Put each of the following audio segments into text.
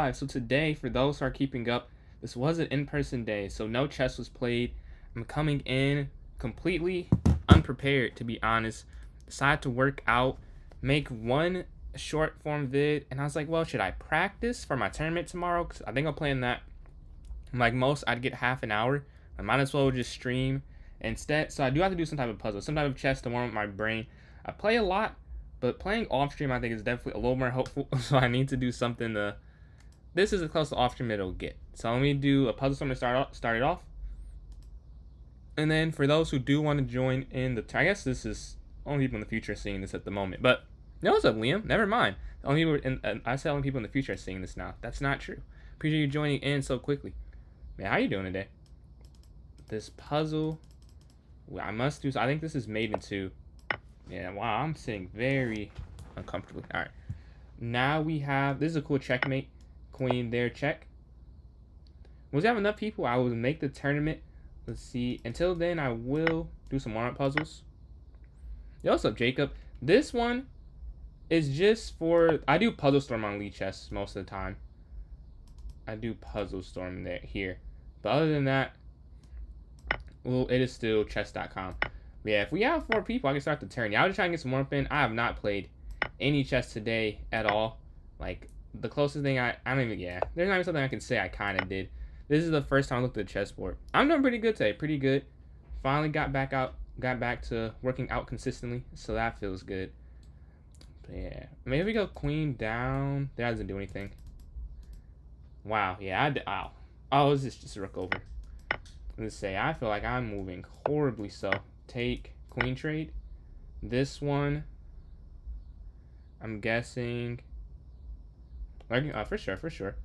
live. So today, for those who are keeping up, this was an in-person day, so no chess was played. I'm coming in completely unprepared, to be honest. Decided to work out, make one short form vid, and I was like, well, should I practice for my tournament tomorrow? Because I think I'm playing that. Like most, I'd get half an hour. I might as well just stream instead. So I do have to do some type of puzzle, some type of chess to warm up my brain. I play a lot, but playing off stream I think is definitely a little more helpful. So I need to do something to. This is as close to off stream it'll get. So let me do a puzzle storm to start it off. And then for those who do want to join in the, I guess this is only people in the future are seeing this at the moment. But no, what's up, Liam? Never mind. Only people I said only people in the future are seeing this now. That's not true. Appreciate you joining in so quickly. Man, how you doing today? This puzzle, I must do. I think this is made into. Yeah, wow, I'm sitting very uncomfortably. All right, now we have. This is a cool checkmate. Queen there, check. Once we have enough people, I will make the tournament. Let's see. Until then, I will do some warm-up puzzles. Yo, what's up, Jacob? This one is just for. I do puzzle storm on Lee Chess most of the time. I do puzzle storm there here, but other than that, well, it is still chess.com. Yeah, if we have 4 people, I can start the turn. Yeah, I'll just try and get some warm up in. I have not played any chess today at all. Like, the closest thing I don't even, yeah. There's not even something I can say I kind of did. This is the first time I looked at the chessboard. I'm doing pretty good today, pretty good. Finally got back to working out consistently, so that feels good. But yeah, maybe we go queen down. That doesn't do anything. Wow, yeah, wow. Oh, is this just a rook over? Let's say, I feel like I'm moving horribly so. Take queen trade. This one, I'm guessing. For sure.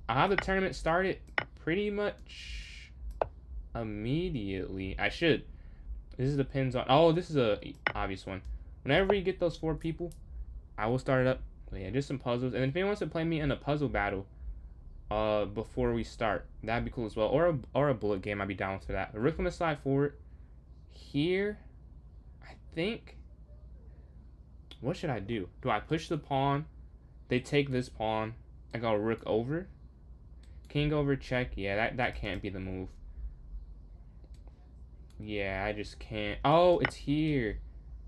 I'll have the tournament started pretty much immediately. I should. This depends on. Oh, this is a obvious one. Whenever you get those 4 people, I will start it up. But yeah, just some puzzles. And if anyone wants to play me in a puzzle battle, before we start, that'd be cool as well. Or a bullet game, I'd be down for that. The rook on the slide forward. Here, I think. What should I do? Do I push the pawn? They take this pawn. I go rook over. King over check. Yeah, that can't be the move. Yeah, I just can't. Oh, it's here.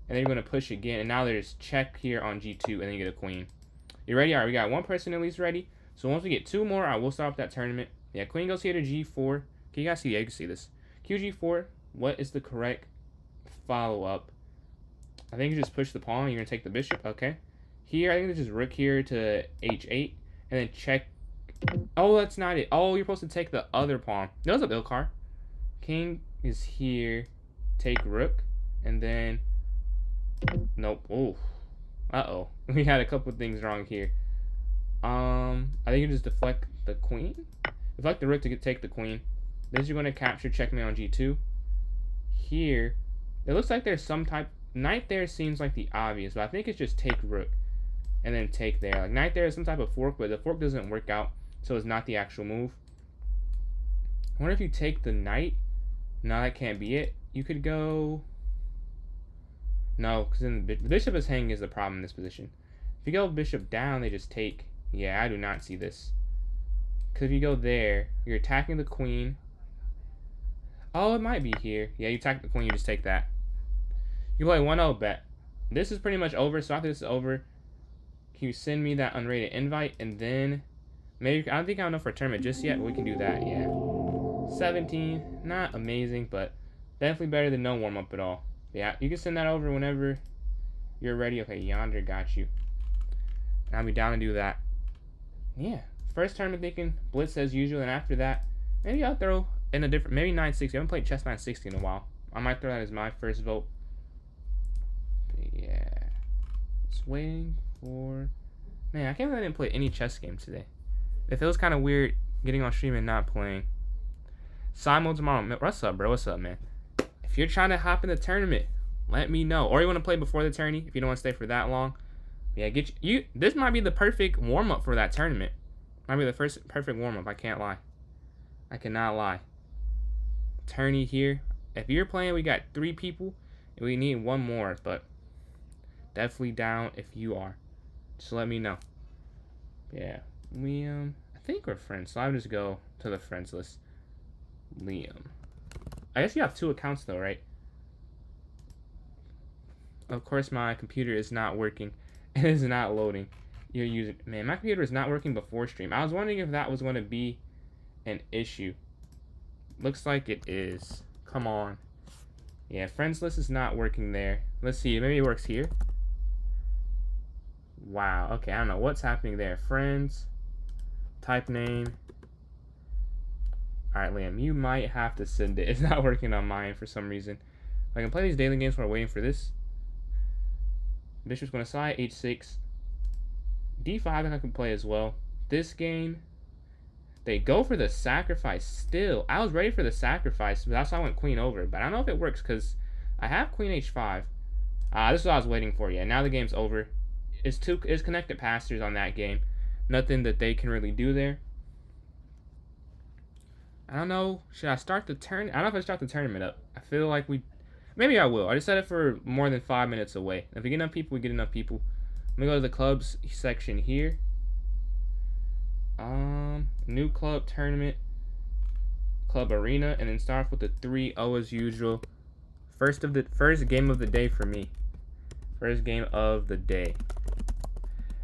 And then you're going to push again. And now there's check here on g2. And then you get a queen. You ready? All right, we got 1 person at least ready. So once we get 2 more, I will start up that tournament. Yeah, queen goes here to g4. Can you guys see? Yeah, you can see this. QG4. What is the correct follow-up? I think you just push the pawn. You're going to take the bishop. Okay. Here, I think it's just rook here to h8. And then check. Oh, that's not it. Oh, you're supposed to take the other pawn. No, it's a Ilkar. King is here. Take rook. And then. Nope. Oh. Uh-oh. We had a couple things wrong here. I think you just deflect the queen. Deflect the rook to take the queen. This you're going to capture checkmate on g2. Here, it looks like there's some type. Knight there seems like the obvious, but I think it's just take rook and then take there. Like knight there is some type of fork, but the fork doesn't work out, so it's not the actual move. I wonder if you take the knight. No, that can't be it. You could go. No, because then the bishop is hanging is the problem in this position. If you go bishop down, they just take. Yeah, I do not see this. Because if you go there, you're attacking the queen. Oh, it might be here. Yeah, you attack the queen, you just take that. You play 1-0 bet. This is pretty much over, so after this is over, can you send me that unrated invite? And then, maybe, I don't think I have enough for a tournament just yet, but we can do that, yeah. 17, not amazing, but definitely better than no warm-up at all. Yeah, you can send that over whenever you're ready. Okay, yonder got you. And I'll be down to do that. Yeah, first tournament thinking blitz as usual, and after that, maybe I'll throw in a different, maybe 960. I haven't played chess 960 in a while. I might throw that as my first vote. But yeah, just waiting for. Man, I can't believe I didn't play any chess games today. It feels kind of weird getting on stream and not playing. Simon tomorrow. What's up, bro? What's up, man? If you're trying to hop in the tournament, let me know. Or you want to play before the tourney if you don't want to stay for that long. Yeah, get you. This might be the perfect warm up for that tournament. Might be the first perfect warm up. I can't lie. I cannot lie. Tourney here. If you're playing, we got 3 people, and we need 1 more. But definitely down if you are. Just let me know. Yeah, we I think we're friends, so I'll just go to the friends list. Liam. I guess you have 2 accounts though, right? Of course, my computer is not working. It is not loading. You're using, man, my computer is not working before stream. I was wondering if that was going to be an issue. Looks like it is. Come on. Yeah, friends list is not working there. Let's see, maybe it works here. Wow, okay, I don't know what's happening there. Friends, type name. Alright, Liam, you might have to send it. It's not working on mine for some reason. I can play these daily games while waiting for this. Bishop's going to side, h6. d5 I can play as well. This game, they go for the sacrifice still. I was ready for the sacrifice, but that's why I went queen over. But I don't know if it works because I have queen h5. This is what I was waiting for. Yeah, now the game's over. It's connected pastors on that game. Nothing that they can really do there. I don't know. Should I start the turn? I don't know if I start the tournament up. I feel like maybe I will. I just set it for more than 5 minutes away. If we get enough people, we get enough people. I'm gonna go to the clubs section here. New club tournament, club arena, and then start off with the 3-0 as usual. First game of the day for me. First game of the day.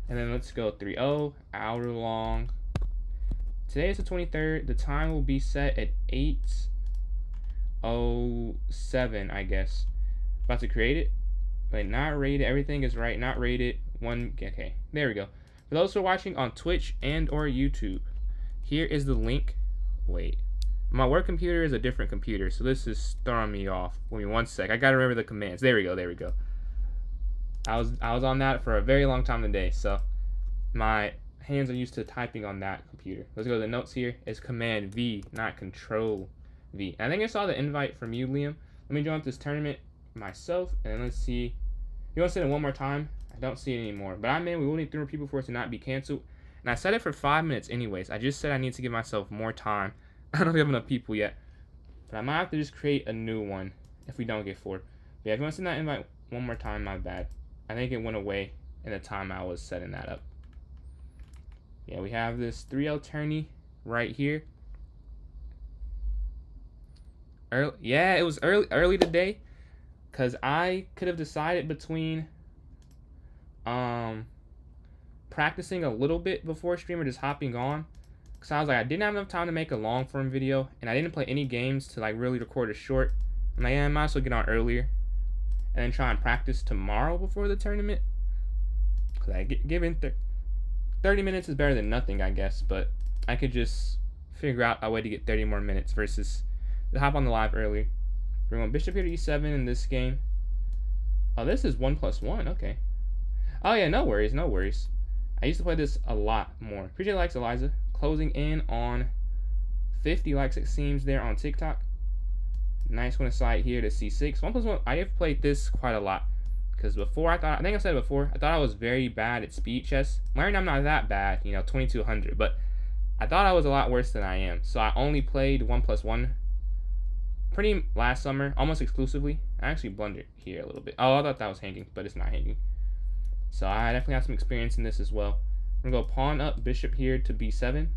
And then let's go 3-0, hour long. Today is the 23rd. The time will be set at 8:07, I guess. About to create it. Wait, not rated. Everything is right. Not rated. Okay, there we go. For those who are watching on Twitch and or YouTube, here is the link. Wait, my work computer is a different computer, so this is throwing me off. Wait 1 sec. I gotta remember the commands. There we go. There we go. I was on that for a very long time today, so my hands are used to typing on that computer. Let's go to the notes here. It's Command V, not Control V. I think I saw the invite from you, Liam. Let me join up this tournament myself, and then let's see. You want to set it one more time? I don't see it anymore. But I'm in. We will need 3 more people for it to not be canceled. And I set it for 5 minutes anyways. I just said I need to give myself more time. I don't have enough people yet. But I might have to just create a new one if we don't get 4. But yeah, if you want to send that invite one more time, my bad. I think it went away in the time I was setting that up. Yeah, we have this 3-0 tourney right here. Yeah, it was early today. Because I could have decided between practicing a little bit before stream or just hopping on. Because I was like, I didn't have enough time to make a long form video. And I didn't play any games to like really record a short. I'm like, yeah, I might as well get on earlier. And then try and practice tomorrow before the tournament. Because I given 30 minutes is better than nothing, I guess. But I could just figure out a way to get 30 more minutes versus to hop on the live earlier. We're going bishop here to e7 in this game. Oh, this is 1+1. Okay. Oh, yeah, no worries. No worries. I used to play this a lot more. Appreciate the likes, Eliza. Closing in on 50 likes, it seems, there on TikTok. Nice one aside here to c6. 1+1. I have played this quite a lot. Because before, I think I said it before, I thought I was very bad at speed chess. Learning I'm not that bad, 2200. But I thought I was a lot worse than I am. So I only played 1+1 pretty last summer, almost exclusively. I actually blundered here a little bit. Oh, I thought that was hanging, but it's not hanging. So I definitely have some experience in this as well. I'm going to go pawn up bishop here to b7.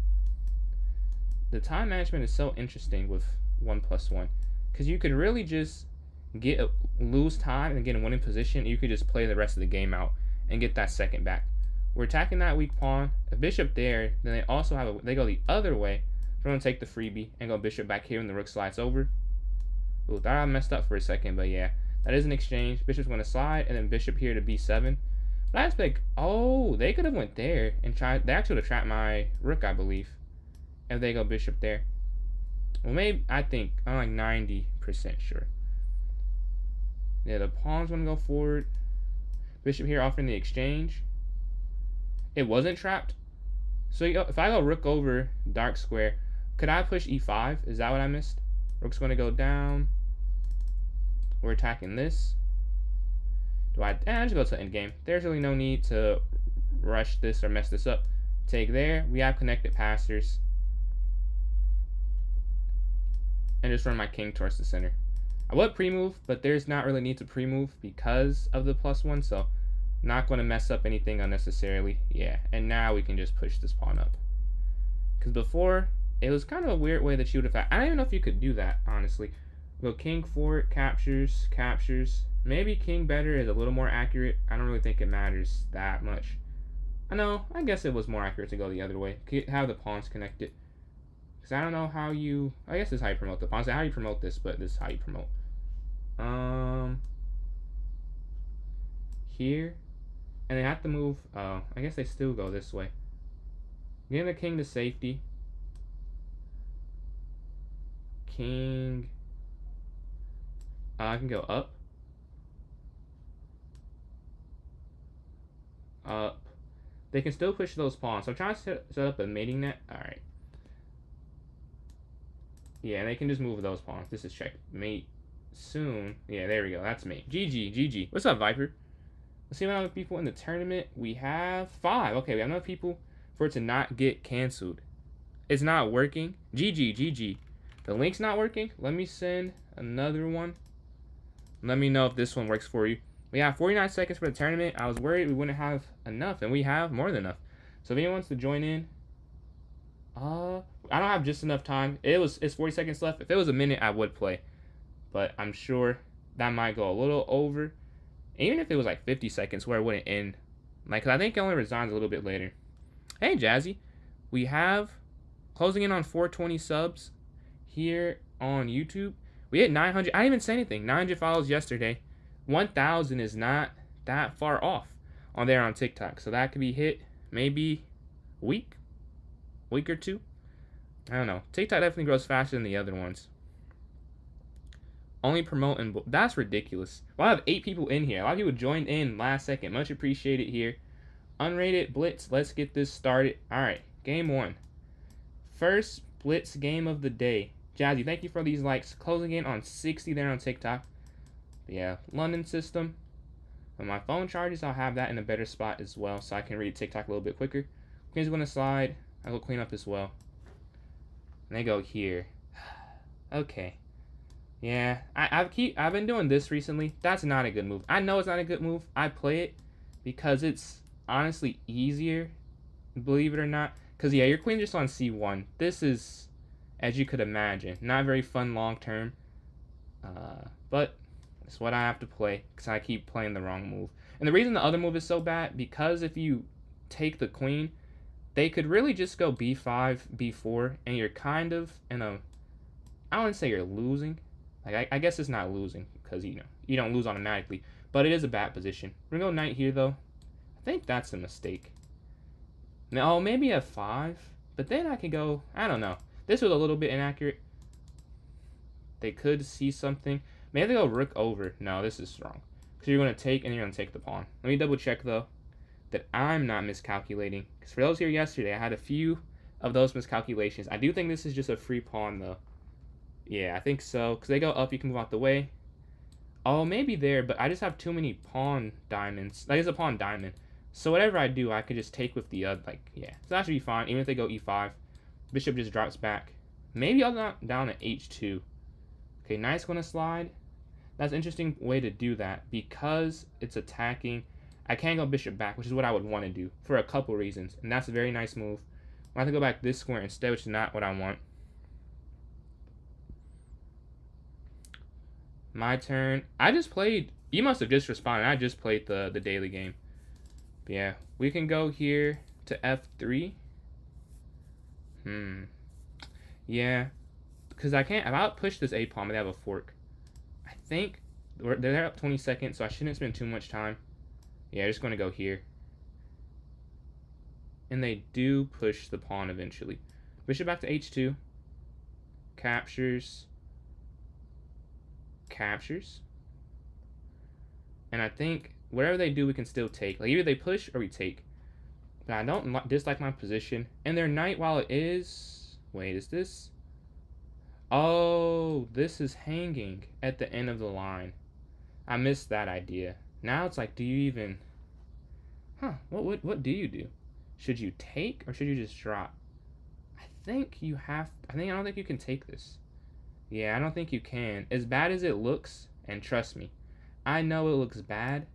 The time management is so interesting with 1+1. Because you could really just lose time and get in winning position. You could just play the rest of the game out and get that second back. We're attacking that weak pawn. A bishop there, then they also they go the other way. We're going to take the freebie and go bishop back here when the rook slides over. Ooh, thought I messed up for a second, but yeah. That is an exchange. Bishop's going to slide, and then bishop here to b7. But I was like, oh, they could have went there and tried. They actually would have trapped my rook, I believe, if they go bishop there. Well, maybe, I'm like 90% sure. Yeah, the pawn's going to go forward. Bishop here offering the exchange. It wasn't trapped. So if I go rook over dark square, could I push e5? Is that what I missed? Rook's going to go down. We're attacking this. I just go to endgame. There's really no need to rush this or mess this up. Take there. We have connected passers. And just run my king towards the center. I would pre-move, but there's not really need to pre-move because of the +1, so not going to mess up anything unnecessarily. Yeah, and now we can just push this pawn up. Because before, it was kind of a weird way that you would have had. I don't even know if you could do that, honestly. Go king 4, captures, captures. Maybe king better is a little more accurate. I don't really think it matters that much. I know, I guess it was more accurate to go the other way. Have the pawns connected. Because I don't know how you... I guess this is how you promote the pawns. How you promote this, but this is how you promote. Here. And they have to move... Oh, I guess they still go this way. Getting the king to safety. King... I can go up. Up. They can still push those pawns. So I'm trying to set up a mating net. Alright. Yeah, they can just move those pawns. This is checkmate soon. Yeah, there we go. That's mate. GG, GG. What's up, Viper? Let's see how many people in the tournament. We have 5. Okay, we have enough people for it to not get canceled. It's not working. GG, GG. The link's not working. Let me send another one. Let me know if this one works for you. We have 49 seconds for the tournament. I was worried we wouldn't have enough, and we have more than enough. So if anyone wants to join in, I don't have just enough time. It's 40 seconds left. If it was a minute, I would play, but I'm sure that might go a little over. Even if it was like 50 seconds, where it wouldn't end. Like, cause I think it only resigns a little bit later. Hey, Jazzy, we have closing in on 420 subs here on YouTube. We hit 900. I didn't even say anything. 900 follows yesterday. 1,000 is not that far off on there on TikTok. So that could be hit maybe week or two. I don't know. TikTok definitely grows faster than the other ones. Only promoting. That's ridiculous. Well, I have 8 people in here. A lot of people joined in last second. Much appreciated here. Unrated Blitz. Let's get this started. All right. Game 1. First Blitz game of the day. Jazzy, thank you for these likes. Closing in on 60 there on TikTok. But yeah, London system. When my phone charges, I'll have that in a better spot as well, so I can read TikTok a little bit quicker. Queen's going to slide. I'll go clean up as well. And they go here. Okay. Yeah, I've been doing this recently. That's not a good move. I know it's not a good move. I play it because it's honestly easier, believe it or not. Because yeah, your queen just on c1. This is, as you could imagine, not very fun long term. But it's what I have to play because I keep playing the wrong move. And the reason the other move is so bad, because if you take the queen, they could really just go b5, b4, and you're kind of in a, I wouldn't say you're losing. Like I guess it's not losing because you don't lose automatically, but it is a bad position. We're gonna go knight here though. I think that's a mistake. Now maybe f5, but then I could go. I don't know. This was a little bit inaccurate. They could see something. Maybe they go rook over. No, this is wrong. Because you're going to take and you're going to take the pawn. Let me double check though that I'm not miscalculating. Because for those here yesterday, I had a few of those miscalculations. I do think this is just a free pawn though. Yeah, I think so. Because they go up, you can move out the way. Oh, maybe there, but I just have too many pawn diamonds. That is a pawn diamond. So whatever I do, I could just take with the other. Like, yeah. So that should be fine. Even if they go e5. Bishop just drops back. Maybe I'll knock down at h2. Okay, knight's going to slide. That's an interesting way to do that because it's attacking. I can't go bishop back, which is what I would want to do for a couple reasons. And that's a very nice move. I have to go back this square instead, which is not what I want. My turn. I just played. You must have just responded. I just played the daily game. But yeah, we can go here to f3. Yeah, because I can't. If I push this a pawn, they have a fork. I think they're up 20 seconds, so I shouldn't spend too much time. Yeah, just going to go here. And they do push the pawn eventually. Bishop back to h2. Captures. Captures. And I think whatever they do, we can still take. Like either they push or we take. But I don't dislike my position. And their knight, while it is... Wait, is this... Oh, this is hanging at the end of the line. I missed that idea. Now it's like, do you even... Huh, what do you do? Should you take or should you just drop? I think you have... I don't think you can take this. Yeah, I don't think you can. As bad as it looks, and trust me, I know it looks bad.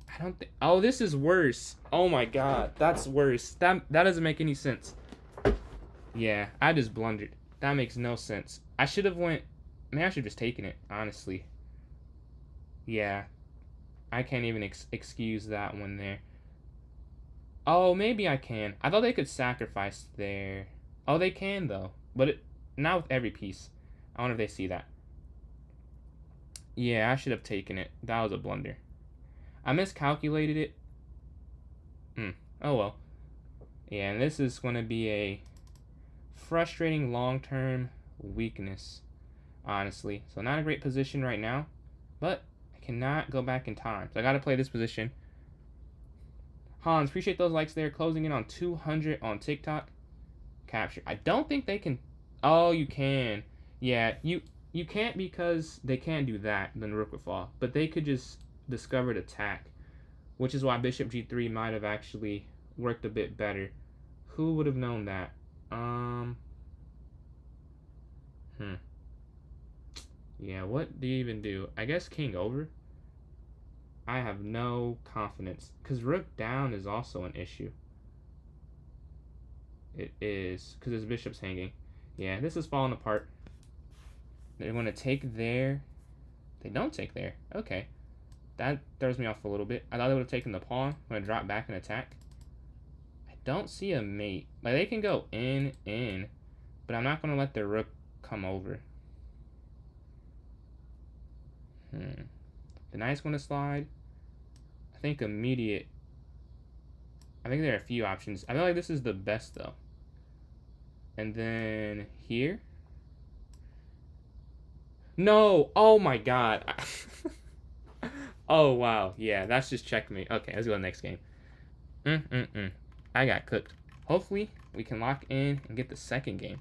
I don't think... Oh, this is worse. Oh my god, that's worse. That doesn't make any sense. Yeah, I just blundered. That makes no sense. I should have went. Man, I should have just taken it, honestly. Yeah, I can't even excuse that one there. Oh, maybe I can. I thought they could sacrifice there. Oh, they can, though. But not with every piece. I wonder if they see that. Yeah, I should have taken it. That was a blunder. I miscalculated it. Oh, well. Yeah, and this is going to be a frustrating long-term weakness, honestly. So not a great position right now, but I cannot go back in time. So I got to play this position. Hans, appreciate those likes there. Closing in on 200 on TikTok. Capture. I don't think they can. Oh, you can. Yeah, you can't because they can't do that. Then rook would fall, but they could just discovered attack, which is why Bishop G3 might have actually worked a bit better. Who would have known that? Yeah, what do you even do? I guess king over? I have no confidence. Because rook down is also an issue. It is. Because his bishop's hanging. Yeah, this is falling apart. They're going to take there. They don't take there. Okay. That throws me off a little bit. I thought they would have taken the pawn. I'm going to drop back and attack. I don't see a mate. Like, they can go in. But I'm not going to let their rook come over. The knight's going to slide. I think immediate. I think there are a few options. I feel like this is the best, though. And then here. No! Oh my god. Oh wow. Yeah, that's just checkmate. Okay, let's go to the next game. I got cooked. Hopefully, we can lock in and get the second game.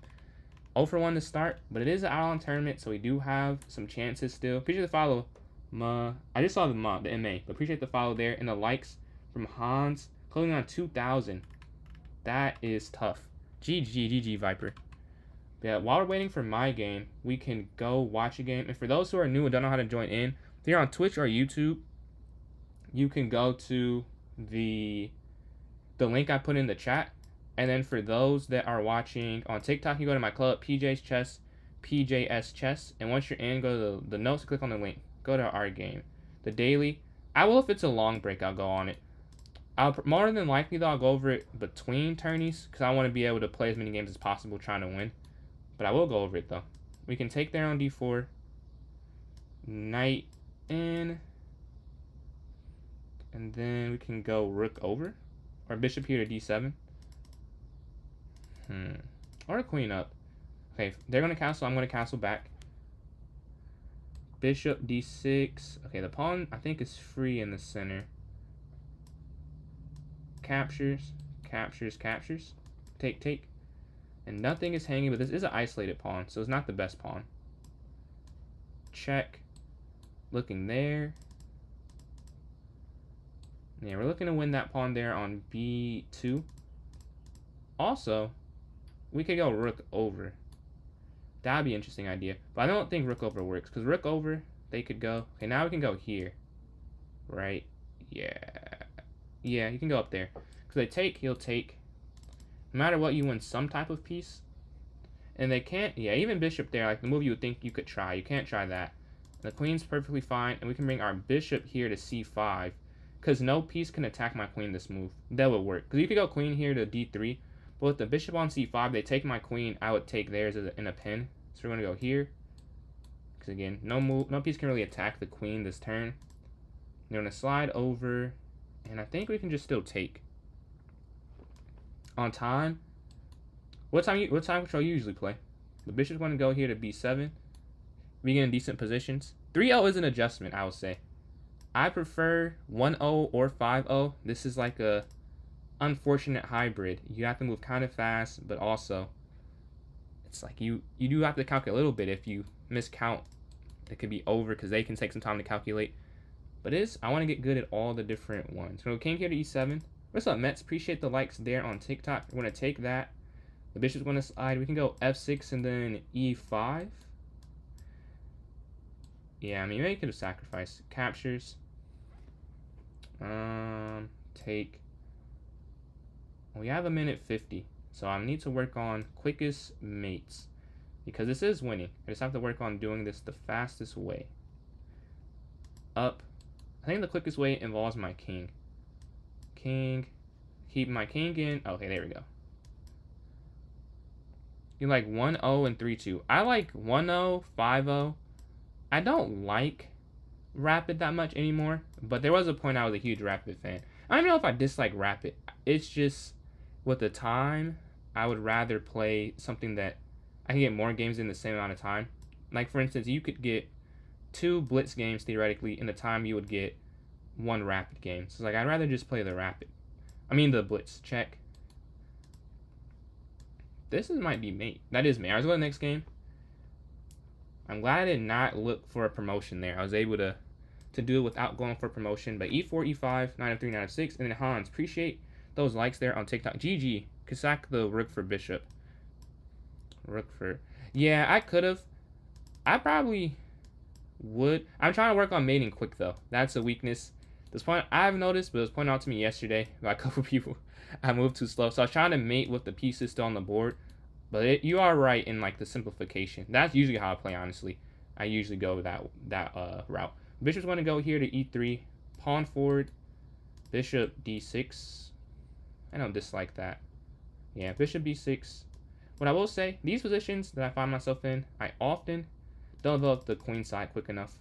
0 for 1 to start, but it is an out-on tournament, so we do have some chances still. Appreciate the follow. I just saw the MA, but appreciate the follow there. And the likes from Hans. Closing on 2,000. That is tough. GG, Viper. Yeah, while we're waiting for my game, we can go watch a game. And for those who are new and don't know how to join in, if you're on Twitch or YouTube, you can go to the link I put in the chat. And then for those that are watching on TikTok, you go to my club, PJ's Chess, PJS Chess. And once you're in, go to the notes and click on the link. Go to our game. The daily. I will, if it's a long break, I'll go on it. More than likely, though, I'll go over it between tourneys because I want to be able to play as many games as possible trying to win. But I will go over it, though. We can take there on d4. Knight in. And then we can go rook over. Or bishop here to d7. Or queen up. Okay, they're going to castle. I'm going to castle back. Bishop d6. Okay, the pawn, I think, is free in the center. Captures. Take. And nothing is hanging, but this is an isolated pawn, so it's not the best pawn. Check. Looking there. Yeah, we're looking to win that pawn there on b2. Also, we could go rook over. That would be an interesting idea. But I don't think rook over works, because rook over, they could go. Okay, now we can go here. Right? Yeah. Yeah, you can go up there. Because they take, he'll take. No matter what, you win some type of piece. And they can't, yeah, even bishop there, like the move you would think you could try. You can't try that. The queen's perfectly fine, and we can bring our bishop here to c5. Because no piece can attack my queen this move. That would work. Because you could go queen here to d3. But with the bishop on c5, they take my queen. I would take theirs in a pin. So we're going to go here. Because again, no piece can really attack the queen this turn. They're going to slide over. And I think we can just still take. On time. What time control you usually play? The bishop's going to go here to b7. We get in decent positions. 3-0 is an adjustment, I would say. I prefer 1-0 or 5-0. This is like a unfortunate hybrid. You have to move kind of fast, but also it's like you do have to calculate a little bit. If you miscount, it could be over because they can take some time to calculate. But I want to get good at all the different ones. So king here to e7. What's up, Mets? Appreciate the likes there on TikTok. We're going to take that. The bishop's going to slide. We can go f6 and then e5. Yeah, I mean, maybe could have sacrificed. Captures. Take. We have a minute 50. So I need to work on quickest mates. Because this is winning. I just have to work on doing this the fastest way. Up. I think the quickest way involves my king. King. Keep my king in. Okay, there we go. You like 1-0 and 3-2. I like 1-0, 5-0. I don't like Rapid that much anymore, but there was a point I was a huge Rapid fan. I don't know if I dislike Rapid. It's just with the time, I would rather play something that I can get more games in the same amount of time. Like for instance, you could get 2 Blitz games theoretically in the time you would get 1 Rapid game. So like I'd rather just play the Rapid. I mean the Blitz. Check. This might be mate. That is mate. I was going to the next game. I'm glad I did not look for a promotion there. I was able to do it without going for promotion. But E4, E5, knight f3, knight f6, and then Hans. Appreciate those likes there on TikTok. GG. Could sack the rook for bishop. Rook for... Yeah, I could have. I probably would. I'm trying to work on mating quick, though. That's a weakness. This point I've noticed, but it was pointed out to me yesterday by a couple people. I moved too slow. So I was trying to mate with the pieces still on the board. But you are right in like the simplification. That's usually how I play, honestly. I usually go that route. Bishop's going to go here to e3. Pawn forward. Bishop d6. I don't dislike that. Yeah, bishop b6. What I will say, these positions that I find myself in, I often don't develop the queen side quick enough.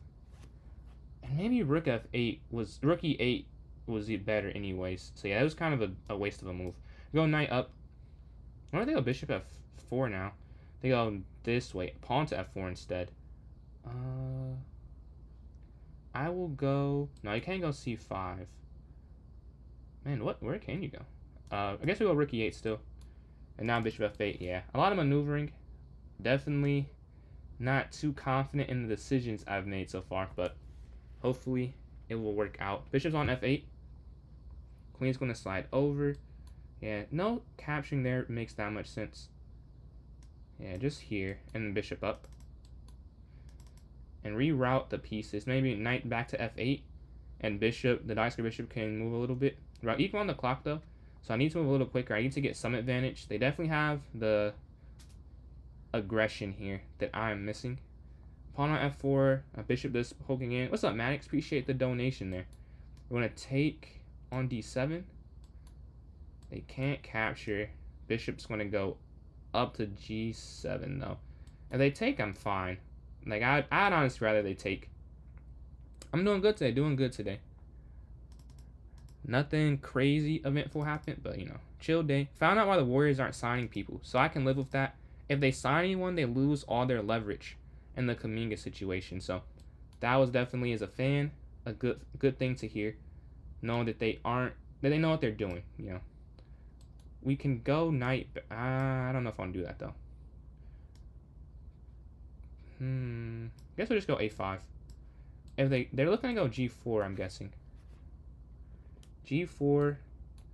And maybe rook f8 was... Rook e8 was better anyways. So yeah, it was kind of a waste of a move. Go knight up. Why don't they go bishop f4 now? They go this way. Pawn to f4 instead. I will go... No, you can't go c5. Man, where can you go? I guess we go rook e8 still. And now bishop f8, yeah. A lot of maneuvering. Definitely not too confident in the decisions I've made so far, but hopefully it will work out. Bishop's on f8. Queen's going to slide over. Yeah, no capturing there makes that much sense. Yeah, just here. And then bishop up. And reroute the pieces. Maybe knight back to f8. And bishop, the dice bishop can move a little bit. We're equal on the clock though. So I need to move a little quicker. I need to get some advantage. They definitely have the aggression here that I'm missing. Pawn on f4. Bishop this poking in. What's up, Maddox? Appreciate the donation there. We're going to take on d7. They can't capture. Bishop's going to go up to g7 though. If they take, I'm fine. Like I'd honestly rather they take. I'm doing good today. Nothing crazy eventful happened, but you know, chill day. Found out why the Warriors aren't signing people, so I can live with that. If they sign anyone, they lose all their leverage in the Kaminga situation. So that was definitely, as a fan, a good thing to hear, knowing that they know what they're doing. You know, we can go knight. I don't know if I want to do that though. Guess we'll just go a5. If they're looking to go g4, I'm guessing. G4,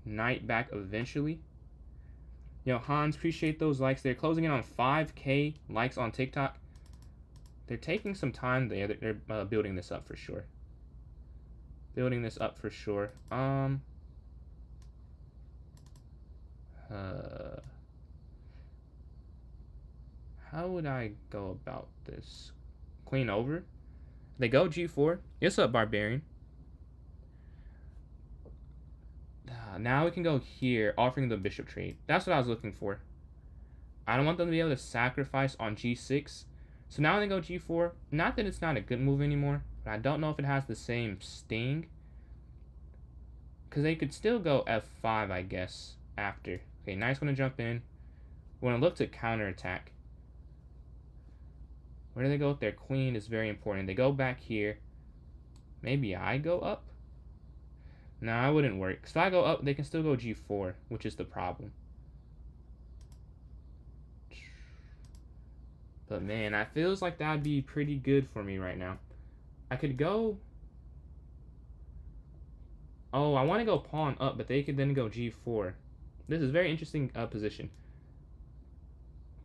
knight back eventually. Yo, Hans, appreciate those likes. They're closing in on 5K likes on TikTok. They're taking some time. They're building this up for sure. How would I go about this? Queen over. They go g4. Yes, up, Barbarian. Now we can go here, offering the bishop trade. That's what I was looking for. I don't want them to be able to sacrifice on g6. So now they go g4. Not that it's not a good move anymore, but I don't know if it has the same sting. Because they could still go f5, I guess, after. Okay, knight's going to jump in. We're going to look to counterattack. Where do they go with their queen is very important. They go back here. Maybe I go up? No, I wouldn't work. So if I go up, they can still go g4, which is the problem. But man, that feels like that would be pretty good for me right now. I could go... Oh, I want to go pawn up, but they could then go g4. This is a very interesting position.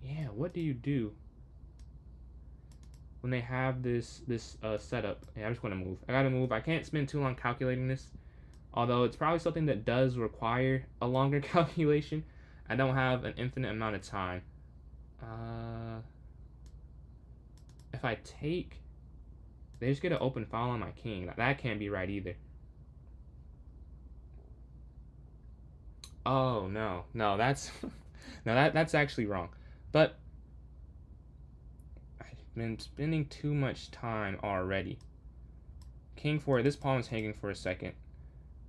Yeah, what do you do when they have this setup? Yeah, I'm just going to move. I got to move. I can't spend too long calculating this. Although it's probably something that does require a longer calculation. I don't have an infinite amount of time. If I take, they just get an open file on my king. That can't be right either. Oh no, no, that's no, that's actually wrong. But I've been spending too much time already. King 4, this pawn is hanging for a second.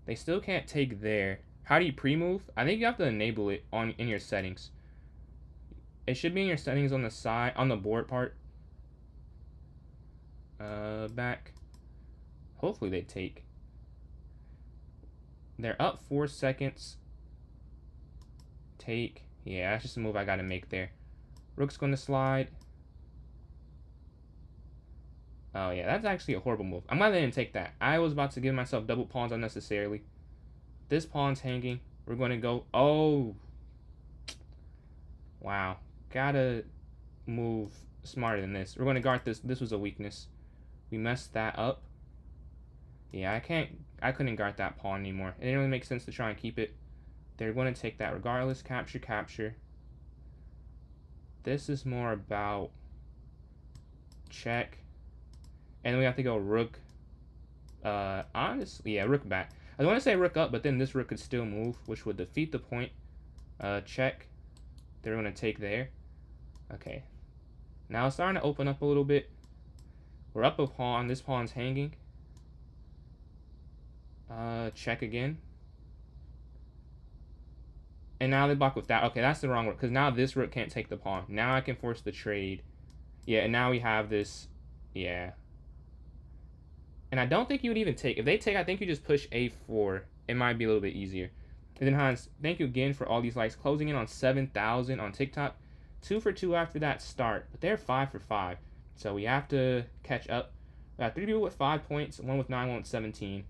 They still can't take there. How do you pre-move? I think you have to enable it in your settings. It should be in your settings on the side, on the board part. Back. Hopefully they take. They're up 4 seconds. Take. Yeah, that's just a move I gotta make there. Rook's gonna slide. Oh yeah, that's actually a horrible move. I'm glad they didn't take that. I was about to give myself double pawns unnecessarily. This pawn's hanging. We're gonna go. Oh. Wow. Gotta move smarter than this. We're gonna guard this. This was a weakness. We messed that up. Yeah, I couldn't guard that pawn anymore. It didn't really make sense to try and keep it. They're going to take that regardless. Capture, capture. This is more about check. And we have to go rook. Honestly, yeah, rook back. I want to say rook up, but then this rook could still move, which would defeat the point. Check. They're going to take there. Okay. Now it's starting to open up a little bit. We're up a pawn. This pawn's hanging. Check again. And now they block with that. Okay, that's the wrong rook, because now this rook can't take the pawn. Now I can force the trade. Yeah, and now we have this. Yeah. And I don't think you would even take. If they take, I think you just push a4. It might be a little bit easier. And then Hans, thank you again for all these likes. Closing in on 7,000 on TikTok. 2 for 2 after that start. But they're 5 for 5. So we have to catch up. We got 3 people with 5 points. 1 with 9, 1 with 17.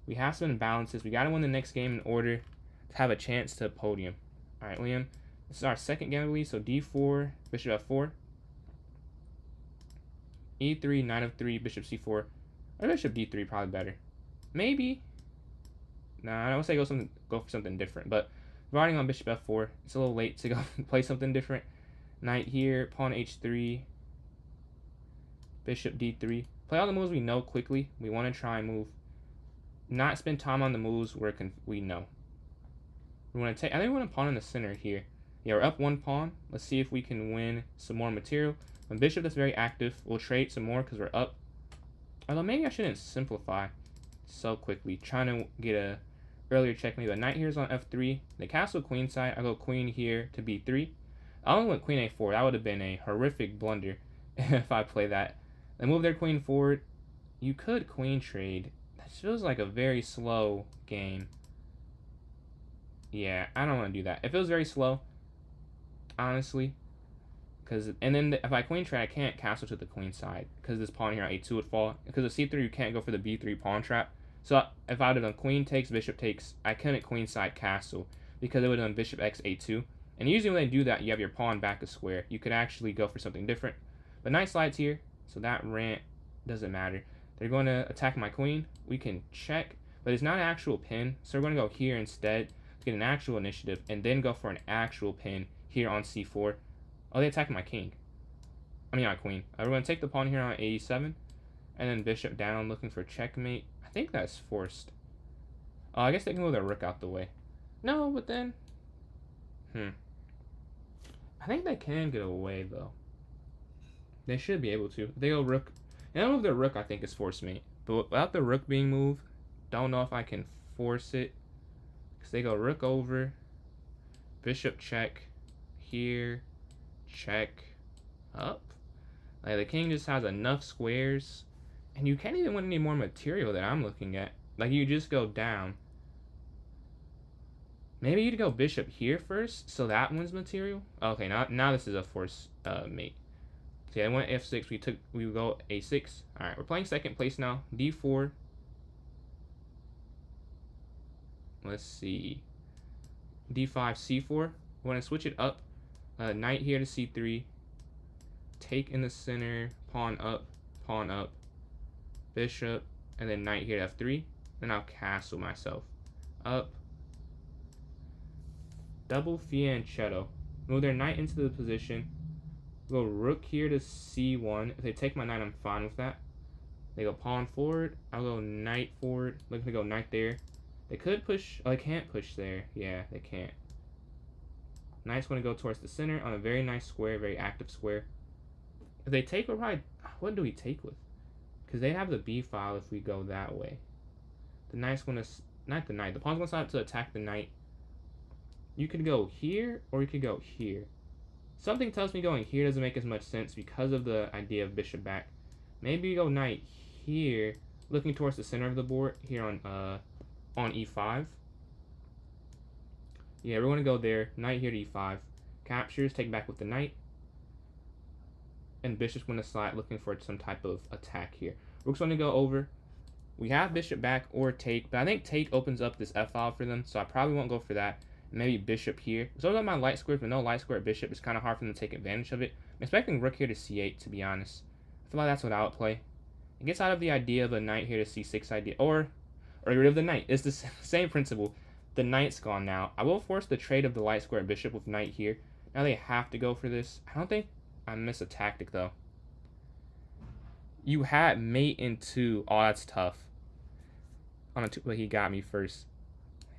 We have some imbalances. We got to win the next game in order to have a chance to podium. All right, Liam. This is our second game, I believe. So D4, bishop f4. E3, knight of 3, bishop c4. Or bishop d3, probably better. Maybe. Nah, I don't say go for something different. But riding on bishop f4, it's a little late to go play something different. Knight here, pawn h3, bishop d3. Play all the moves we know quickly. We want to try and move. Not spend time on the moves where we know. We want to take. I think we want a pawn in the center here. Yeah, we're up 1 pawn. Let's see if we can win some more material. When bishop that's very active, we'll trade some more because we're up. Although maybe I shouldn't simplify so quickly. Trying to get a earlier checkmate. The knight here is on f3. The castle queen side. I go queen here to b3. I only went queen a4. That would have been a horrific blunder if I play that. They move their queen forward. You could queen trade. That feels like a very slow game. Yeah, I don't want to do that. It feels very slow, honestly. And then if I queen trade, I can't castle to the queen side because this pawn here on a2 would fall. Because of c3, you can't go for the b3 pawn trap. So if I would have done queen takes, bishop takes, I couldn't queen side castle because it would have done bishop x a2. And usually when they do that, you have your pawn back a square. You could actually go for something different. But knight slides here, so that rant doesn't matter. They're going to attack my queen. We can check, but it's not an actual pin. So we're going to go here instead to get an actual initiative and then go for an actual pin here on c4. Oh, they attacked my king. I mean, my queen. We're going to take the pawn here on a7 and then bishop down looking for checkmate. I think that's forced. Oh, I guess they can move their rook out the way. No, but then... I think they can get away, though. They should be able to. If they go rook... And I move their rook, I think, is force mate. But without the rook being moved, don't know if I can force it. Because they go rook over, bishop check, here, check, up. Like, the king just has enough squares. And you can't even win any more material that I'm looking at. Like, you just go down. Maybe you'd go bishop here first, so that wins material. Okay, now this is a force mate. So yeah, I went f6. We go a6. All right, we're playing second place now. d4. Let's see. d5, c4. We want to switch it up. Knight here to c3. Take in the center. Pawn up. Bishop, and then knight here to f3. Then I'll castle myself up. double fianchetto. Move their knight into the position. Go rook here to c1. If they take my knight, I'm fine with that. They go pawn forward. I'll go knight forward. Looking to go knight there. They could push. Oh, they can't push there. Yeah, they can't. Knight's going to go towards the center on a very nice square, very active square. If they take, we're probably... What do we take with? Because they have the b file if we go that way. The knight's going to... Not the knight. The pawn's going to start to attack the knight. You could go here, or you could go here. Something tells me going here doesn't make as much sense because of the idea of bishop back. Maybe you go knight here, looking towards the center of the board, here on e5. Yeah, we're going to go there. Knight here to e5. Captures, take back with the knight. And bishop's going to slide, looking for some type of attack here. Rook's going to go over. We have bishop back or take, but I think take opens up this f-file for them, so I probably won't go for that. Maybe bishop here. So on my light squares, but no light square bishop, it's kind of hard for them to take advantage of it. I'm expecting rook here to c8, to be honest. I feel like that's what I would play. It gets out of the idea of a knight here to c6 idea, or get rid of the knight. It's the same principle. The knight's gone now. I will force the trade of the light square bishop with knight here. Now they have to go for this. I don't think I miss a tactic, though. You had mate in 2. Oh, that's tough. On a 2, but he got me first.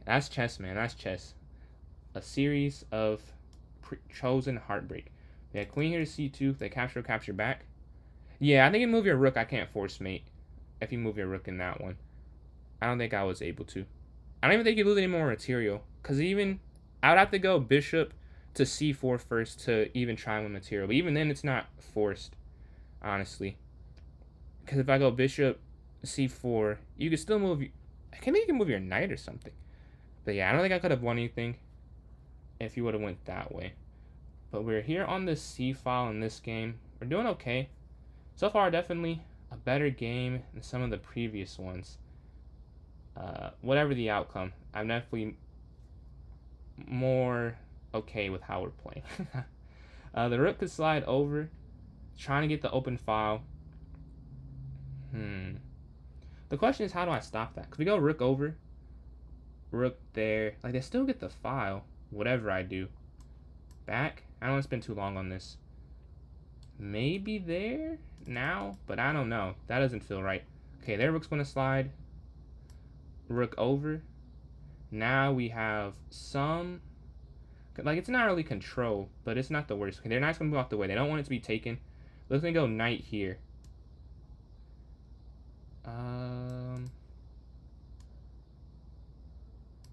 That's chess, man. That's chess. A series of chosen heartbreak. They had queen here to c2. They capture back. Yeah, I think you move your rook. I can't force mate if you move your rook in that one. I don't think I was able to. I don't even think you lose any more material. Because even, I would have to go bishop to c4 first to even try and win material. But even then, it's not forced, honestly. Because if I go bishop c4, you can still move... I think you can move your knight or something. But yeah, I don't think I could have won anything if you would have went that way. But we're here on the c file in this game. We're doing okay. So far, definitely a better game than some of the previous ones. Whatever the outcome, I'm definitely more okay with how we're playing. The rook could slide over, trying to get the open file. The question is, how do I stop that? Because we go rook over, rook there. Like, they still get the file, whatever I do. Back. I don't want to spend too long on this. Maybe there now, but I don't know. That doesn't feel right. Okay, their rook's going to slide. Rook over. Now we have some... Like, it's not really control, but it's not the worst. Okay, their knight's going to move out the way. They don't want it to be taken. Let's go knight here.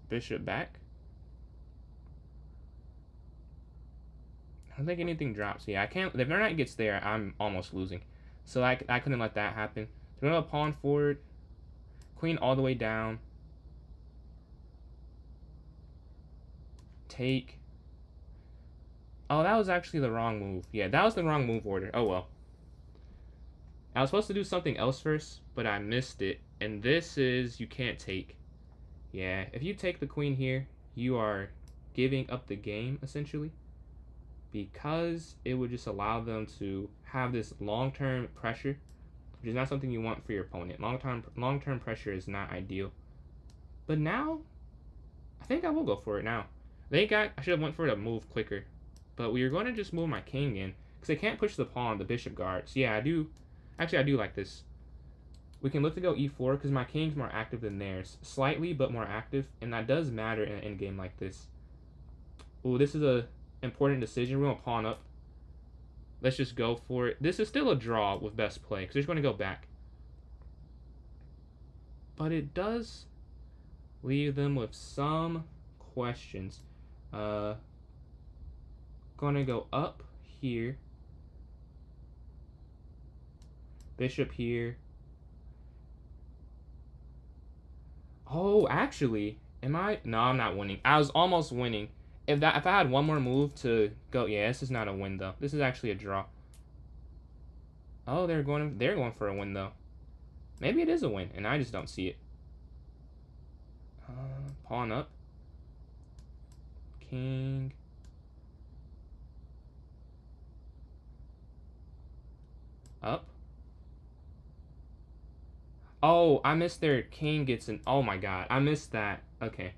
Bishop back. I don't think anything drops. Yeah, I can't. If their knight gets there, I'm almost losing. So I couldn't let that happen. So we're going to pawn forward. Queen all the way down. Take. Oh, that was actually the wrong move. Yeah, that was the wrong move order. Oh, well. I was supposed to do something else first, but I missed it. And this is, you can't take. Yeah, if you take the queen here, you are giving up the game, essentially. Because it would just allow them to have this long-term pressure, which is not something you want for your opponent. Long-term pressure is not ideal. But now, I think I will go for it now. I should have went for it to move quicker. But we are going to just move my king in, because they can't push the pawn, the bishop guard. So yeah, I do like this. We can look to go e4, because my king's more active than theirs. Slightly, but more active, and that does matter in an endgame like this. Ooh, this is a important decision. We're going to pawn up. Let's just go for it. This is still a draw with best play, because they're going to go back. But it does leave them with some questions. Going to go up here. Bishop here. Oh, actually, am I? No, I'm not winning. I was almost winning. If I had one more move to go, yeah, this is not a win though. This is actually a draw. Oh, they're going for a win though. Maybe it is a win, and I just don't see it. Pawn up. King. Up. Oh, I missed their king gets an... Oh my god, I missed that. Okay.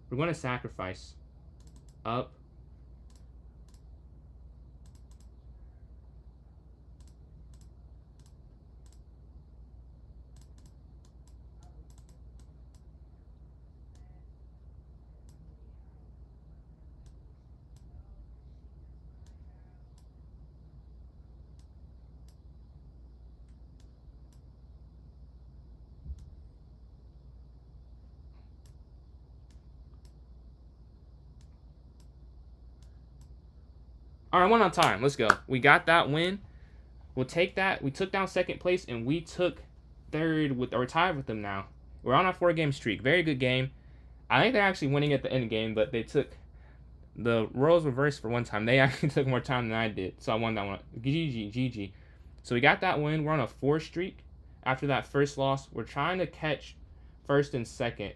We're going to sacrifice. Up. All right, one on time. Let's go. We got that win. We'll take that. We took down second place, and we took third with, or tied with them now. We're on our 4-game streak. Very good game. I think they're actually winning at the end game, but they took the roles reversed for one time. They actually took more time than I did, so I won that one. GG. So we got that win. We're on a 4 streak after that first loss. We're trying to catch first and second.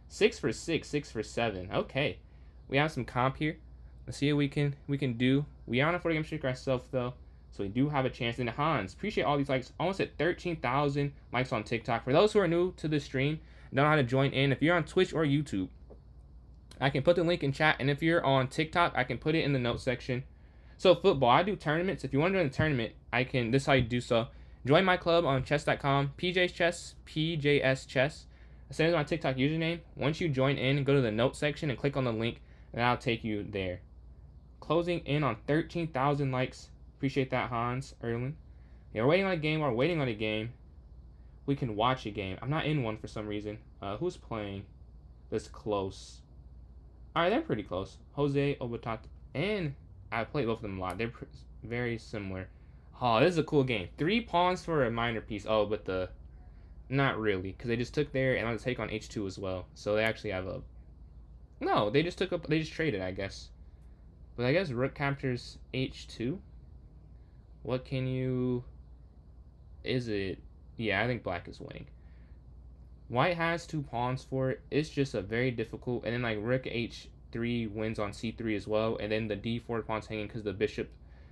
6 for 6, 6 for 7. Okay, we have some comp here. Let's see what we can do. We are on a 4-game streak ourselves though, so we do have a chance. And Hans, appreciate all these likes. Almost at 13,000 likes on TikTok. For those who are new to the stream, don't know how to join in. If you're on Twitch or YouTube, I can put the link in chat, and if you're on TikTok, I can put it in the notes section. So football, I do tournaments. If you want to join a tournament, I can. This is how you do so. Join my club on chess.com, PJ's Chess, PJS Chess. Same as my TikTok username. Once you join in, go to the notes section and click on the link, and I'll take you there. Closing in on 13,000 likes. Appreciate that, Hans Erlin. Yeah, we're waiting on a game. We're waiting on a game. We can watch a game. I'm not in one for some reason. Who's playing this close? All right, they're pretty close. Jose Obatata, and I played both of them a lot. They're very similar. Oh, this is a cool game. 3 pawns for a minor piece. Oh, but not really, because they just took there, and I'm gonna take on H2 as well. So they actually have a. No, they just took up. They just traded, I guess. But I guess rook captures H2. What can you? Is it? Yeah, I think black is winning. White has 2 pawns for it. It's just a very difficult. And then like rook H3 wins on C3 as well. And then the D4 pawn's hanging because the bishop,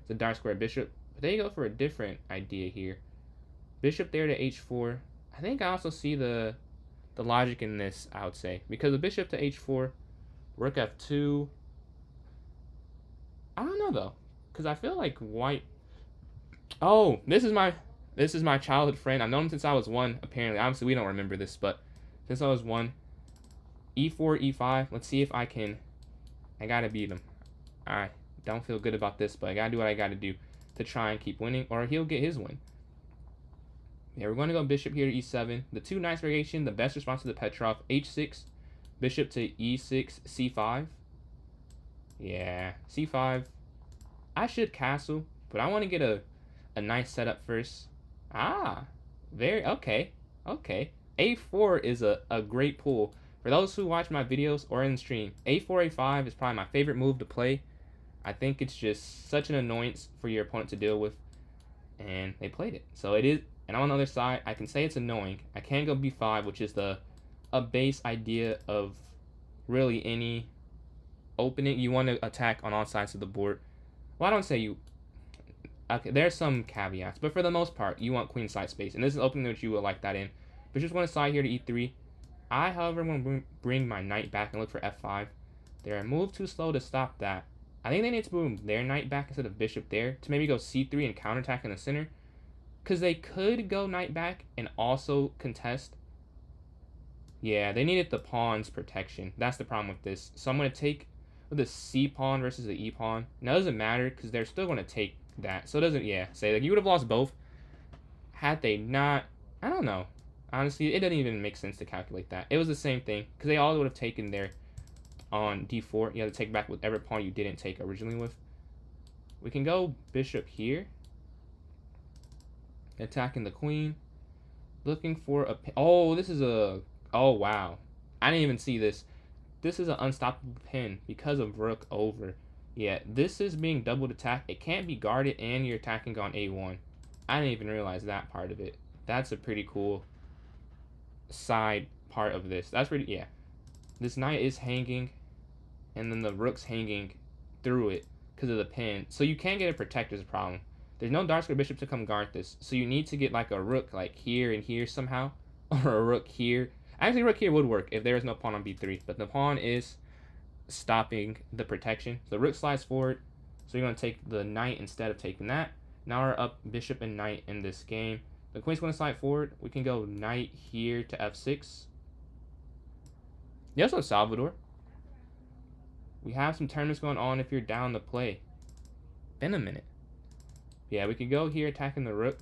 the dark square bishop. But they go for a different idea here. Bishop there to H4. I think I also see the logic in this, I would say. Because the bishop to H4, rook F2. I don't know though. Because I feel like white. Oh, this is my childhood friend. I've known him since I was 1, apparently. Obviously, we don't remember this, but since I was 1. E4, E5. Let's see if I can. I gotta beat him. I don't feel good about this, but I gotta do what I gotta do to try and keep winning, or he'll get his win. Yeah, we're going to go bishop here to E7. The 2 knights variation, the best response to the Petrov. H6, bishop to E6, C5. Yeah, C5. I should castle, but I want to get a nice setup first. Ah, okay. A4 is a great pull. For those who watch my videos or in the stream, A4, A5 is probably my favorite move to play. I think it's just such an annoyance for your opponent to deal with. And they played it. So it is, and on the other side, I can say it's annoying. I can go B5, which is a base idea of really any opening. You want to attack on all sides of the board. Well, I don't say you. Okay, there's some caveats, but for the most part, you want queen side space, and this is an opening that you would like that in. But just want to side here to E3. I, however, want to bring my knight back and look for F5. They're a move too slow to stop that. I think they need to move their knight back instead of bishop there to maybe go C3 and counterattack in the center. Because they could go knight back and also contest. Yeah, they needed the pawn's protection. That's the problem with this. So I'm going to take the C pawn versus the E pawn. Now, it doesn't matter because they're still going to take that. So it doesn't, yeah, say like you would have lost both had they not. I don't know. Honestly, it doesn't even make sense to calculate that. It was the same thing because they all would have taken there on D4. You have to take back whatever pawn you didn't take originally with. We can go bishop here. Attacking the queen. Looking for a. Oh, this is a. Oh, wow. I didn't even see this. This is an unstoppable pin because of rook over. Yeah, this is being doubled attacked. It can't be guarded, and you're attacking on A1. I didn't even realize that part of it. That's a pretty cool side part of this. That's pretty, yeah. This knight is hanging, and then the rook's hanging through it because of the pin. So you can't get a protect as a problem. There's no dark square bishop to come guard this. So you need to get like a rook like here and here somehow, or a rook here. Actually, rook here would work if there is no pawn on b3, but the pawn is stopping the protection. So rook slides forward, so you're going to take the knight instead of taking that. Now we're up bishop and knight in this game. The queen's going to slide forward. We can go knight here to f6. Yes, Salvador. We have some tournaments going on if you're down to play. Been a minute. Yeah, we could go here attacking the rook.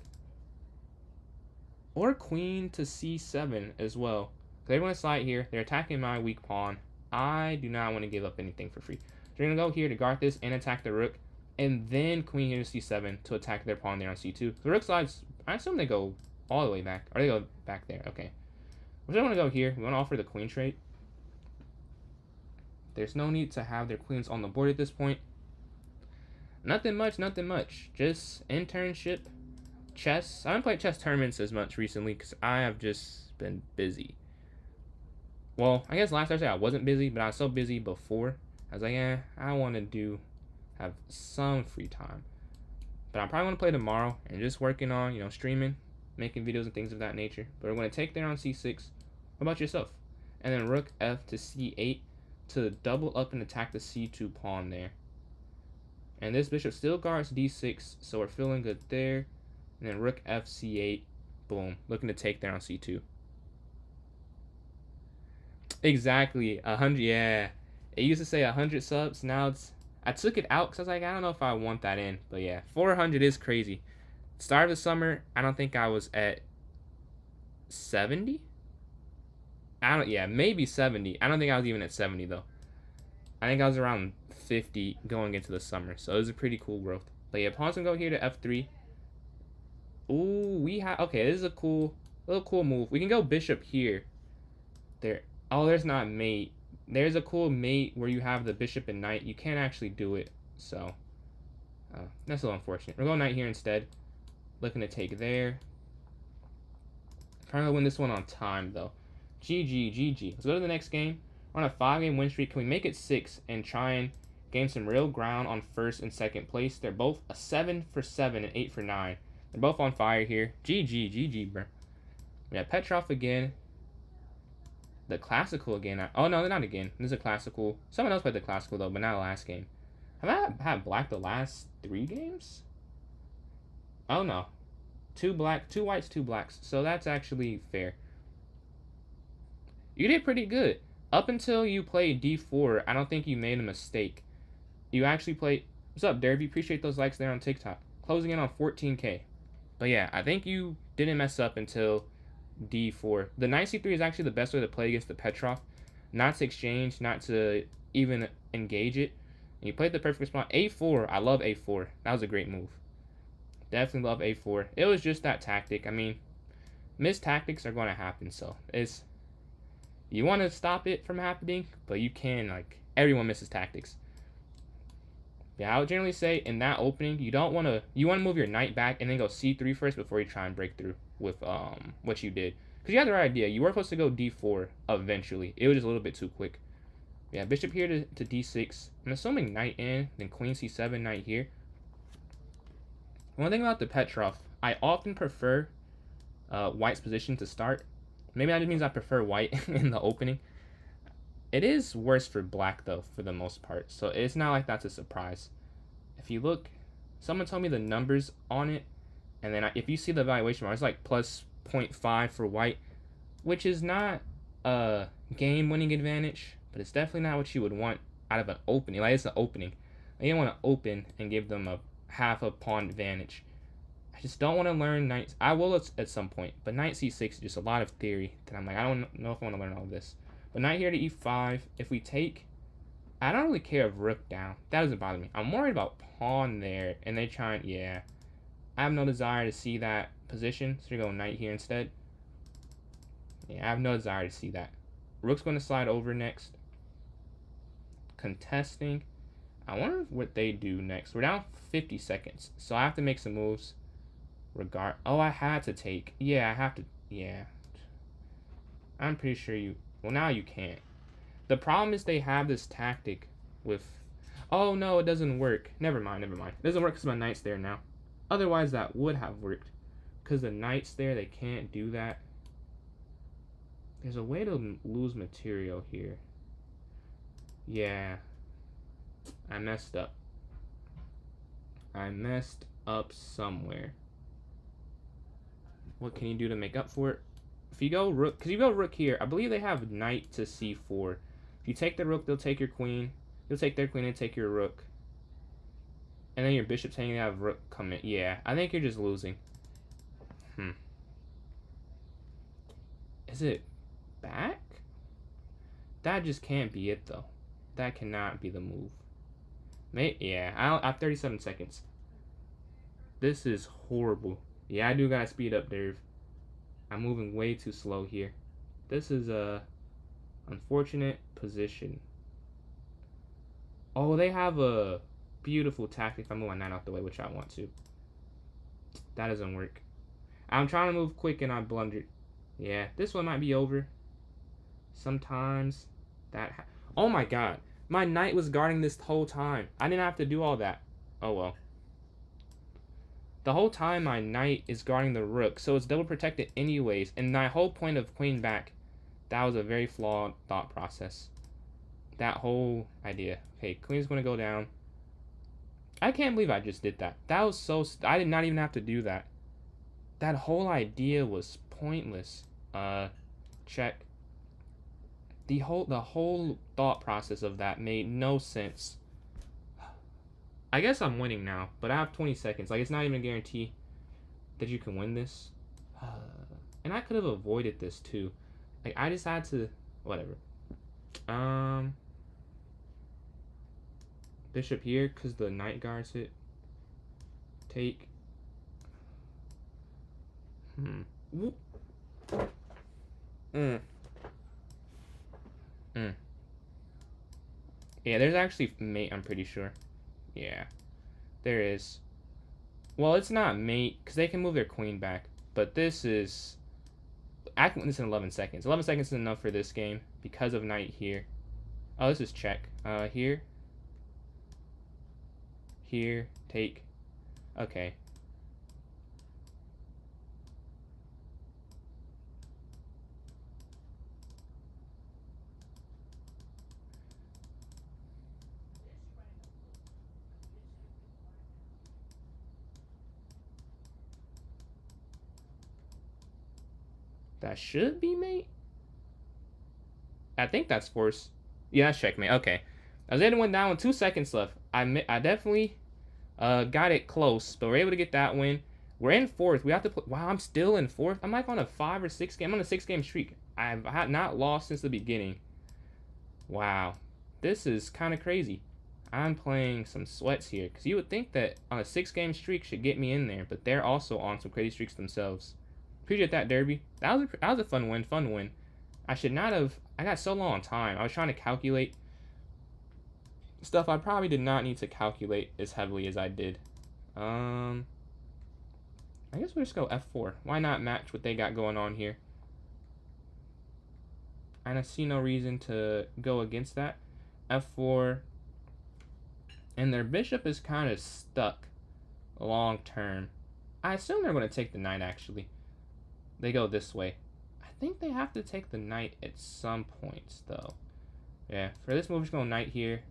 Or queen to c7 as well. They're going to slide here. They're attacking my weak pawn. I do not want to give up anything for free. So they're going to go here to guard this and attack the rook. And then queen here to c7 to attack their pawn there on c2. The rook slides, I assume they go all the way back. Or they go back there. Okay. We're just going to go here. We want to offer the queen trade. There's no need to have their queens on the board at this point. Nothing much, nothing much. Just internship, chess. I haven't played chess tournaments as much recently because I have just been busy. Well, I guess last Thursday I wasn't busy, but I was so busy before. I was like, I want to have some free time. But I'm probably going to play tomorrow and just working on, streaming, making videos and things of that nature. But we're going to take there on c6. What about yourself? And then rook f to c8 to double up and attack the c2 pawn there. And this bishop still guards d6, so we're feeling good there. And then rook f c8, boom, looking to take there on c2. Exactly, 100, yeah. It used to say 100 subs, now I took it out because I was like, I don't know if I want that in. But yeah, 400 is crazy. Start of the summer, I don't think I was at 70? Maybe 70. I don't think I was even at 70 though. I think I was around 50 going into the summer, so it was a pretty cool growth. But yeah, pawn's gonna go here to f3. Ooh, okay, this is a little cool move. We can go bishop here. There. Oh, there's not mate. There's a cool mate where you have the bishop and knight. You can't actually do it, so that's a little unfortunate. We're going knight here instead. Looking to take there. Trying to win this one on time though. GG. Let's go to the next game. We're on a 5-game win streak. Can we make it 6 and try and gain some real ground on first and second place? They're both a 7 for 7 and 8 for 9. They're both on fire here. GG, bro. We have Petrov again. The classical again. Oh, no, they're not again. This is a classical. Someone else played the classical, though, but not last game. Have I had black the last 3 games? Oh, no. 2 black, 2 whites, 2 blacks. So that's actually fair. You did pretty good. Up until you played d4, I don't think you made a mistake. You actually played... What's up, Derby? Appreciate those likes there on TikTok. Closing in on 14K. But yeah, I think you didn't mess up until d4. The knight c3 is actually the best way to play against the Petrov. Not to exchange, not to even engage it. And you played the perfect response. a4, I love a4. That was a great move. Definitely love a4. It was just that tactic. I mean, missed tactics are going to happen, so it's... You want to stop it from happening, but you can, everyone misses tactics. Yeah, I would generally say in that opening, you want to move your knight back and then go c3 first before you try and break through with what you did. Because you had the right idea. You were supposed to go d4 eventually. It was just a little bit too quick. Yeah, bishop here to d6. I'm assuming knight in, then queen c7, knight here. One thing about the Petrov, I often prefer white's position to start. Maybe that just means I prefer white in the opening. It is worse for black, though, for the most part. So it's not like that's a surprise. If you look, someone told me the numbers on it. And then if you see the evaluation bar, it's like plus 0.5 for white. Which is not a game-winning advantage. But it's definitely not what you would want out of an opening. It's an opening. You don't want to open and give them a half a pawn advantage. I just don't want to learn knights. I will at some point, but knight c6 is just a lot of theory that I'm like, I don't know if I want to learn all of this. But knight here to e5. If we take, I don't really care if rook down. That doesn't bother me. I'm worried about pawn there, and they try and, yeah. I have no desire to see that position, so you go knight here instead. Yeah, I have no desire to see that. Rook's going to slide over next. Contesting. I wonder what they do next. We're down 50 seconds, so I have to make some moves. Oh, I had to take. Yeah, I have to. Yeah. I'm pretty sure you. Well, now you can't. The problem is they have this tactic with. Oh, no, it doesn't work. Never mind. It doesn't work because my knight's there now. Otherwise, that would have worked. Because the knight's there, they can't do that. There's a way to lose material here. Yeah, I messed up. I messed up somewhere. What can you do to make up for it? If you go rook, because you go rook here, I believe they have knight to c4. If you take the rook, they'll take your queen. You'll take their queen and take your rook. And then your bishop's hanging out of rook come in. Yeah, I think you're just losing. Is it back? That just can't be it, though. That cannot be the move. Yeah, I have 37 seconds. This is horrible. Yeah, I do gotta speed up, Dave. I'm moving way too slow here. This is a unfortunate position. Oh, they have a beautiful tactic if I move my knight out the way, which I want to. That doesn't work. I'm trying to move quick and I blundered. Yeah, this one might be over. Sometimes that... Oh my god. My knight was guarding this whole time. I didn't have to do all that. Oh well. The whole time my knight is guarding the rook, so it's double protected anyways. And my whole point of queen back, that was a very flawed thought process. That whole idea. Okay, queen's going to go down. I can't believe I just did that. That was so... I did not even have to do that. That whole idea was pointless. Check. The whole thought process of that made no sense. I guess I'm winning now, but I have 20 seconds. Like, it's not even a guarantee that you can win this. And I could have avoided this too. Like, I just had to... Whatever. Bishop here, because the knight guards it. Take. Yeah, there's actually mate, I'm pretty sure. Yeah, there is. Well, it's not mate, because they can move their queen back. But this is... I can win this in 11 seconds. 11 seconds is enough for this game, because of knight here. Oh, this is check. Here. Here. Take. Okay. That should be mate. I think that's force. Yeah, that's checkmate. Okay. I was able to win that one. 2 seconds left. I definitely got it close, but we're able to get that win. We're in fourth. We have to play. Wow, I'm still in fourth. I'm like on a 5 or 6 game. I'm on a 6-game streak. I've not lost since the beginning. Wow. This is kind of crazy. I'm playing some sweats here, because you would think that on a 6-game streak should get me in there, but they're also on some crazy streaks themselves. Appreciate that, Derby. That was a fun win. I should not have... I got so low on time. I was trying to calculate stuff I probably did not need to calculate as heavily as I did. I guess we'll just go F4. Why not match what they got going on here? And I see no reason to go against that. F4. And their bishop is kind of stuck long term. I assume they're going to take the knight, actually. They go this way. I think they have to take the knight at some points, though. Yeah, for this move, just go knight here.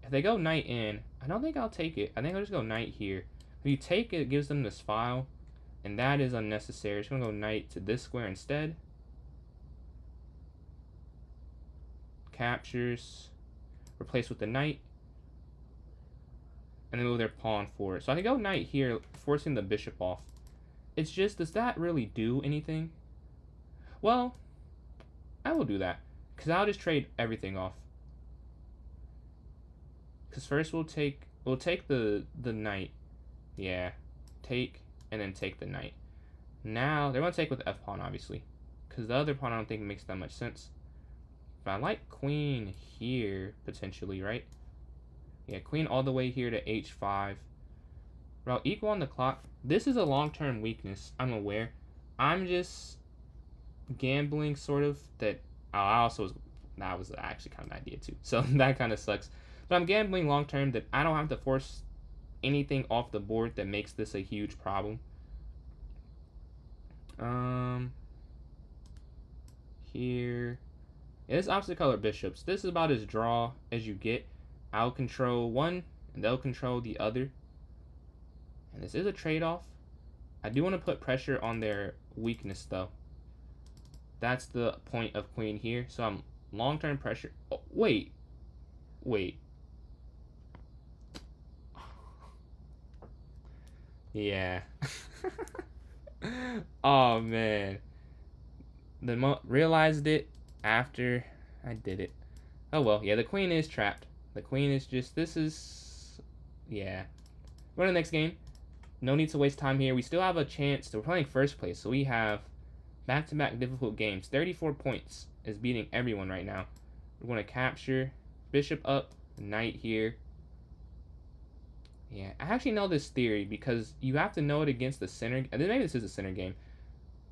If they go knight in, I don't think I'll take it. I think I'll just go knight here. If you take it, it gives them this file, and that is unnecessary. Just going to go knight to this square instead. Captures. Replace with the knight. And then move their pawn forward. So I can go knight here, forcing the bishop off. It's just, does that really do anything? Well, I will do that, because I'll just trade everything off. Because first we'll take the knight. Yeah, take, and then take the knight. Now, they're going to take with the f-pawn, obviously, because the other pawn I don't think makes that much sense. But I like queen here, potentially, right? Yeah, queen all the way here to h5. Bro, equal on the clock. This is a long-term weakness, I'm aware. I'm just gambling, sort of, that... that was actually kind of an idea, too. So that kind of sucks. But I'm gambling long-term that I don't have to force anything off the board that makes this a huge problem. here. Yeah, this opposite color bishops. This is about as draw as you get. I'll control one, and they'll control the other. And this is a trade-off. I do want to put pressure on their weakness, though. That's the point of queen here. So I'm long-term pressure. Oh, wait. Yeah. Oh, man. Realized it after I did it. Oh, well. Yeah, the queen is trapped. The queen is just... This is... Yeah. Go to the next game. No need to waste time here. We still have a chance. We're playing first place, so we have back-to-back difficult games. 34 points is beating everyone right now. We're going to capture. Bishop up. Knight here. Yeah, I actually know this theory because you have to know it against the center. Maybe this is a center game,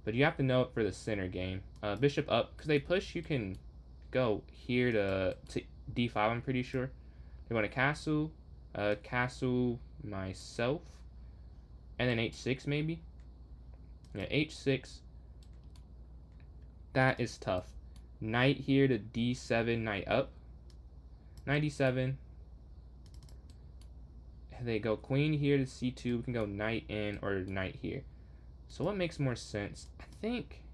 but you have to know it for the center game. Bishop up, because they push, you can go here to d5, I'm pretty sure. They want to castle, castle myself, and then h6 maybe. Yeah, h6. That is tough. Knight here to d7, knight up. Knight d7. They go queen here to c2. We can go knight in or knight here. So what makes more sense? I think,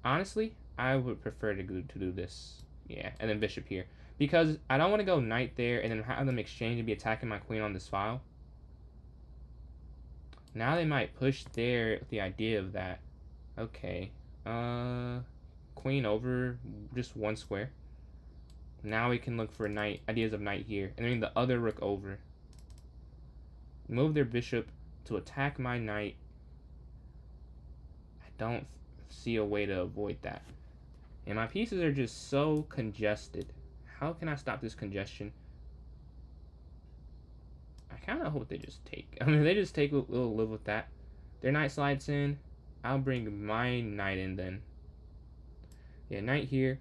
honestly, I would prefer to do this. Yeah, and then bishop here. Because I don't want to go knight there and then have them exchange and be attacking my queen on this file. Now they might push there with the idea of that. Okay. Queen over just one square. Now we can look for ideas of knight here. And then the other rook over. Move their bishop to attack my knight. I don't see a way to avoid that. And my pieces are just so congested. How can I stop this congestion? I kind of hope they just take. I mean, if they just take, we'll live with that. Their knight slides in. I'll bring my knight in then. Yeah, knight here.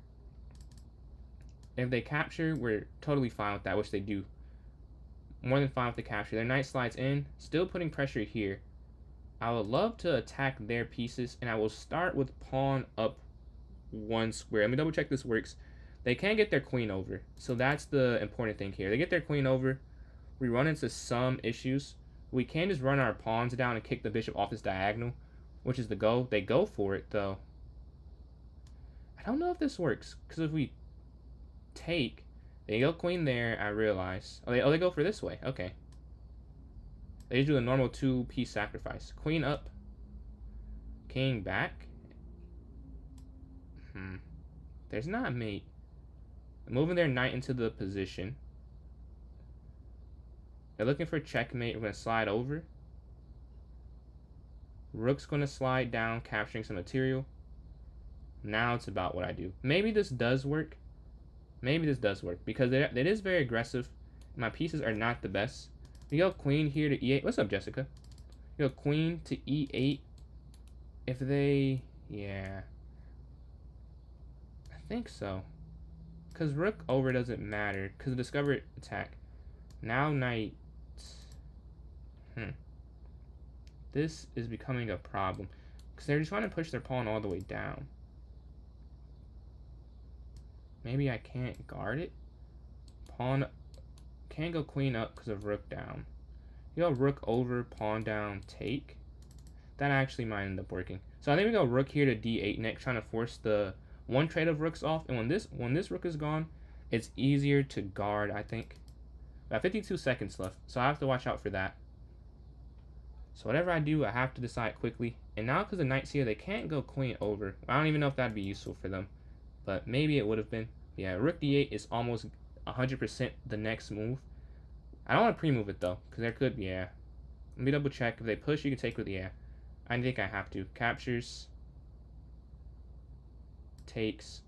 If they capture, we're totally fine with that, which they do. More than fine with the capture. Their knight slides in, still putting pressure here. I would love to attack their pieces, and I will start with pawn up one square. Let me double check this works. They can get their queen over, so that's the important thing here. They get their queen over. We run into some issues. We can just run our pawns down and kick the bishop off this diagonal, which is the goal. They go for it, though. I don't know if this works, because if we take... They go queen there, I realize. Oh, they go for this way. Okay. They just do the normal two-piece sacrifice. Queen up. King back. There's not a mate. Moving their knight into the position. They're looking for checkmate. We're going to slide over. Rook's going to slide down, capturing some material. Now it's about what I do. Maybe this does work. Maybe this does work because it is very aggressive. My pieces are not the best. We go queen here to e8. What's up, Jessica? You go queen to e8. If they... Yeah. I think so. Because rook over doesn't matter. Because the discovered attack. Now knight. This is becoming a problem. Because they're just trying to push their pawn all the way down. Maybe I can't guard it. Pawn. Can't go queen up because of rook down. You go rook over, pawn down, take. That actually might end up working. So I think we go rook here to d8 next, trying to force the one trade of rooks off. And when this rook is gone, it's easier to guard, I think. I have 52 seconds left, so I have to watch out for that. So whatever I do, I have to decide quickly. And now because the knight's here, they can't go queen over. I don't even know if that'd be useful for them. But maybe it would have been. Yeah, rook d8 is almost 100% the next move. I don't want to pre-move it, though, because there could be, yeah. Let me double check. If they push, you can take with, yeah. I think I have to. Captures. Takes.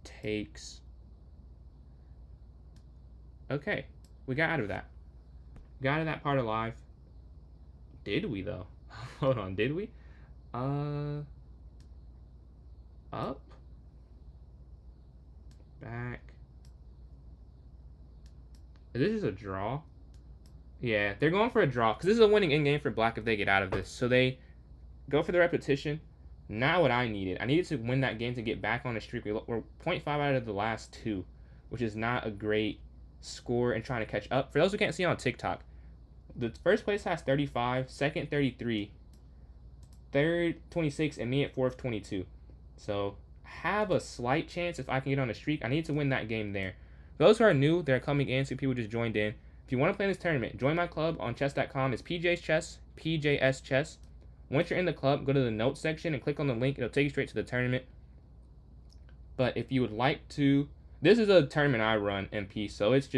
Takes. Okay. We got out of that. Got out of that part alive. Did we, though? Hold on, did we? Up. Back. This is a draw. Yeah, they're going for a draw because this is a winning in game for black if they get out of this. So they Go for the repetition. Not what I needed. I needed to win that game to get back on the streak. We're zero point 0.5 out of the last two, which is not a great score and trying to catch up. For those who can't see on TikTok, the first place has 35, second 33, third 26, and me at fourth 22. So have a slight chance if I can get on a streak. I need to win that game there. For those who are new, they're coming in, so people just joined in. If you want to play in this tournament, join my club on chess.com. It's PJ's Chess, PJS Chess. Once you're in the club, go to the notes section and click on the link. It'll take you straight to the tournament. But if you would like to, this is a tournament I run MP, so it's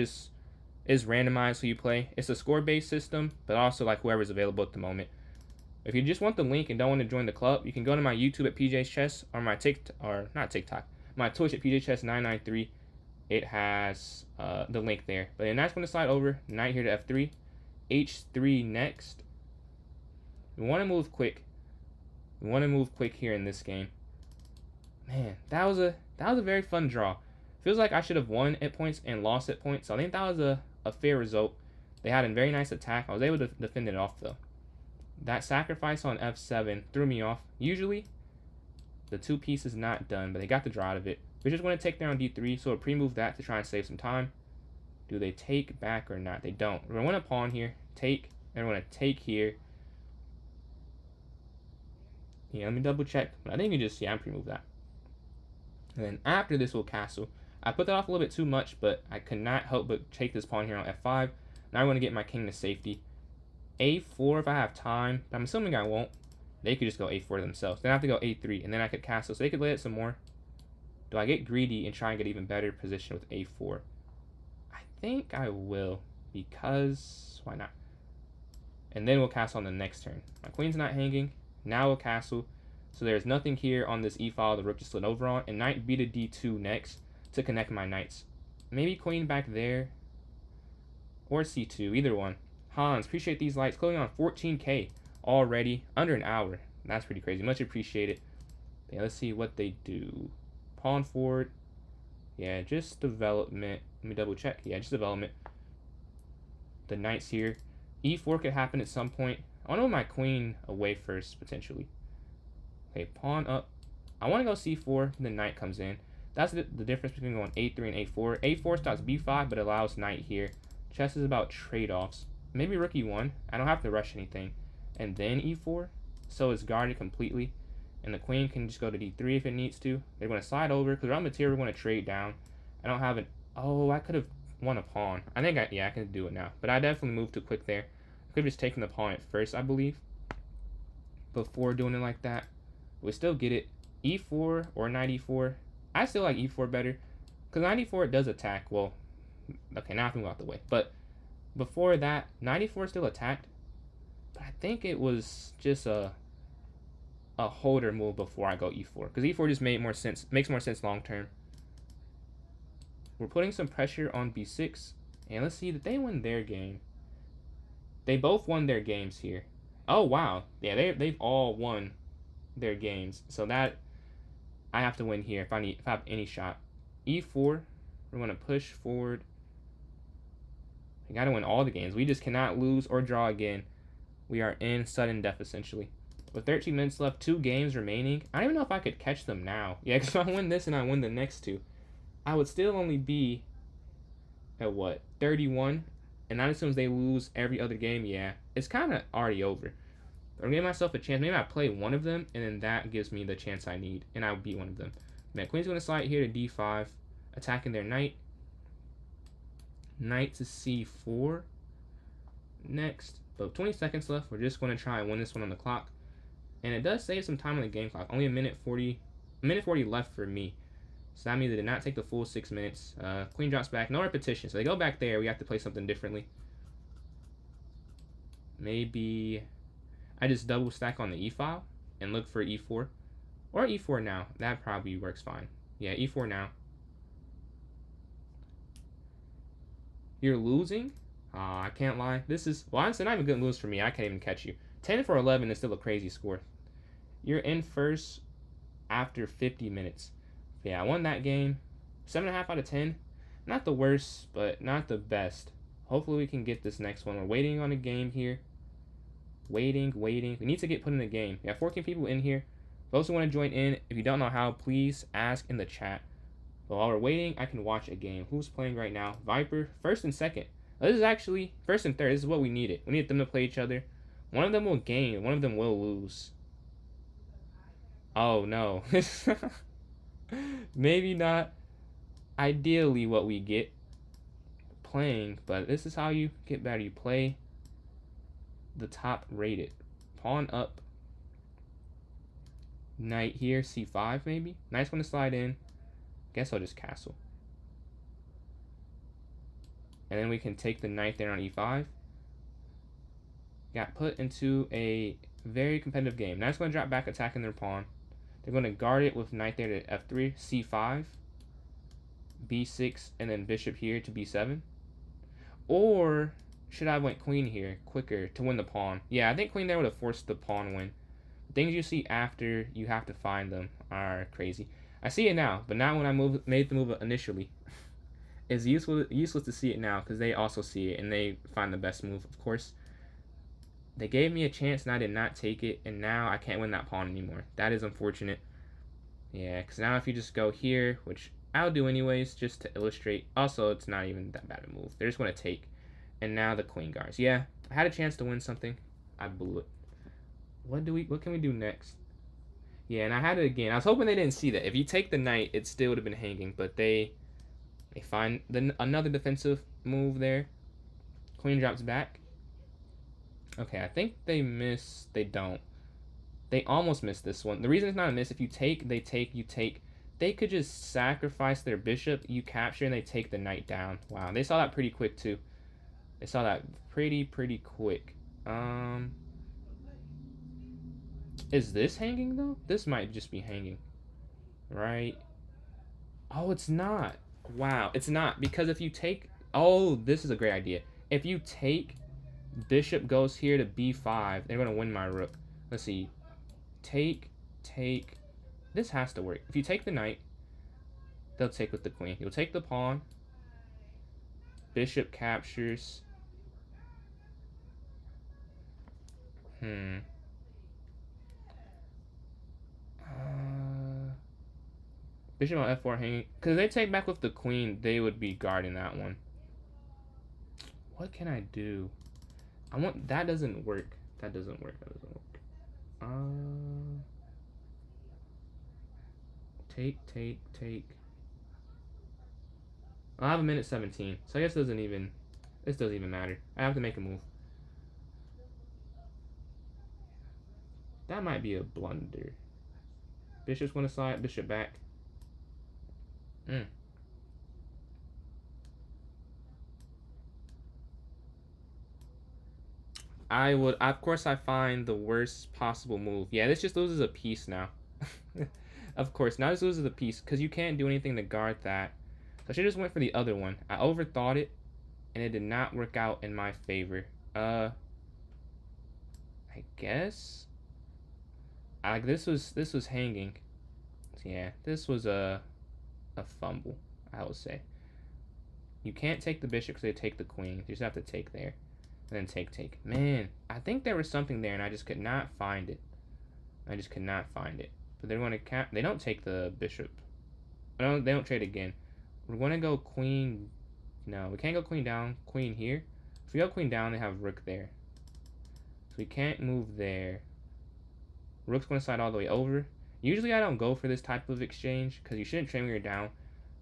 randomized who you play. It's a score-based system, but also like whoever's available at the moment. If you just want the link and don't want to join the club, you can go to my YouTube at PJ's Chess or my my Twitch at PJ's Chess 993. It has the link there. But then that's going to slide over. Knight here to F3, H3 next. We want to move quick. We want to move quick here in this game. Man, that was a very fun draw. Feels like I should have won at points and lost at points. So I think that was a fair result. They had a very nice attack. I was able to defend it off though. That sacrifice on F7 threw me off. Usually, the two piece is not done, but they got the draw out of it. We're just going to take there on D3, so we'll pre-move that to try and save some time. Do they take back or not? They don't. We're going to pawn here, take, and we're going to take here. Yeah, let me double check. I think you just, yeah, pre-move that. And then after this, we'll castle. I put that off a little bit too much, but I could not help but take this pawn here on F5. Now I want to get my king to safety. A4 if I have time, but I'm assuming I won't. They could just go A4 themselves. Then I have to go A3, and then I could castle. So they could lay it some more. Do I get greedy and try and get even better position with A4? I think I will, because why not? And then we'll castle on the next turn. My queen's not hanging. Now we'll castle. So there's nothing here on this e-file the rook just slid over on. And knight b to d2 next to connect my knights. Maybe queen back there. Or c2, either one. Hans, appreciate these likes. Closing on 14K already. Under an hour. That's pretty crazy. Much appreciated. Yeah, let's see what they do. Pawn forward. Yeah, just development. Let me double check. Yeah, just development. The knights here. E4 could happen at some point. I want to move my queen away first, potentially. Okay, pawn up. I want to go c4, the knight comes in. That's the difference between going a3 and a4. a4 stops b5, but allows knight here. Chess is about trade-offs. Maybe rook e1. I don't have to rush anything. And then e4, so it's guarded completely. And the queen can just go to d3 if it needs to. They're going to slide over, because around material we're going to trade down. I don't have an... Oh, I could have won a pawn. I think I can do it now. But I definitely moved too quick there. I could have just taken the pawn at first, I believe. Before doing it like that. We still get it. e4 or knight e4. I still like e4 better. Because knight e4 does attack. Well, okay, now I have to move out the way. But before that, knight e4 still attacked. But I think it was just a holder move before I go e4. Because e4 just makes more sense long term. We're putting some pressure on b6. And let's see, did they win their game? They both won their games here. Oh, wow. Yeah, they've all won their games. So that I have to win here if I have any shot. e4, we're going to push forward. We got to win all the games. We just cannot lose or draw again. We are in sudden death, essentially. With 13 minutes left, 2 games remaining. I don't even know if I could catch them now. Yeah, because if I win this and I win the next 2, I would still only be at what? 31? And that assumes they lose every other game. Yeah, it's kind of already over. I'm giving myself a chance. Maybe I play one of them, and then that gives me the chance I need, and I'll beat one of them. Man, queen's going to slide here to d5, attacking their knight. Knight to c4 next. But 20 seconds left. We're just going to try and win this one on the clock. And it does save some time on the game clock. Only a minute 40 left for me. So that means it did not take the full 6 minutes. Queen drops back. No repetition. So they go back there. We have to play something differently. Maybe I just double stack on the e-file and look for e4. Or e4 now. That probably works fine. Yeah, e4 now. You're losing? I can't lie. This is, well, honestly, not even good lose for me. I can't even catch you. 10 for 11 is still a crazy score. You're in first after 50 minutes. Yeah, I won that game. 7.5 out of 10. Not the worst, but not the best. Hopefully we can get this next one. We're waiting on a game here. Waiting. We need to get put in the game. We have 14 people in here. Those who want to join in, if you don't know how, please ask in the chat. But while we're waiting, I can watch a game. Who's playing right now? Viper, first and second. This is actually first and third. This is what we needed. We need them to play each other. One of them will gain. One of them will lose. Oh, no. Maybe not ideally what we get playing, but this is how you get better. You play the top rated. Pawn up. Knight here. C5 maybe. Nice one to slide in. Guess I'll just castle. And then we can take the knight there on e5. Got put into a very competitive game. Now it's going to drop back attacking their pawn. They're going to guard it with knight there to f3, c5, b6, and then bishop here to b7. Or should I have went queen here quicker to win the pawn? Yeah, I think queen there would have forced the pawn win. The things you see after you have to find them are crazy. I see it now, but not when I made the move initially. It's useless to see it now because they also see it and they find the best move, of course. They gave me a chance and I did not take it, and now I can't win that pawn anymore. That is unfortunate. Yeah, because now if you just go here, which I'll do anyways, just to illustrate. Also, it's not even that bad a move. They're just going to take. And now the queen guards. Yeah, I had a chance to win something. I blew it. What can we do next? Yeah, and I had it again. I was hoping they didn't see that. If you take the knight, it still would have been hanging, but they find another defensive move there. Queen drops back. Okay, I think they miss. They don't. They almost missed this one. The reason it's not a miss, if you take, they take, you take. They could just sacrifice their bishop, you capture, and they take the knight down. Wow, they saw that pretty quick, too. They saw that pretty quick. Is this hanging, though? This might just be hanging. Right? Oh, it's not. Wow, it's not. Because if you take... Oh, this is a great idea. If you take... Bishop goes here to b5. They're going to win my rook. Let's see. Take. This has to work. If you take the knight, they'll take with the queen. You'll take the pawn. Bishop captures. Bishop on f4 hanging. Because if they take back with the queen, they would be guarding that one. What can I do? That doesn't work. That doesn't work. Take. I have a minute 17, so I guess this doesn't even matter. I have to make a move. That might be a blunder. Bishop's going to slide, bishop back. Of course, I find the worst possible move. Yeah, this just loses a piece now. Of course, now this loses a piece because you can't do anything to guard that. So I should just went for the other one. I overthought it, and it did not work out in my favor. I guess. This was hanging. So yeah, this was a fumble, I would say. You can't take the bishop because they take the queen. You just have to take there. And then take. Man, I think there was something there, and I just could not find it. But they're going to they don't take the bishop. No, they don't trade again. We're going to go queen. No, we can't go queen down. Queen here. If we go queen down, they have rook there. So we can't move there. Rook's going to slide all the way over. Usually I don't go for this type of exchange because you shouldn't trade when you're down.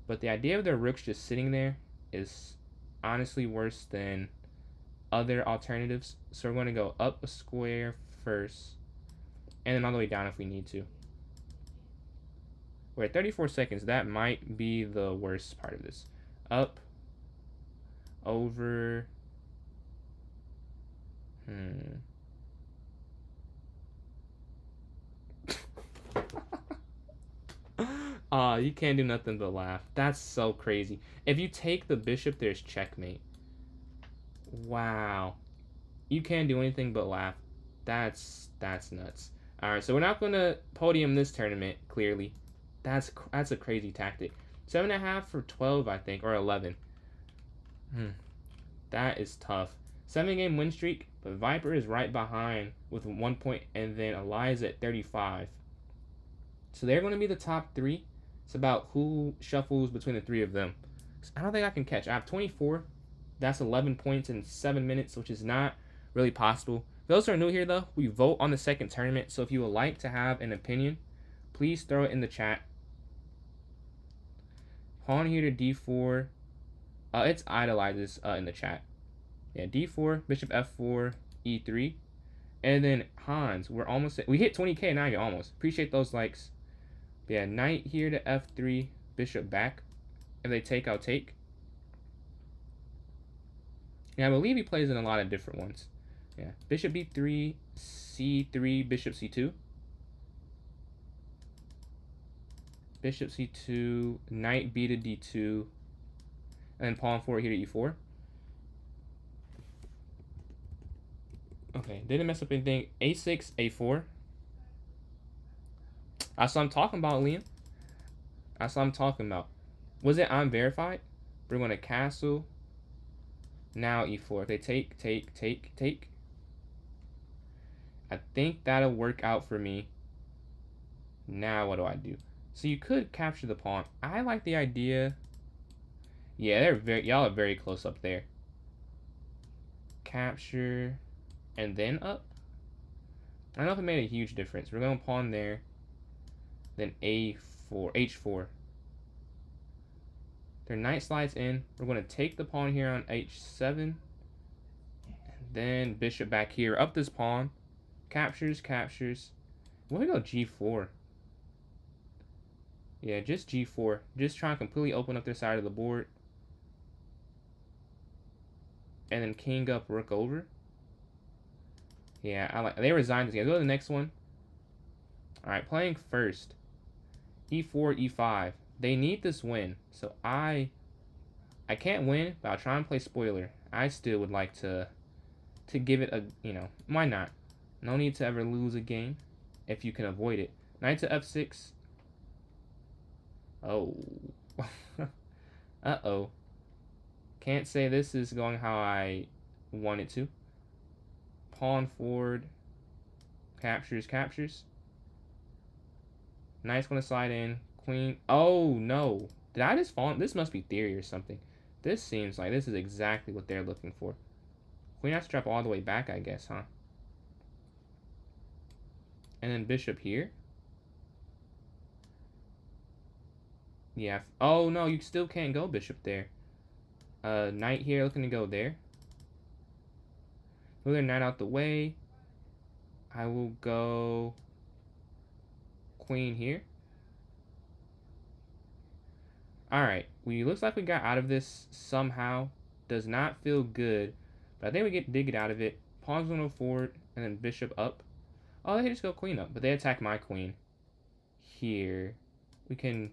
But the idea of their rooks just sitting there is honestly worse than other alternatives. So we're going to go up a square first and then all the way down if we need to. We're at 34 seconds. That might be the worst part of this. Up, over. You can't do nothing but laugh. That's so crazy. If you take the bishop, there's checkmate. Wow. You can't do anything but laugh. That's nuts. Alright, so we're not going to podium this tournament, clearly. That's a crazy tactic. 7.5 for 12, I think, or 11. That is tough. 7-game win streak, but Viper is right behind with 1 point, and then Eliza at 35. So they're going to be the top 3. It's about who shuffles between the 3 of them. I don't think I can catch. I have 24. That's 11 points in 7 minutes, which is not really possible. For those who are new here, though, we vote on the second tournament. So if you would like to have an opinion, please throw it in the chat. Pawn here to d4. It's idolizes in the chat. Yeah, d4, bishop f4, e3. And then Hans, we're almost we hit 20k now, almost. Appreciate those likes. But yeah, knight here to f3, bishop back. If they take, I'll take. Yeah, I believe he plays in a lot of different ones. Yeah, bishop b3, c3, bishop c2. Bishop c2, knight b to d2, and then pawn forward here to e4. Okay, didn't mess up anything. a6, a4. That's what I'm talking about, Liam. That's what I'm talking about. Was it unverified? We're going to castle. Now e4. If they take. I think that'll work out for me. Now what do I do? So you could capture the pawn. I like the idea. Yeah, y'all are very close up there. Capture and then up. I don't know if it made a huge difference. We're going pawn there. Then a4, h4. Their knight slides in. We're going to take the pawn here on h7. And then bishop back here. Up this pawn. Captures. We're going to go g4. Yeah, just g4. Just trying to completely open up their side of the board. And then king up, rook over. Yeah, I like. They resigned this game. Go to the next one. All right, playing first. e4, e5. They need this win. So I can't win, but I'll try and play spoiler. I still would like to give it a, why not? No need to ever lose a game if you can avoid it. Knight to f6. Oh. Uh-oh. Can't say this is going how I want it to. Pawn forward. Captures. Knight's going to slide in. Queen. Oh, no. Did I just fall? This must be theory or something. This seems like this is exactly what they're looking for. Queen has to drop all the way back, I guess, huh? And then bishop here. Yeah. Oh, no, you still can't go bishop there. Knight here looking to go there. Move their knight out the way. I will go queen here. Alright, looks like we got out of this somehow. Does not feel good, but I think we did get out of it. Pawn's going to go forward, and then bishop up. Oh, they just go queen up, but they attack my queen. Here. We can...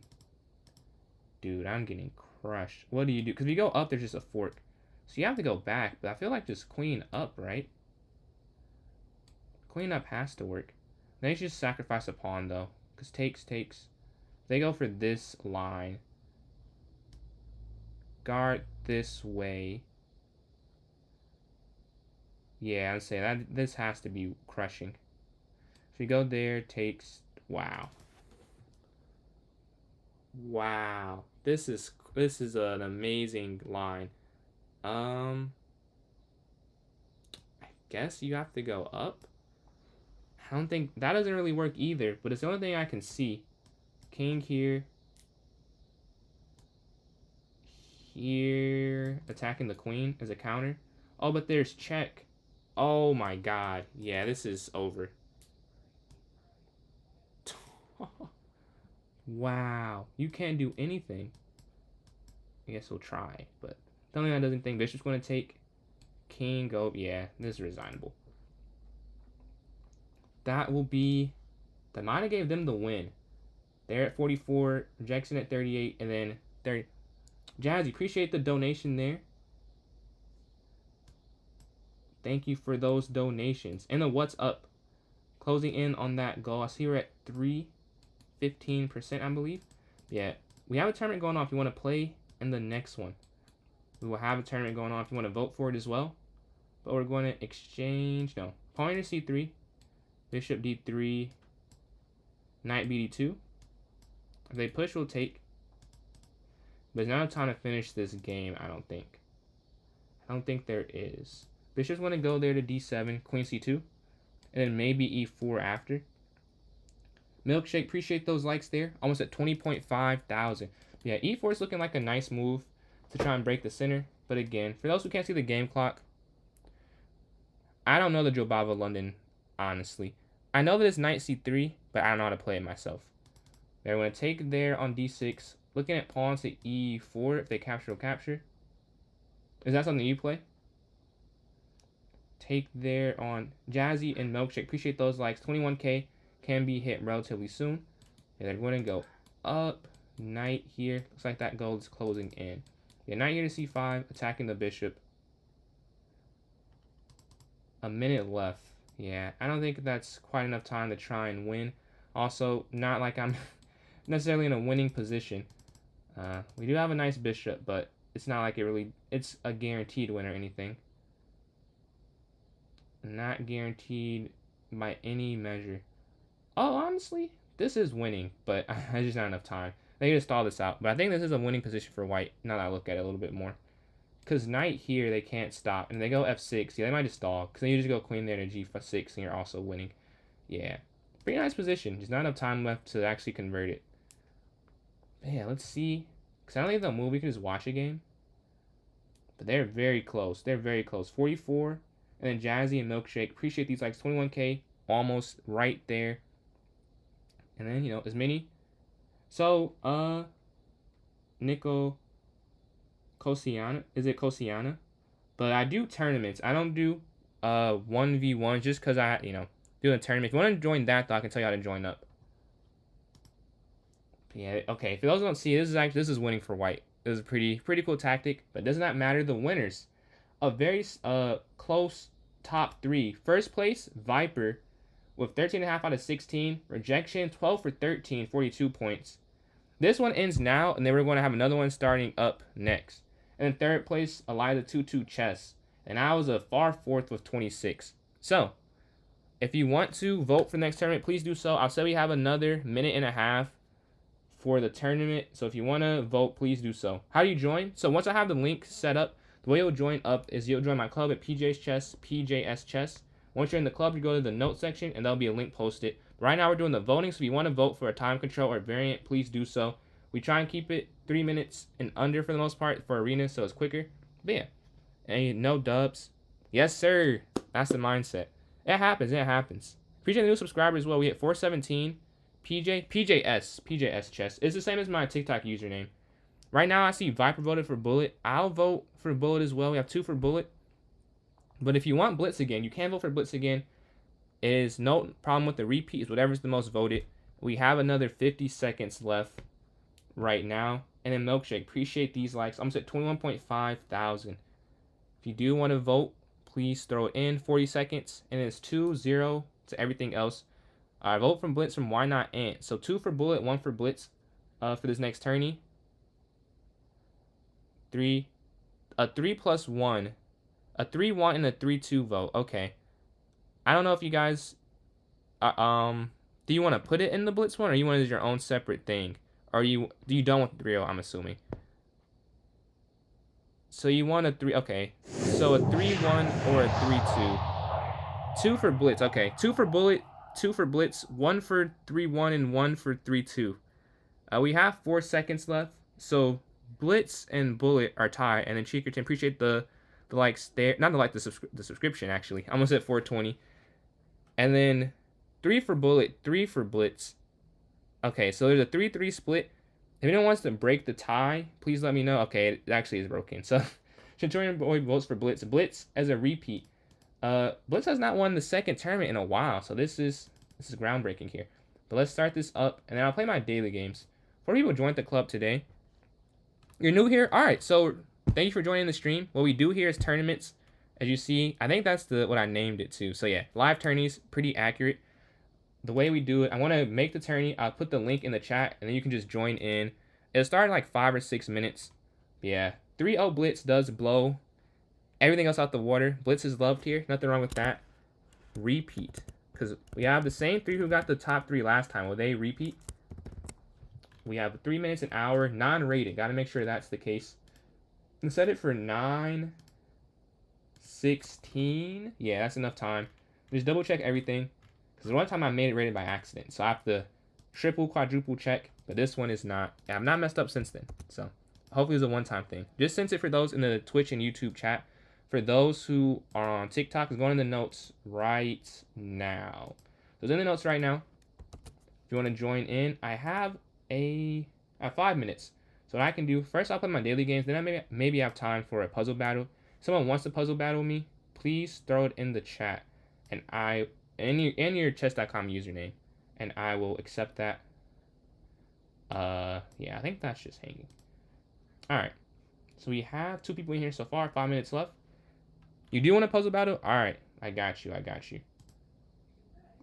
Dude, I'm getting crushed. What do you do? Because if you go up, there's just a fork. So you have to go back, but I feel like just queen up, right? Queen up has to work. They should just sacrifice a pawn, though. Because takes. They go for this line. Guard this way. Yeah, I'd say that this has to be crushing. If you go there, takes. Wow. This is an amazing line. I guess you have to go up. I don't think that doesn't really work either, but it's the only thing I can see. King here. Here, attacking the queen as a counter. Oh, but there's check. Oh my god. Yeah, this is over. Wow. You can't do anything. I guess we'll try, but something that doesn't think bishop's going to take. King, go. Yeah, this is resignable. That might have gave them the win. They're at 44, Jackson at 38, and then 30. Jazzy, appreciate the donation there. Thank you for those donations. And then what's up? Closing in on that goal. I see we're at 15%, I believe. Yeah, we have a tournament going on if you want to play in the next one. We will have a tournament going on if you want to vote for it as well. but we're going to exchange. No, pawn to c3, bishop d3, knight bd2. If they push, we'll take. But there's not enough time to finish this game, I don't think. I don't think there is. Bishop's going to go there to d7, queen c2, and then maybe e4 after. Milkshake, appreciate those likes there. Almost at 20.5 thousand. Yeah, e4 is looking like a nice move to try and break the center. But again, for those who can't see the game clock, I don't know the Jobava London, honestly. I know that it's knight c3, but I don't know how to play it myself. They're going to take there on d6. Looking at pawns to e4 if they capture or capture. Is that something you play? Take there on Jazzy and Milkshake. Appreciate those likes. 21K can be hit relatively soon. Yeah, they're going to go up. Knight here. Looks like that gold is closing in. Yeah, knight here to c5, attacking the bishop. A minute left. Yeah, I don't think that's quite enough time to try and win. Also, not like I'm necessarily in a winning position. We do have a nice bishop, but it's not like it's a guaranteed win or anything. Not guaranteed by any measure. Oh, honestly, this is winning, but I just not enough time. They just stall this out. But I think this is a winning position for white, now that I look at it a little bit more. Because knight here, they can't stop. And they go f6. Yeah, they might just stall. Because then you just go queen there to g6, and you're also winning. Yeah. Pretty nice position. Just not enough time left to actually convert it. But yeah, let's see. Because I don't think they'll move. We can just watch a game. But they're very close. They're very close. 44. And then Jazzy and Milkshake. Appreciate these likes. 21K. Almost right there. And then, you know, as many. So, Nico Kosiana. Is it Kosiana? But I do tournaments. I don't do 1v1 just because I, you know, do a tournament. If you want to join that, though, I can tell you how to join up. But yeah, okay. For those who don't see, this is winning for white. This is a pretty cool tactic, but does not matter. The winners, a very close top three. First place, Viper, with 13.5 out of 16. Rejection, 12 for 13, 42 points. This one ends now, and then we're going to have another one starting up next. And in third place, Eliza 22 Chess. And I was a far fourth with 26. So, if you want to vote for the next tournament, please do so. I'll say we have another minute and a half for the tournament. So if you want to vote, please do so. How do you join? So once I have the link set up, the way you'll join up is you'll join my club at PJ's Chess, PJS Chess. Once you're in the club, you go to the notes section, and there'll be a link posted. Right now, we're doing the voting, so if you want to vote for a time control or variant, please do so. We try and keep it 3 minutes and under for the most part for arena, so it's quicker. But yeah, and no dubs. Yes, sir. That's the mindset. It happens. It happens. Appreciate the new subscribers as well. We hit 417. PJS Chess. It's the same as my TikTok username. Right now, I see Viper voted for Bullet. I'll vote for Bullet as well. We have 2 for Bullet. But if you want Blitz again, you can vote for Blitz again. It is no problem with the repeat. It's whatever's the most voted. We have another 50 seconds left right now. And then Milkshake, appreciate these likes. I'm at 21.5 thousand. If you do want to vote, please throw it in. 40 seconds. And it's 2-0 to everything else. Vote from Blitz from Why Not Ant. So 2 for Bullet, 1 for Blitz for this next tourney. 3 plus 1. A 3-1 and a 3-2 vote. Okay. I don't know if you guys do you want to put it in the Blitz one, or you want it as your own separate thing? Or do you don't want the 3-0, I'm assuming. So you want a 3, okay. So a 3-1 or a 3-2. 2 for Blitz, okay. 2 for Bullet, 2 for Blitz, 1 for 3-1, and 1 for 3-2. We have 4 seconds left. So Blitz and Bullet are tied, and then Cheekerton, appreciate the likes there. Not the like, the subscription, actually. I almost at 420. And then 3 for Bullet, 3 for Blitz. Okay, so there's a 3-3 split. If anyone wants to break the tie, please let me know. Okay, it actually is broken. So, Centurion Boy votes for Blitz. Blitz as a repeat. Blitz has not won the second tournament in a while, so this is groundbreaking here. But let's start this up, and then I'll play my daily games. 4 people joined the club today. You're new here? Alright, so thank you for joining the stream. What we do here is tournaments. As you see, I think that's what I named it to. So yeah, live tourneys, pretty accurate. The way we do it, I want to make the tourney. I'll put the link in the chat, and then you can just join in. It'll start in like 5 or 6 minutes. Yeah, 3-0 Blitz does blow. Everything else out the water. Blitz is loved here. Nothing wrong with that. Repeat. Because we have the same 3 who got the top 3 last time. Will they repeat? We have 3 minutes an hour. Non-rated. Got to make sure that's the case. And set it for 9:16. Yeah, that's enough time. Just double check everything. Because one time I made it rated by accident. So I have to triple, quadruple check. But this one is not. I've not messed up since then. So hopefully it's a one-time thing. Just since it for those in the Twitch and YouTube chat. For those who are on TikTok, it's going in the notes right now. So it's in the notes right now. If you want to join in, I have 5 minutes. So what I can do, first I'll play my daily games, then I maybe have time for a puzzle battle. If someone wants to puzzle battle me, please throw it in the chat. And your chess.com username. And I will accept that. Yeah, I think that's just hanging. Alright. So we have 2 people in here so far, 5 minutes left. You do want a puzzle battle? Alright, I got you.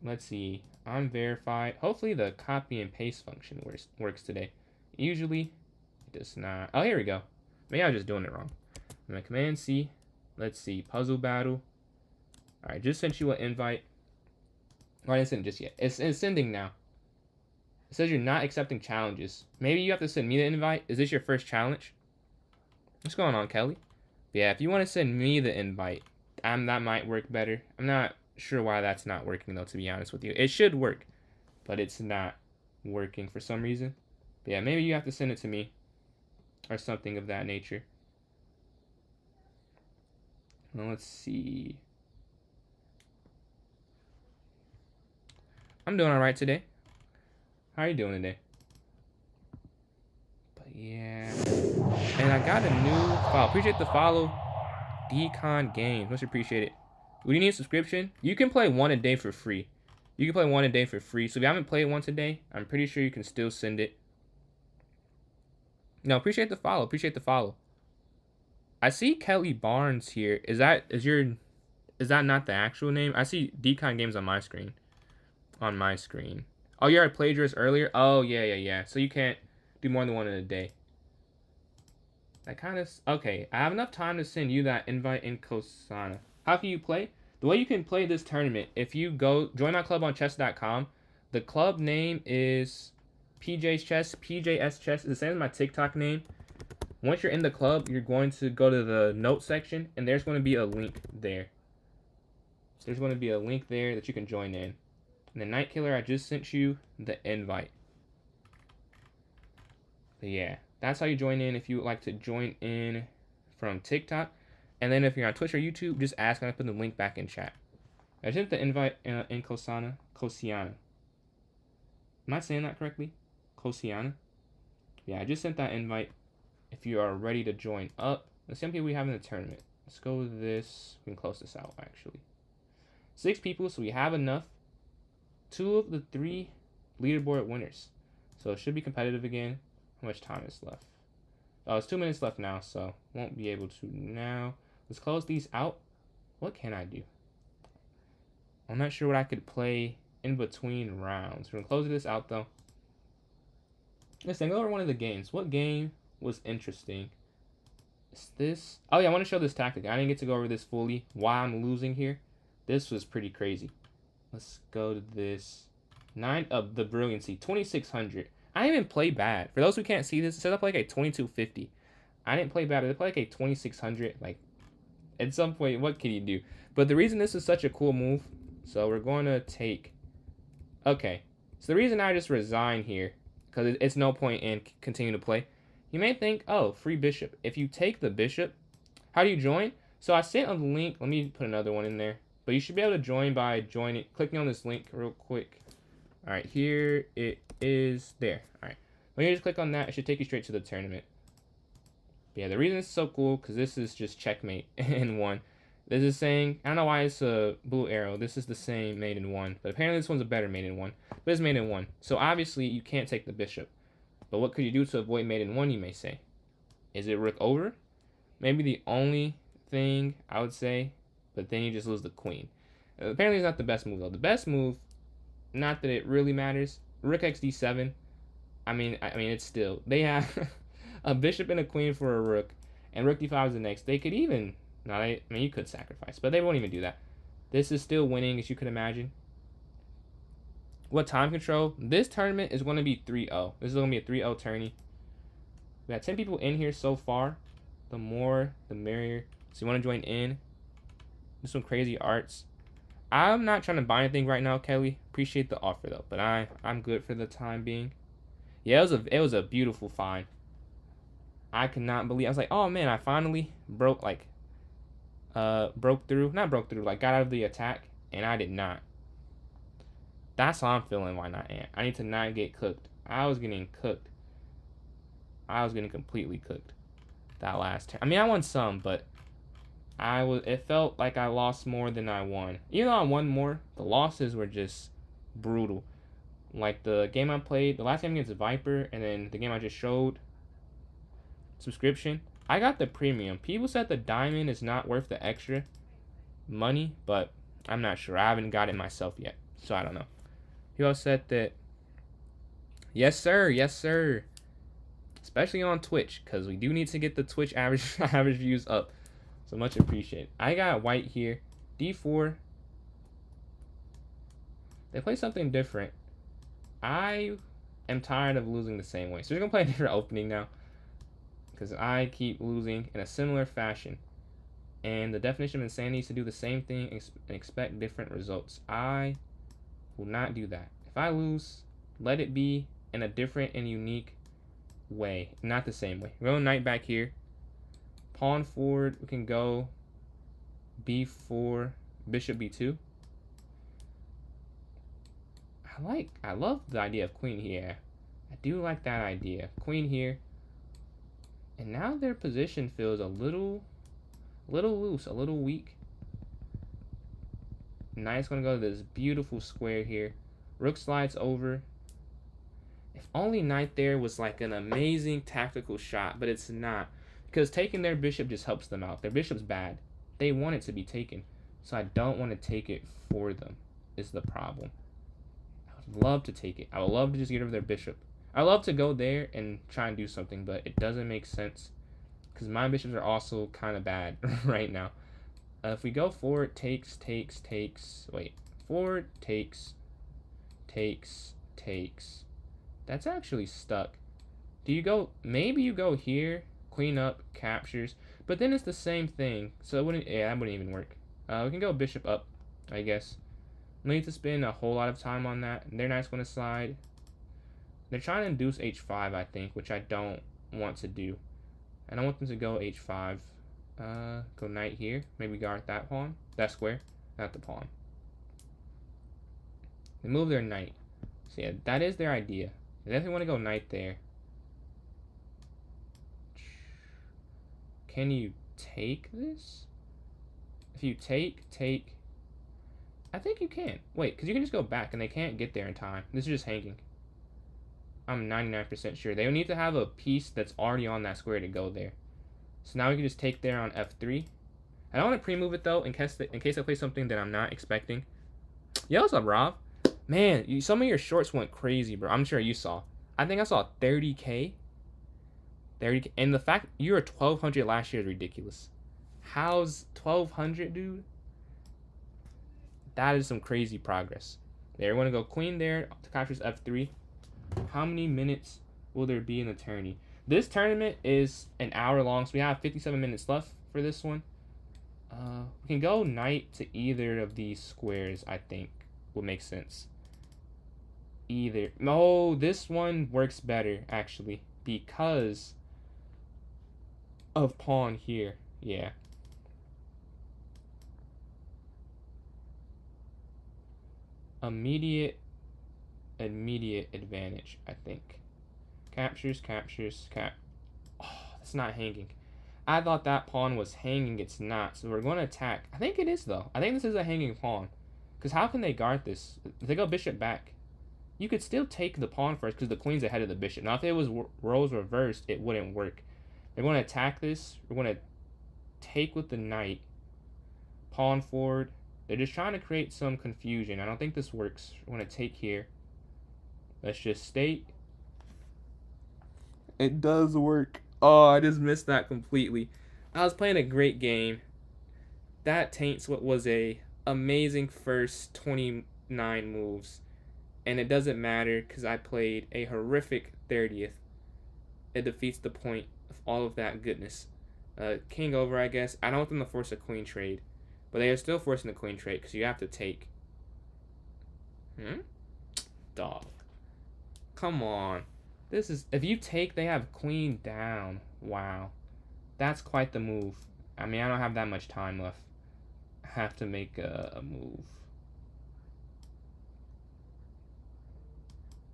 Let's see. I'm verified. Hopefully the copy and paste function works today. Usually, it does not. Oh, here we go. Maybe I was just doing it wrong. I'm going to Command C. Let's see. Puzzle battle. Alright, just sent you an invite. Oh, I didn't send it just yet. It's sending now. It says you're not accepting challenges. Maybe you have to send me the invite. Is this your first challenge? What's going on, Kelly? Yeah, if you want to send me the invite, that might work better. I'm not sure why that's not working, though, to be honest with you. It should work, but it's not working for some reason. But yeah, maybe you have to send it to me or something of that nature. Well, let's see. I'm doing all right today. How are you doing today? But yeah. And I got a new follow. Appreciate the follow. Decon Games. Much appreciated. Would you need a subscription? You can play 1 a day for free. So if you haven't played once a day, I'm pretty sure you can still send it. No, appreciate the follow. I see Kelly Barnes here. Is that not the actual name? I see Decon Games on my screen. Oh, you're a plagiarist earlier? Oh, yeah. So you can't do more than 1 in a day. That kind of... Okay, I have enough time to send you that invite in Kosana. How can you play? The way you can play this tournament, if you go join my club on chess.com, the club name is PJ's Chess. PJS Chess is the same as my TikTok name. Once you're in the club, you're going to go to the notes section, and there's going to be a link there. There's going to be a link there that you can join in. And the Night Killer, I just sent you the invite. But yeah, that's how you join in if you would like to join in from TikTok. And then if you're on Twitch or YouTube, just ask and I put the link back in chat. I sent the invite in Kosiana. Am I saying that correctly? Kosiana? Yeah, I just sent that invite. If you are ready to join up, let's see how many people we have in the tournament. Let's go with this. We can close this out, actually. 6 people, so we have enough. 2 of the 3 leaderboard winners. So it should be competitive again. How much time is left? Oh, it's 2 minutes left now, so won't be able to now. Let's close these out. What can I do? I'm not sure what I could play in between rounds. We're going to close this out, though. Listen, go over one of the games. What game was interesting? Is this? Oh, yeah, I want to show this tactic. I didn't get to go over this fully. Why I'm losing here. This was pretty crazy. Let's go to this. 9 of the Brilliancy. 2600. I didn't even play bad. For those who can't see this, it says I play like a 2250. I didn't play bad. I played like a 2600. Like, at some point, what can you do? But the reason this is such a cool move, so we're going to take... Okay. So the reason I just resign here, because it's no point in continuing to play. You may think, oh, free bishop. If you take the bishop, how do you join? So I sent a link. Let me put another one in there. But you should be able to join by clicking on this link real quick. All right, here it is there. All right, when you just click on that, it should take you straight to the tournament. But yeah, the reason it's so cool, because this is just checkmate in 1. This is saying, I don't know why it's a blue arrow. This is the same mate in 1. But apparently this one's a better mate in 1. But it's mate in 1. So obviously you can't take the bishop. But what could you do to avoid mate in 1, you may say? Is it rook over? Maybe the only thing I would say, but then you just lose the queen. Apparently it's not the best move, though. The best move, not that it really matters, rook x d7. I mean, it's still... They have a bishop and a queen for a rook, and rook d5 is the next. They could even Not, I mean, you could sacrifice, but they won't even do that. This is still winning, as you could imagine. What time control? This tournament is going to be 3-0. This is going to be a 3-0 tourney. We got 10 people in here so far. The more, the merrier. So you want to join in? Do some crazy arts. I'm not trying to buy anything right now, Kelly. Appreciate the offer though, but I'm good for the time being. Yeah, it was a beautiful find. I could not believe. I was like, oh man, I finally broke through. Not broke through. Like got out of the attack, and I did not. That's how I'm feeling. Why not, Ant? I need to not get cooked. I was getting cooked. I was getting completely cooked. That last turn. I mean, I won some, but it felt like I lost more than I won. Even though I won more, the losses were just brutal. Like the game I played, the last game against Viper, and then the game I just showed, subscription, I got the premium. People said the diamond is not worth the extra money, but I'm not sure. I haven't got it myself yet, so I don't know. You all said that. Yes, sir. Yes, sir. Especially on Twitch, because we do need to get the Twitch average views up. So much appreciated. I got white here. D4. They play something different. I am tired of losing the same way. So we're going to play a different opening now. Because I keep losing in a similar fashion. And the definition of insanity is to do the same thing and expect different results. I will not do that. If I lose, let it be in a different and unique way. Not the same way. We're going knight back here. Pawn forward. We can go b4, bishop b2. I love the idea of queen here. I do like that idea. Queen here. And now their position feels a little loose, a little weak. Knight's gonna go to this beautiful square here. Rook slides over. If only knight there was like an amazing tactical shot, but it's not. Because taking their bishop just helps them out. Their bishop's bad. They want it to be taken. So I don't want to take it for them, is the problem. I would love to take it. I would love to just get rid of their bishop. I love to go there and try and do something, but it doesn't make sense. Because my bishops are also kind of bad right now. If we go forward, takes. Wait. Forward, takes. That's actually stuck. Do you go, maybe you go here, queen up, captures, but then it's the same thing. So it wouldn't, yeah, that wouldn't even work. We can go bishop up, I guess. No need to spend a whole lot of time on that. Their knight's going to slide. They're trying to induce h5, I think, which I don't want to do. I don't want them to go h5. Go knight here. Maybe guard that pawn. That square. Not the pawn. They move their knight. So yeah, that is their idea. They definitely want to go knight there. Can you take this? If you take. I think you can. Wait, because you can just go back and they can't get there in time. This is just hanging. I'm 99% sure. They need to have a piece that's already on that square to go there. So now we can just take there on f3. I don't want to pre-move it though, in case I play something that I'm not expecting. Yo, what's up, Rob? Man, some of your shorts went crazy, bro. I'm sure you saw. I think I saw 30K. 30K. And the fact you were 1,200 last year is ridiculous. How's 1,200, dude? That is some crazy progress. There, we're going to go queen there to captures f3. How many minutes will there be in the tourney? This tournament is an hour long, so we have 57 minutes left for this one. We can go knight to either of these squares, I think would make sense. Either. No, this one works better, actually, because of pawn here. Yeah. Immediate advantage, I think. Captures. Oh, it's not hanging. I thought that pawn was hanging. It's not. So we're going to attack. I think it is, though. I think this is a hanging pawn. Because how can they guard this? If they go bishop back, you could still take the pawn first because the queen's ahead of the bishop. Now, if it was roles reversed, it wouldn't work. They're going to attack this. We're going to take with the knight. Pawn forward. They're just trying to create some confusion. I don't think this works. We're going to take here. Let's just state. It does work. Oh, I just missed that completely. I was playing a great game. That taints what was a amazing first 29 moves. And it doesn't matter because I played a horrific 30th. It defeats the point of all of that goodness. King over, I guess. I don't want them to force a queen trade. But they are still forcing the queen trade because you have to take. Dog. Come on. This is. If you take, they have queen down. Wow. That's quite the move. I mean, I don't have that much time left. I have to make a move.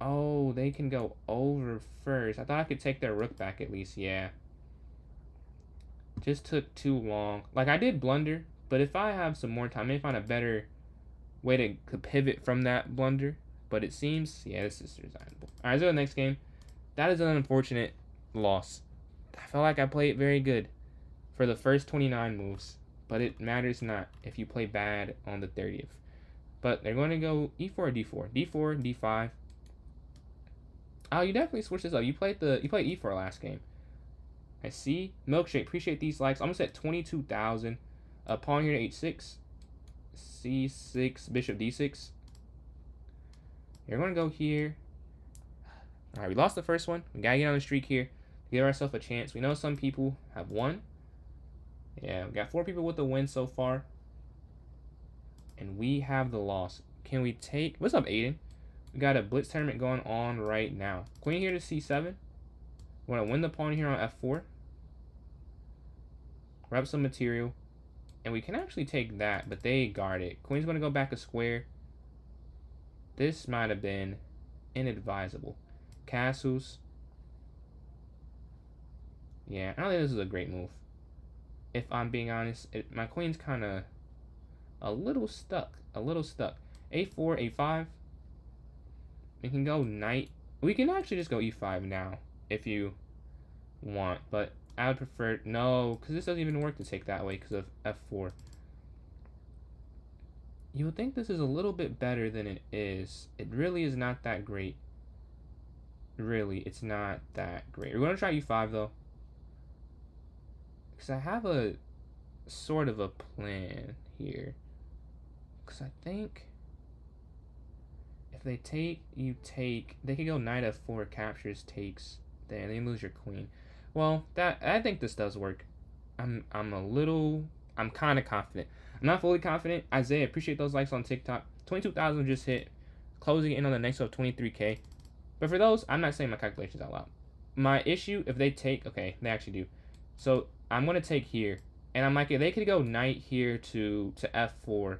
Oh, they can go over first. I thought I could take their rook back at least. Yeah. Just took too long. Like, I did blunder, but if I have some more time, I may find a better way to pivot from that blunder. But it seems, yeah, this is resignable. Alright, so the next game. That is an unfortunate loss. I felt like I played very good for the first 29 moves. But it matters not if you play bad on the 30th. But they're going to go e4 or d4. d4, d5. Oh, you definitely switched this up. You played e4 last game. I see. Milkshake, appreciate these likes. I'm almost at 22,000. Pawn here to h6. c6, bishop d6. You're going to go here. All right, we lost the first one. We got to get on the streak here. Give ourselves a chance. We know some people have won. Yeah, we got 4 people with the win so far. And we have the loss. Can we take... What's up, Aiden? We got a blitz tournament going on right now. Queen here to c7. We want to win the pawn here on f4. Grab some material. And we can actually take that, but they guard it. Queen's going to go back a square. This might have been inadvisable. Castles. Yeah, I don't think this is a great move. If I'm being honest, my queen's kind of a little stuck. a4, a5. We can go knight. We can actually just go e5 now if you want, but I would prefer no, because this doesn't even work to take that way because of f4. You would think this is a little bit better than it is. It really is not that great. Really, it's not that great. We're going to try e5 though, because I have a sort of a plan here. Because I think if they take, you take, they could go knight f4, captures, takes, then they lose your queen. Well, I think this does work. I'm kind of confident. I'm not fully confident. Isaiah, appreciate those likes on TikTok. 22,000 just hit. Closing in on the next of 23K. But for those, I'm not saying my calculations out loud. My issue, if they take, okay, they actually do. So I'm going to take here. And I'm like, if they could go knight here to f4.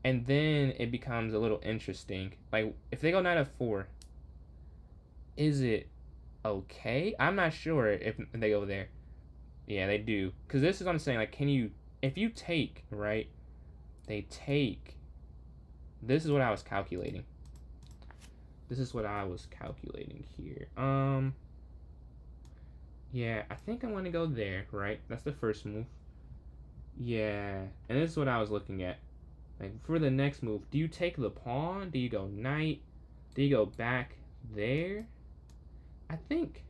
And then it becomes a little interesting. Like, if they go knight f4, is it okay? I'm not sure if they go there. Yeah, they do. Because this is what I'm saying. Like, can you... If you take, right, they take. This is what I was calculating. This is what I was calculating here. Yeah, I think I'm going to go there, right? That's the first move. Yeah, and this is what I was looking at. Like, for the next move, do you take the pawn? Do you go knight? Do you go back there? I think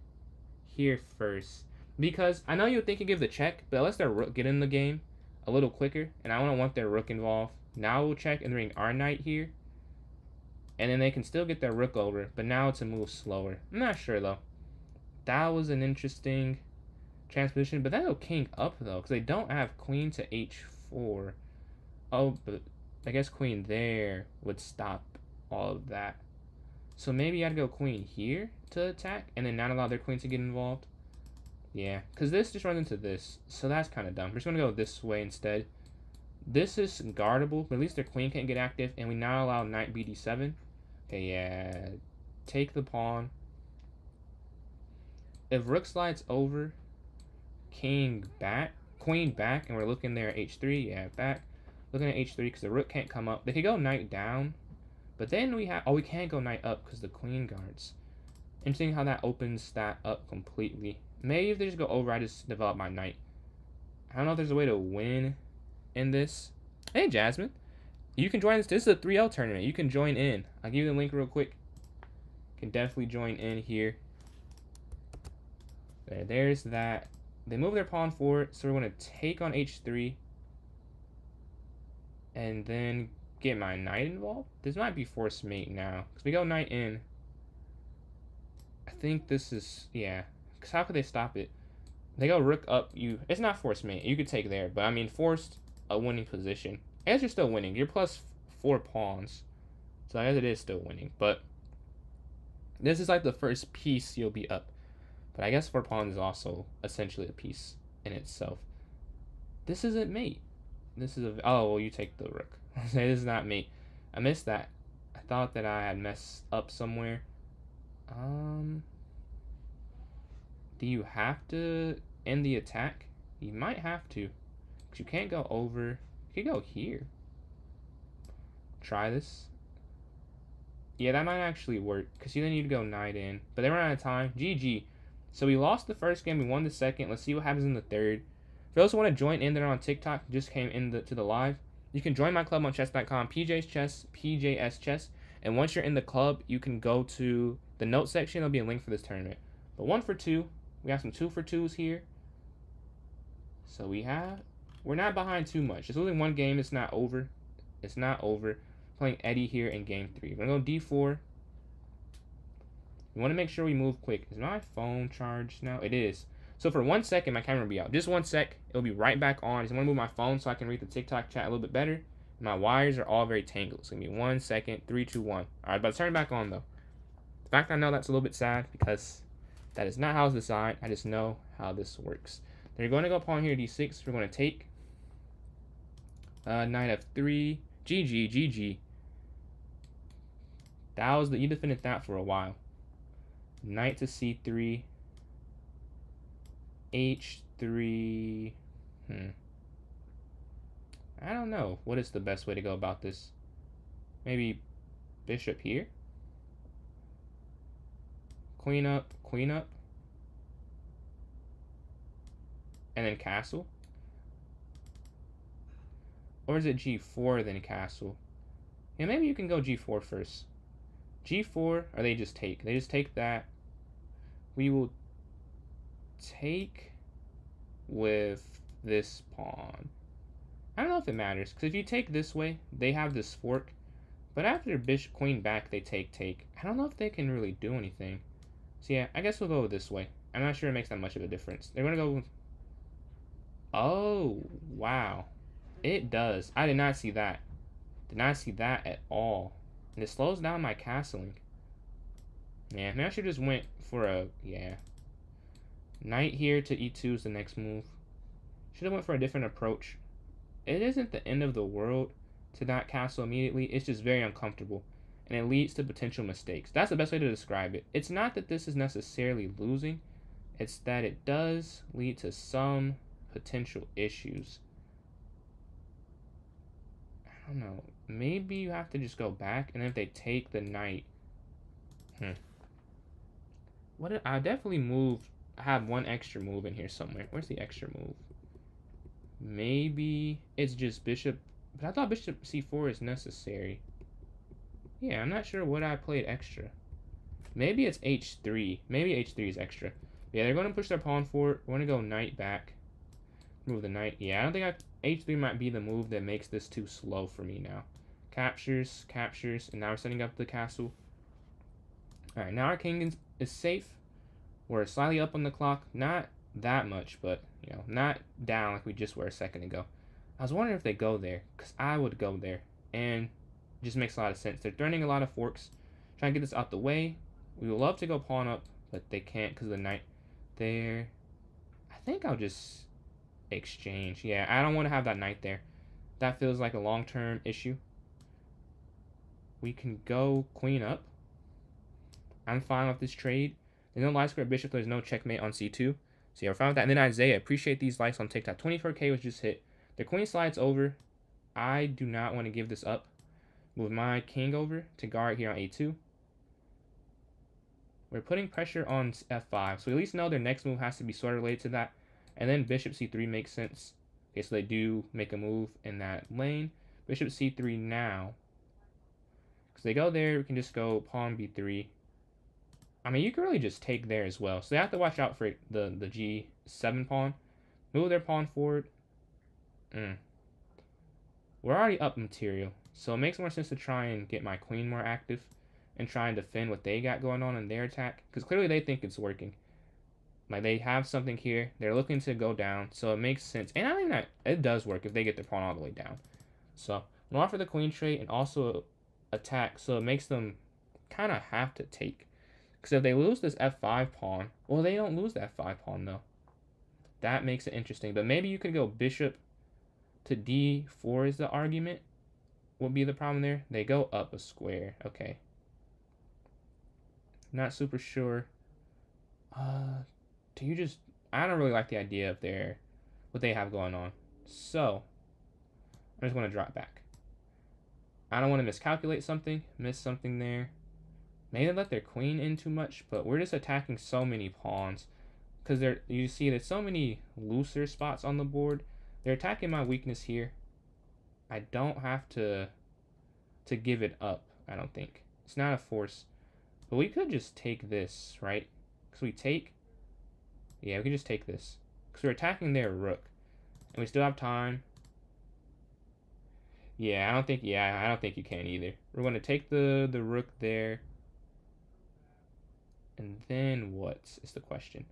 here first. Because I know you would think you give the check, but unless their rook get in the game a little quicker, and I don't want their rook involved. Now we'll check and bring our knight here. And then they can still get their rook over, but now it's a move slower. I'm not sure, though. That was an interesting transposition, but that'll king up, though, because they don't have queen to h4. Oh, but I guess queen there would stop all of that. So maybe I'd go queen here to attack, and then not allow their queen to get involved. Yeah, because this just runs into this, so that's kind of dumb. We're just going to go this way instead. This is guardable, but at least their queen can't get active, and we now allow knight bd7. Okay, yeah, take the pawn. If rook slides over, king back, queen back, and we're looking there at h3, yeah, back. Looking at h3 because the rook can't come up. They could go knight down, but then we have, oh, we can't go knight up because the queen guards. Interesting how that opens that up completely. Maybe if they just go over, I just develop my knight. I don't know if there's a way to win in this. Hey, Jasmine. You can join this. This is a 3L tournament. You can join in. I'll give you the link real quick. You can definitely join in here. There's that. They move their pawn forward, so we're going to take on h3. and then get my knight involved. This might be force mate now, because we go knight in. I think this is, yeah, because how could they stop it? They go rook up, it's not force mate, you could take there, but I mean forced a winning position. I guess you're still winning, you're plus 4 pawns, so I guess it is still winning, but this is like the first piece you'll be up. But I guess 4 pawns is also essentially a piece in itself. This isn't mate. This is a, oh, well, you take the rook. This is not mate. I missed that. I thought that I had messed up somewhere. Do you have to end the attack? You might have to. Because you can't go over. You could go here. Try this. Yeah, that might actually work. Because you then need to go knight in. But they run out of time. GG. So we lost the first game. We won the second. Let's see what happens in the third. For those who want to join in there on TikTok, just came in to the live, you can join my club on chess.com, PJ's Chess, PJS Chess. And once you're in the club, you can go to the note section. There'll be a link for this tournament. But 1 for 2. We have some 2 for 2s here. So we're not behind too much. It's only one game. It's not over. It's not over. Playing Eddie here in game 3. We're going to go d4. We want to make sure we move quick. Is my phone charged now? It is. So for 1 second, my camera will be out. Just 1 sec. It'll be right back on. I just want to move my phone so I can read the TikTok chat a little bit better. My wires are all very tangled. It's going to be 1 second. 3, 2, 1. All right, but turn back on, though. The fact I know that's a little bit sad because that is not how it's designed. I just know how this works. They're going to go pawn here, d6. We're going to take. Knight f3. GG, GG. That was you defended that for a while. Knight to c3. h3. I don't know. What is the best way to go about this? Maybe bishop here? Queen up, queen up. And then castle? Or is it g4 then castle? Yeah, maybe you can go g4 first. g4, or they just take. They just take that. We will take with this pawn. I don't know if it matters, because if you take this way, they have this fork. But after bishop queen back, they take. I don't know if they can really do anything. So yeah, I guess we'll go this way. I'm not sure it makes that much of a difference. They're going to go. Oh, wow. It does. I did not see that. Did not see that at all. And it slows down my castling. Yeah, maybe I should just went for a, yeah. Knight here to e2 is the next move. Should have went for a different approach. It isn't the end of the world to not castle immediately. It's just very uncomfortable. And it leads to potential mistakes. That's the best way to describe it. It's not that this is necessarily losing. It's that it does lead to some potential issues. I don't know. Maybe you have to just go back, and then if they take the knight, I definitely move. I have one extra move in here somewhere. Where's the extra move? Maybe it's just bishop, but I thought bishop c4 is necessary. Yeah, I'm not sure what I played extra. Maybe it's h3. Maybe h3 is extra. Yeah, they're going to push their pawn forward. We're going to go knight back. Move the knight. Yeah, I don't think h3 might be the move that makes this too slow for me now. Captures, and now we're setting up the castle. Alright, now our king is safe. We're slightly up on the clock. Not that much, but, you know, not down like we just were a second ago. I was wondering if they go there, because I would go there. And it just makes a lot of sense. They're threatening a lot of forks. Trying to get this out the way. We would love to go pawn up, but they can't because of the knight there. I think I'll just exchange. Yeah, I don't want to have that knight there. That feels like a long-term issue. We can go queen up. I'm fine with this trade. There's no light square bishop. There's no checkmate on c2. So yeah, we're fine with that. And then Isaiah, appreciate these likes on TikTok. 24K was just hit. The queen slides over. I do not want to give this up. Move my king over to guard here on a2. We're putting pressure on f5. So we at least know their next move has to be sort of related to that. And then bishop c3 makes sense. Okay, so they do make a move in that lane. Bishop c3 now. Because they go there, we can just go pawn b3. I mean, you can really just take there as well. So they have to watch out for the g7 pawn. Move their pawn forward. we're already up material, so it makes more sense to try and get my queen more active and try and defend what they got going on in their attack, because clearly they think it's working. Like, they have something here, they're looking to go down, so it makes sense. And I think that it does work if they get their pawn all the way down. So I'm offer the queen trait and also attack, so it makes them kind of have to take. Because if they lose this f5 pawn, well, they don't lose the f5 pawn though. That makes it interesting. But maybe you could go bishop to d4 is the argument. What would be the problem there? They go up a square. Okay. Not super sure. Do you just... I don't really like the idea of what they have going on. So, I just want to drop back. I don't want to miscalculate something, miss something there. Maybe let their queen in too much, but we're just attacking so many pawns. Because you see there's so many looser spots on the board. They're attacking my weakness here. I don't have to give it up, I don't think. It's not a force. But we could just take this, right? Because we take... Yeah, we could just take this. Because we're attacking their rook. And we still have time. Yeah, I don't think you can either. We're going to take the rook there. And then what is the question?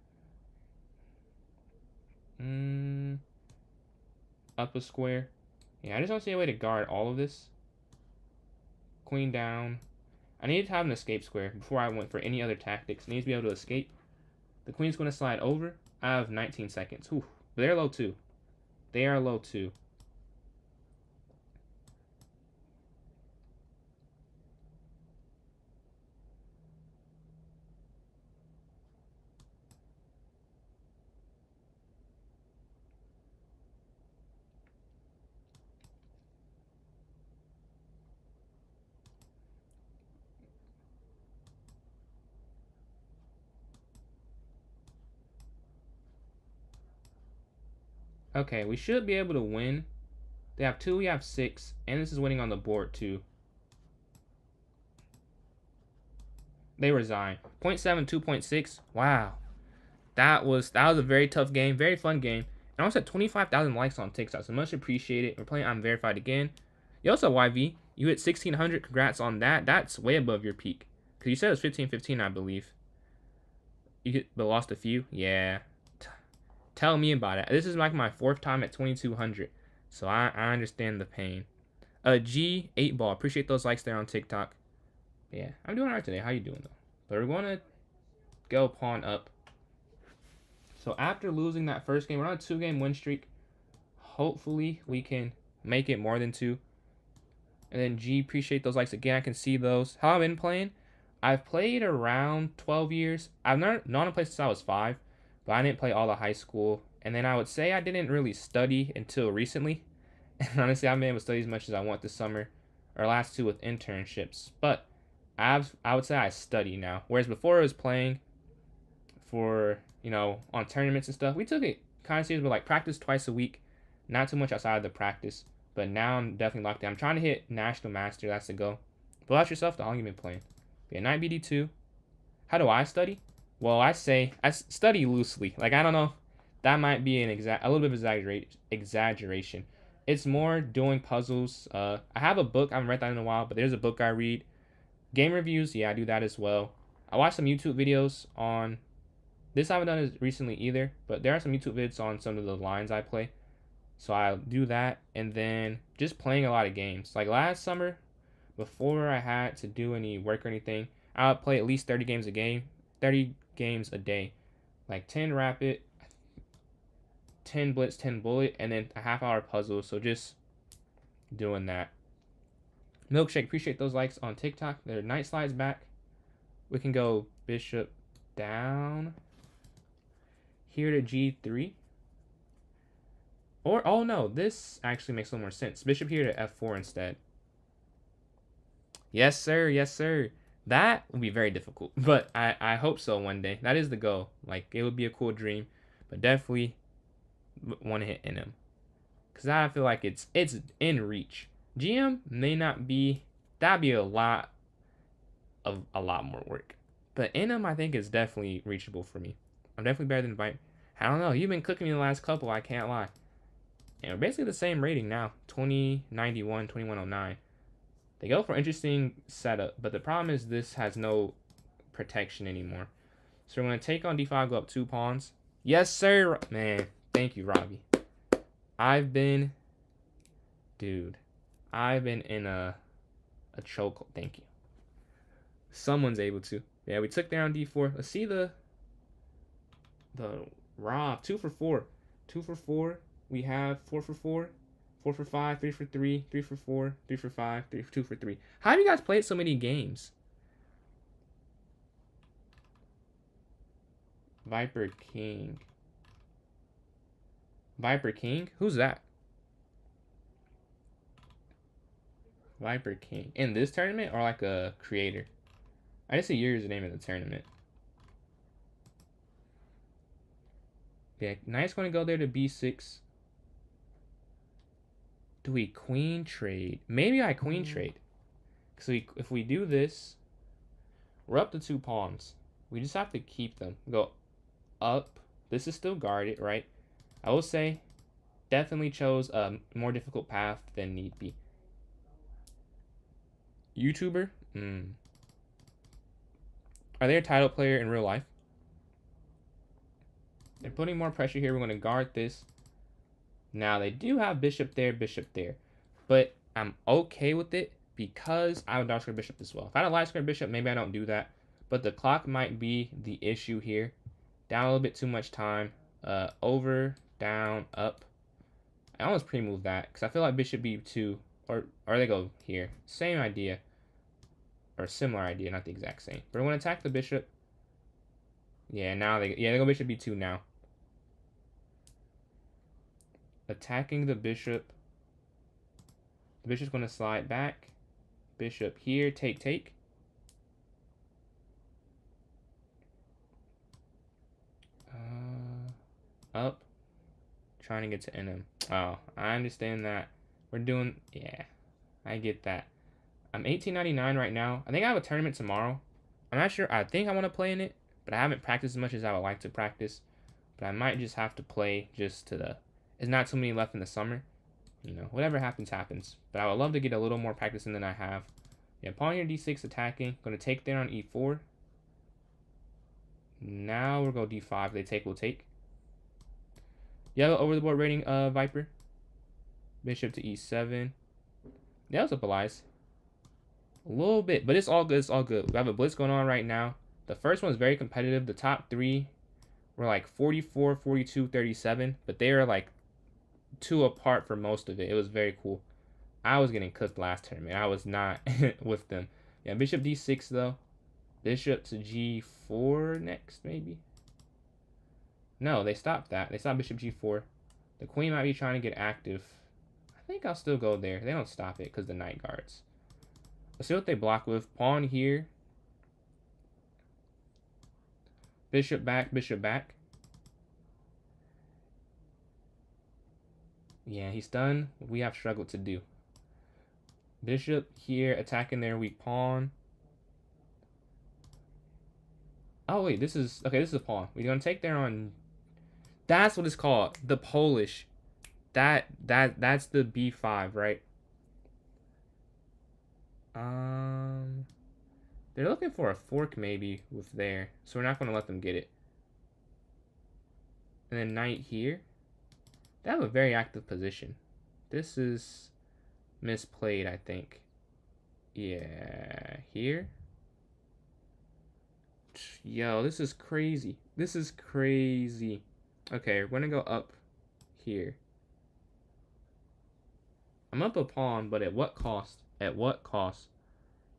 Up a square. Yeah, I just don't see a way to guard all of this. Queen down. I needed to have an escape square before I went for any other tactics. Needs to be able to escape. The queen's going to slide over. I have 19 seconds. Whew. But they're low too. They are low too. Okay, we should be able to win. They have 2, we have 6, and this is winning on the board too. They resign. 0.7, 2.6. Wow. That was a very tough game, very fun game. And I almost had 25,000 likes on TikTok, so much appreciated. We're playing I'm Verified again. You also, YV, you hit 1,600. Congrats on that. That's way above your peak. Because you said it was 1515, I believe. You hit, but lost a few? Yeah. Tell me about it. This is like my 4th time at 2,200. So I understand the pain. G8 ball. Appreciate those likes there on TikTok. Yeah, I'm doing alright today. How you doing though? But we're going to go pawn up. So after losing that first game, we're on a 2-game win streak. Hopefully we can make it more than 2. And then G, appreciate those likes again. I can see those. How I've been playing? I've played around 12 years. I've known how to play since I was 5. But I didn't play all of high school. And then I would say I didn't really study until recently. And honestly, I haven't been able to study as much as I want this summer. Or last 2 with internships. But I would say I study now. Whereas before I was playing for, on tournaments and stuff. We took it kind of serious, but like practice twice a week. Not too much outside of the practice. But now I'm definitely locked in. I'm trying to hit National Master. That's the goal. But ask yourself, how long you been playing? Yeah, Knight BD2. How do I study? Well, I say I study loosely. Like, I don't know. That might be a little bit of exaggeration. It's more doing puzzles. I have a book. I haven't read that in a while, but there's a book I read. Game reviews, yeah, I do that as well. I watch some YouTube videos on... This I haven't done as recently either, but there are some YouTube vids on some of the lines I play. So I'll do that, and then just playing a lot of games. Like last summer, before I had to do any work or anything, I would play at least 30 games a game. 30 games a day, like 10 rapid, 10 blitz, 10 bullet, and then a half-hour puzzle. So just doing that. Milkshake, appreciate those likes on TikTok. Their knight slides back. We can go bishop down here to g3. Or, oh no, this actually makes a little more sense. Bishop here to f4 instead. Yes, sir. Yes, sir. That would be very difficult, but I hope so one day. That is the goal. Like, it would be a cool dream, but definitely want to hit NM. Because I feel like it's in reach. GM may not be, that'd be a lot more work. But NM, I think, is definitely reachable for me. I'm definitely better than Viper. I don't know. You've been cooking me the last couple, I can't lie. And we're basically the same rating now. 2091, 2109. They go for interesting setup, but the problem is this has no protection anymore. So we're going to take on d5, go up 2 pawns. Yes, sir. Man, thank you, Robbie. I've been in a choke. Thank you. Someone's able to. Yeah, we took down d4. Let's see the Rob. 2 for 4. 2 for 4. We have 4 for 4. 4 for 5, 3 for 3, 3 for 4, 3 for 5, 2 for 3. How have you guys played so many games? Viper King. Viper King? Who's that? Viper King. In this tournament or like a creator? I just see your username in the tournament. Yeah, Knight's going to go there to b6. Do we queen trade? Maybe I queen trade. So if we do this, we're up to 2 pawns. We just have to keep them. Go up. This is still guarded, right? I will say, definitely chose a more difficult path than need be. YouTuber? Are they a title player in real life? They're putting more pressure here. We're going to guard this. Now, they do have bishop there. But I'm okay with it because I have a dark square bishop as well. If I had a light square bishop, maybe I don't do that. But the clock might be the issue here. Down a little bit too much time. Over, down, up. I almost pre-move that because I feel like bishop b2 or they go here. Same idea. Or similar idea, not the exact same. But we're going to attack the bishop. Yeah, now they go bishop b2 now. Attacking the bishop. The bishop's going to slide back. Bishop here, take. Up. Trying to get to NM. Oh, I understand that. We're doing, yeah, I get that. I'm 1899 right now. I think I have a tournament tomorrow. I'm not sure. I think I want to play in it, but I haven't practiced as much as I would like to practice. But I might just have to play just to the, there's not too many left in the summer. You know, whatever happens, happens. But I would love to get a little more practice in than I have. Yeah, pawn here, d6 attacking. Going to take there on e4. Now we'll go d5. They take, we'll take. Yellow over the board rating, Viper. Bishop to e7. Yeah, what's up, Elias? A little bit, but it's all good. It's all good. We have a blitz going on right now. The first one is very competitive. The top 3 were like 44, 42, 37, but they were like 2 apart for most of it. It was very cool. I was getting cooked last tournament. I was not with them. Yeah, bishop d6 though. Bishop to g4 next, maybe. No, they stopped that. They stopped bishop g4. The queen might be trying to get active. I think I'll still go there. They don't stop it because the knight guards. Let's see what they block with. Pawn here. Bishop back, bishop back. Yeah, he's done what we have struggled to do. Bishop here, attacking their weak pawn. Oh, wait, this is... Okay, this is a pawn. We're going to take there on... That's what it's called. The Polish. That's the b5, right? They're looking for a fork maybe with there. So we're not going to let them get it. And then knight here. They have a very active position. This is misplayed, I think. Yeah, here. Yo, this is crazy. This is crazy. Okay, we're going to go up here. I'm up a pawn, but at what cost? At what cost?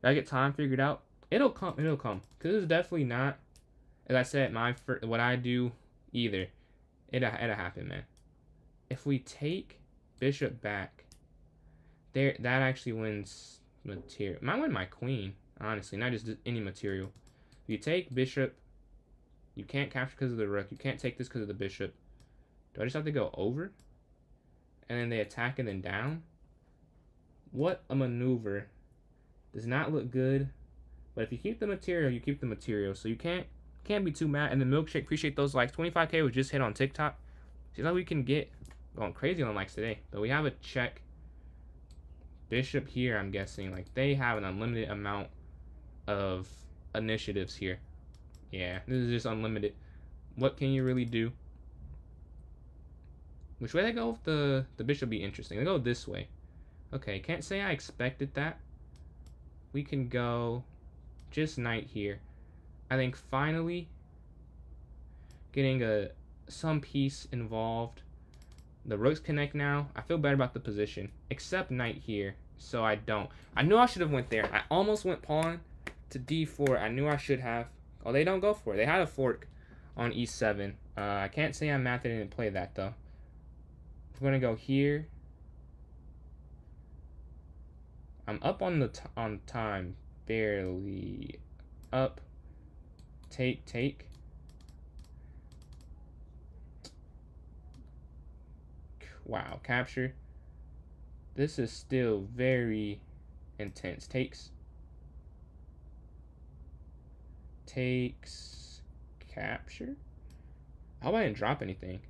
Did I get time figured out? It'll come. It'll come. Because it's definitely not, as I said, what I do either. It'll happen, man. If we take bishop back, that actually wins material. Might win my queen, honestly, not just any material. If you take bishop, you can't capture because of the rook. You can't take this because of the bishop. Do I just have to go over? And then they attack and then down? What a maneuver. Does not look good. But if you keep the material, you keep the material. So you can't be too mad. And the milkshake, appreciate those likes. 25K was just hit on TikTok. See how we can get going crazy on likes today. But we have a check. Bishop here, I'm guessing. Like, they have an unlimited amount of initiatives here. Yeah, this is just unlimited. What can you really do? Which way they go with the bishop be interesting. They go this way. Okay, can't say I expected that. We can go just knight here. I think finally getting some piece involved. The rooks connect now. I feel better about the position, except knight here, so I don't. I knew I should have went there. I almost went pawn to d4. I knew I should have. Oh, they don't go for it. They had a fork on e7. I can't say I'm mad they didn't play that, though. We're going to go here. I'm up on time. Barely up. Take. Wow, capture. This is still very intense. Takes, capture. I hope I didn't drop anything.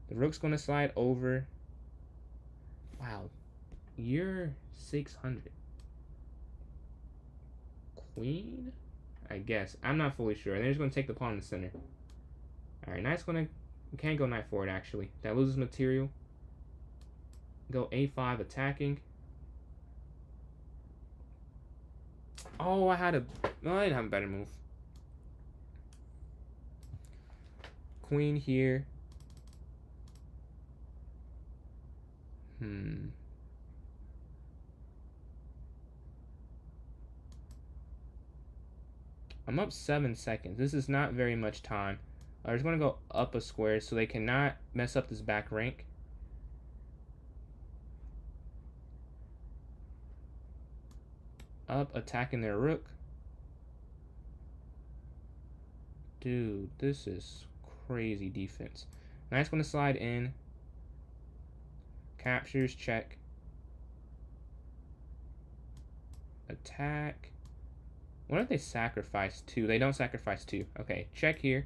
The rook's gonna slide over. Wow, you're 600. Queen, I guess. I'm not fully sure. They're just gonna take the pawn in the center. All right, knight's gonna. We can't go knight forward, actually. That loses material. Go a5 attacking. Oh, I had a... No, I didn't have a better move. Queen here. I'm up 7 seconds. This is not very much time. I just want to go up a square so they cannot mess up this back rank. Up, attacking their rook. Dude, this is crazy defense. Knight's going to slide in. Captures, check. Attack. What if they sacrifice 2? They don't sacrifice 2. Okay, check here.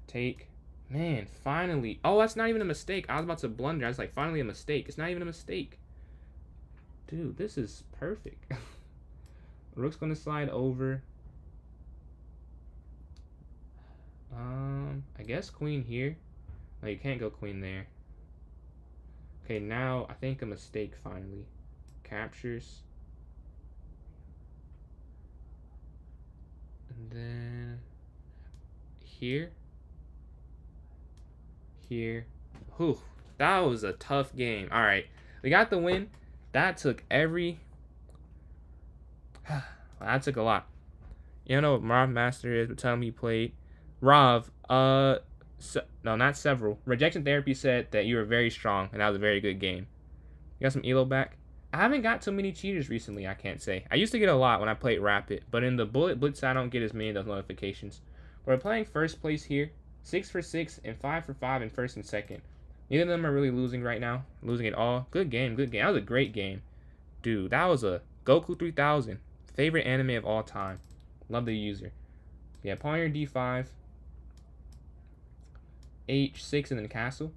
Take. Man, finally. Oh, that's not even a mistake. I was about to blunder. I was like, finally a mistake. It's not even a mistake. Dude, this is perfect. Rook's going to slide over. I guess queen here. No, you can't go queen there. Okay, now I think a mistake finally. Captures. And then here. Here. Whew, that was a tough game. All right, we got the win. That took that took a lot. You know what Rav Master is, but tell me he played. Rav, no, not several. Rejection Therapy said that you were very strong, and that was a very good game. You got some elo back? I haven't got too many cheaters recently, I can't say. I used to get a lot when I played Rapid, but in the Bullet Blitz, I don't get as many of those notifications. We're playing first place here. 6 for 6 and 5 for 5 in first and second. Neither of them are really losing right now. Losing it all. Good game, good game. That was a great game. Dude, that was a Goku 3000. Favorite anime of all time. Love the user. Yeah, pawn here d5. h6 and then castle.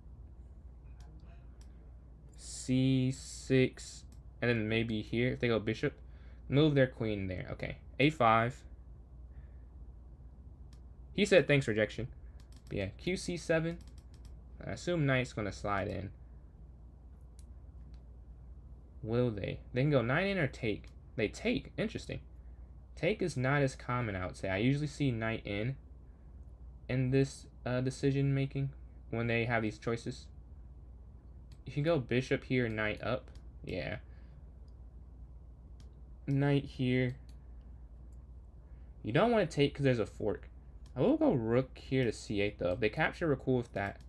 c6 and then maybe here if they go bishop. Move their queen there. Okay, a5. He said thanks, rejection. But yeah, qc7. I assume knight's gonna slide in. Will they? They can go knight in or take. They take. Interesting. Take is not as common, I would say. I usually see knight in this decision making when they have these choices. You can go bishop here, knight up. Yeah. Knight here. You don't want to take because there's a fork. I will go rook here to c8 though. If they capture, we're cool with that.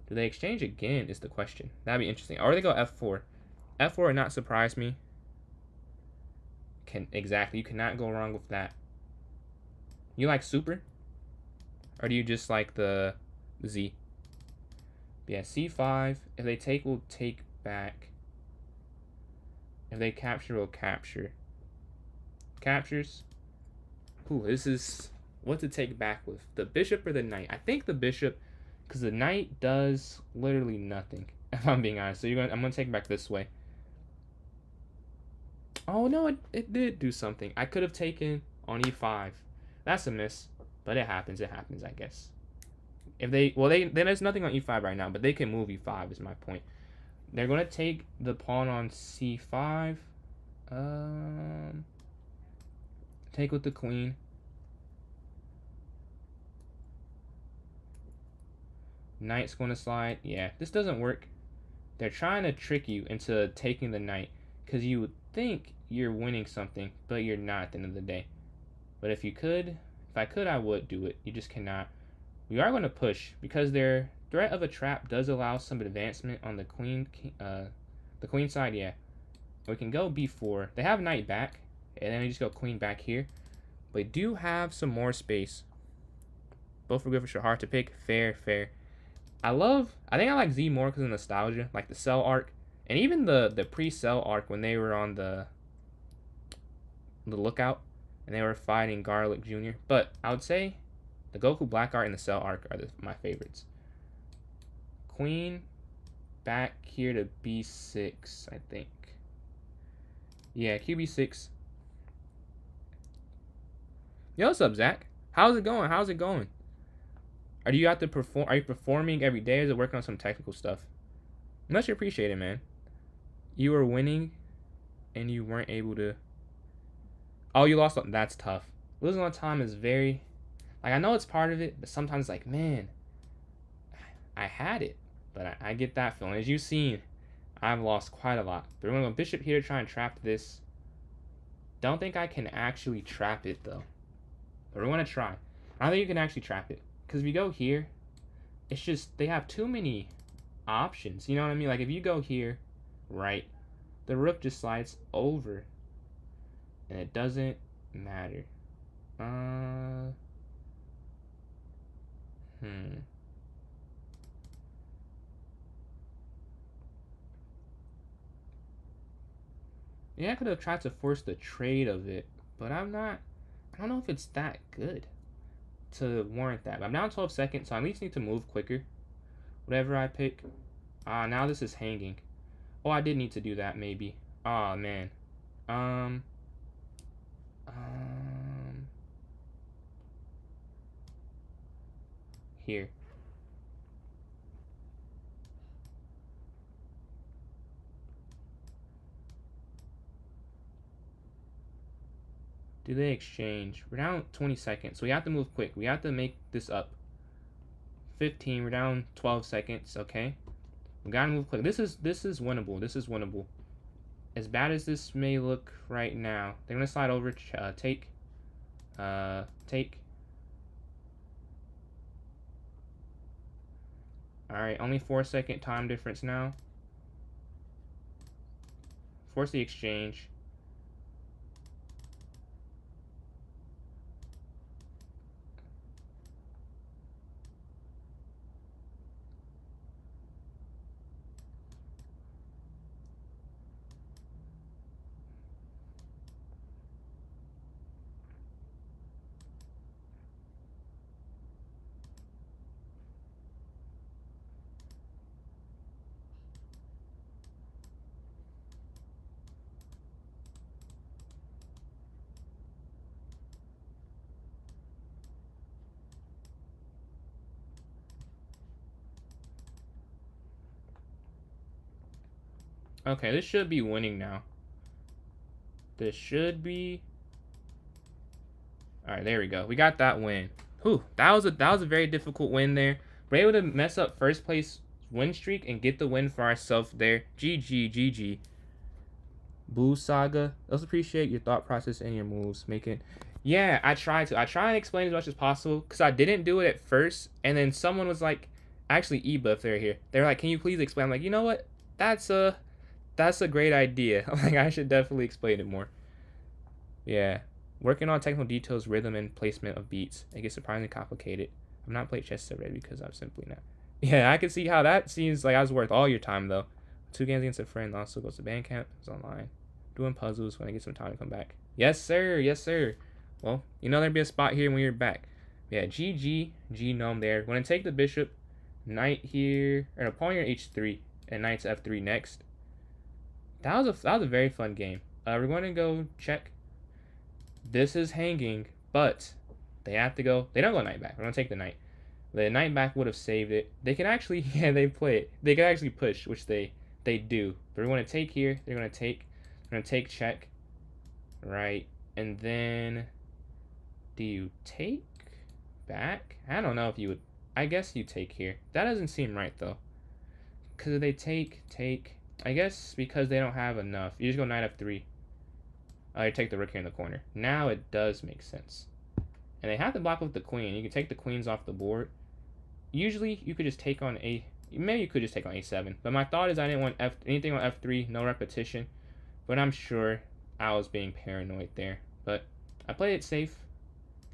Do they exchange again is the question. That'd be interesting. Or they go f4. F4 would not surprise me. Exactly. You cannot go wrong with that. You like super? Or do you just like the Z? Yeah, c5. If they take, we'll take back. If they capture, we'll capture. Captures. Ooh, this is what to take back with. The bishop or the knight? I think the bishop, Because the knight does literally nothing, if I'm being honest. So I'm gonna take it back this way. Oh no, it did do something. I could have taken on e5. That's a miss, but it happens. It happens, I guess. If they there's nothing on e5 right now, but they can move e5 is my point. They're gonna take the pawn on c5. Take with the queen. Knight's going to slide. Yeah, this doesn't work. They're trying to trick you into taking the knight because you would think you're winning something, but you're not at the end of the day. But if I could, I would do it. You just cannot. We are going to push because their threat of a trap does allow some advancement on the queen side. Yeah, we can go b4. They have knight back, and then we just go queen back here. But they do have some more space. Both are good for sure. Hard to pick. Fair. I think I like Z more because of nostalgia, like the Cell arc, and even the pre-Cell arc when they were on the lookout and they were fighting Garlic Jr. But I would say the Goku Black art and the Cell arc are my favorites. Queen back here to b6, I think. Yeah, QB6. Yo, what's up, Zach? How's it going? Are you performing every day, or is it working on some technical stuff? Much appreciated, man. You were winning, and you weren't able to. Oh, you lost. That's tough. Losing on time is very, like, I know it's part of it, but sometimes like, man, I had it, but I get that feeling. As you've seen, I've lost quite a lot. But we're gonna go bishop here to try and trap this. Don't think I can actually trap it though, but we're gonna try. I don't think you can actually trap it. Because if you go here, it's just, they have too many options. You know what I mean? Like, if you go here, right, the rook just slides over. And it doesn't matter. Yeah, I could have tried to force the trade of it. But I don't know if it's that good to warrant that. But I'm down 12 seconds, so I at least need to move quicker. Whatever I pick. Now this is hanging. Oh, I did need to do that, maybe. Oh, man. Here. Do they exchange? We're down 20 seconds, so we have to move quick. We have to make this up. 15, we're down 12 seconds, okay? We gotta move quick. This is winnable. This is winnable. As bad as this may look right now, they're gonna slide over, take. Alright, only 4-second time difference now. Force the exchange. Okay, this should be winning now. This should be. All right, there we go. We got that win. Whew, that was a very difficult win there. We're able to mess up first place win streak and get the win for ourselves there. GG. Boo Saga. Let's appreciate your thought process and your moves. Yeah, I try and explain as much as possible because I didn't do it at first, and then someone was like, actually Eba, if they're here, they're like, can you please explain? I'm like, you know what? That's a great idea. I'm like, I should definitely explain it more. Yeah. Working on technical details, rhythm, and placement of beats. It gets surprisingly complicated. I'm not playing chess already because I'm simply not. Yeah, I can see how that seems like I was worth all your time, though. 2 games against a friend, also goes to band camp. It's online. Doing puzzles when I get some time to come back. Yes, sir. Well, you know there'd be a spot here when you're back. Yeah, GG, Gnome there. When I take the bishop, Knight here, or no, pawn here h3, and knight's f3 next. That was a very fun game. We're going to go check. This is hanging, but they have to go. They don't go knight back. We're going to take the knight. The knight back would have saved it. They can actually, yeah, they play it. They can actually push, which they do. But we're going to take here. They're going to take. We're going to take check. Right. And then, do you take back? I don't know if you would. I guess you take here. That doesn't seem right, though. Because if they take. I guess because they don't have enough. You just go knight f3. You take the rook here in the corner. Now it does make sense. And they have to block with the queen. You can take the queens off the board. Usually, you could just take on a. Maybe you could just take on a7. But my thought is I didn't want anything on f3, no repetition. But I'm sure I was being paranoid there. But I played it safe.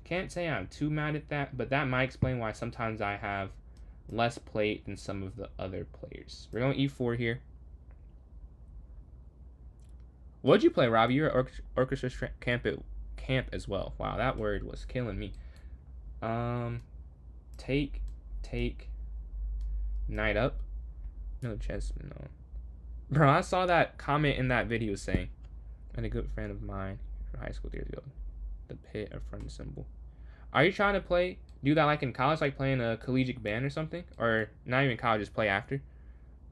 Can't say I'm too mad at that. But that might explain why sometimes I have less plate than some of the other players. We're going e4 here.What'd you play, Robbie? You're at orchestra camp as well. Wow, that word was killing me. Take, knight up. No chess, no. Bro, I saw that comment in that video saying, and a good friend of mine from high school years ago, the pit or front symbol. Are you trying to do that like in college, like playing a collegiate band or something? Or not even college, just play after?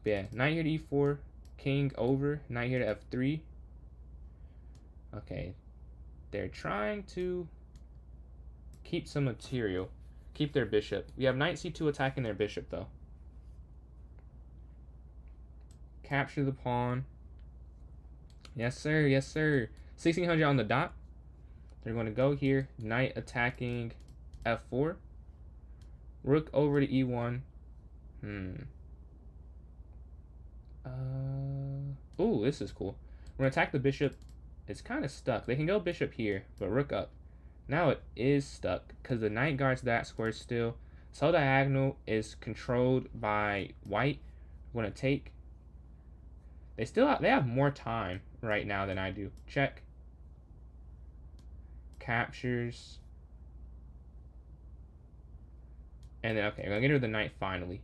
But yeah, knight here to e4, king over, knight here to f3. Okay, they're trying to keep some material, keep their bishop. We have knight c2 attacking their bishop, though. Capture the pawn. Yes, sir, yes, sir. 1600 on the dot. They're going to go here. Knight attacking f4. Rook over to e1. Ooh, this is cool. We're going to attack the bishop. It's kind of stuck. They can go bishop here, but rook up. Now it is stuck because the knight guards that square still. So diagonal is controlled by white. We're going to take. They have more time right now than I do. Check. Captures. And then, okay, we're going to get rid of the knight finally.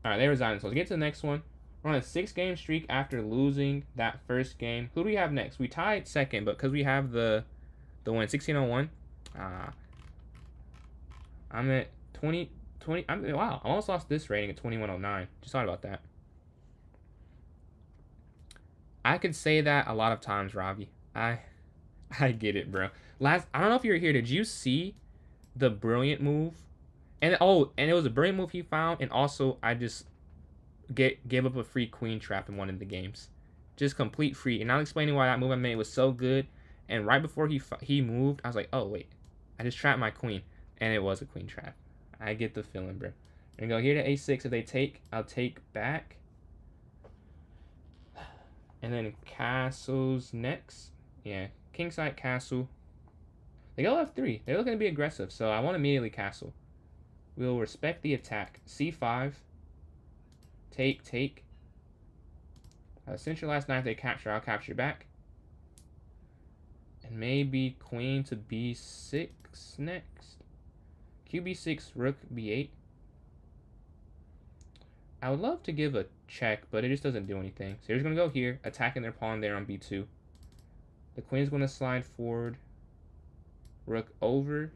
All right, they resigned. So let's get to the next one. We're on a 6-game streak after losing that first game. Who do we have next? We tied second, but because we have the win, 1601. I'm at 20. Wow, I almost lost this rating at 2109. Just thought about that. I could say that a lot of times, Robbie. I get it, bro. I don't know if you were here. Did you see the brilliant move? And it was a brilliant move he found, and also I just gave up a free queen trap in one of the games, just complete free. And I'm explaining why that move I made was so good. And right before he moved, I was like, oh wait, I just trapped my queen, and it was a queen trap. I get the feeling, bro. I'm gonna go here to a6. If they take, I'll take back, and then castles next. Yeah, kingside castle. They go f3. They're looking to be aggressive, so I want to immediately castle. We'll respect the attack. c5. Take. Centralized knight they capture. I'll capture back. And maybe queen to b6 next. qb6, rook b8. I would love to give a check, but it just doesn't do anything. So here's going to go here, attacking their pawn there on b2. The queen's going to slide forward. Rook over.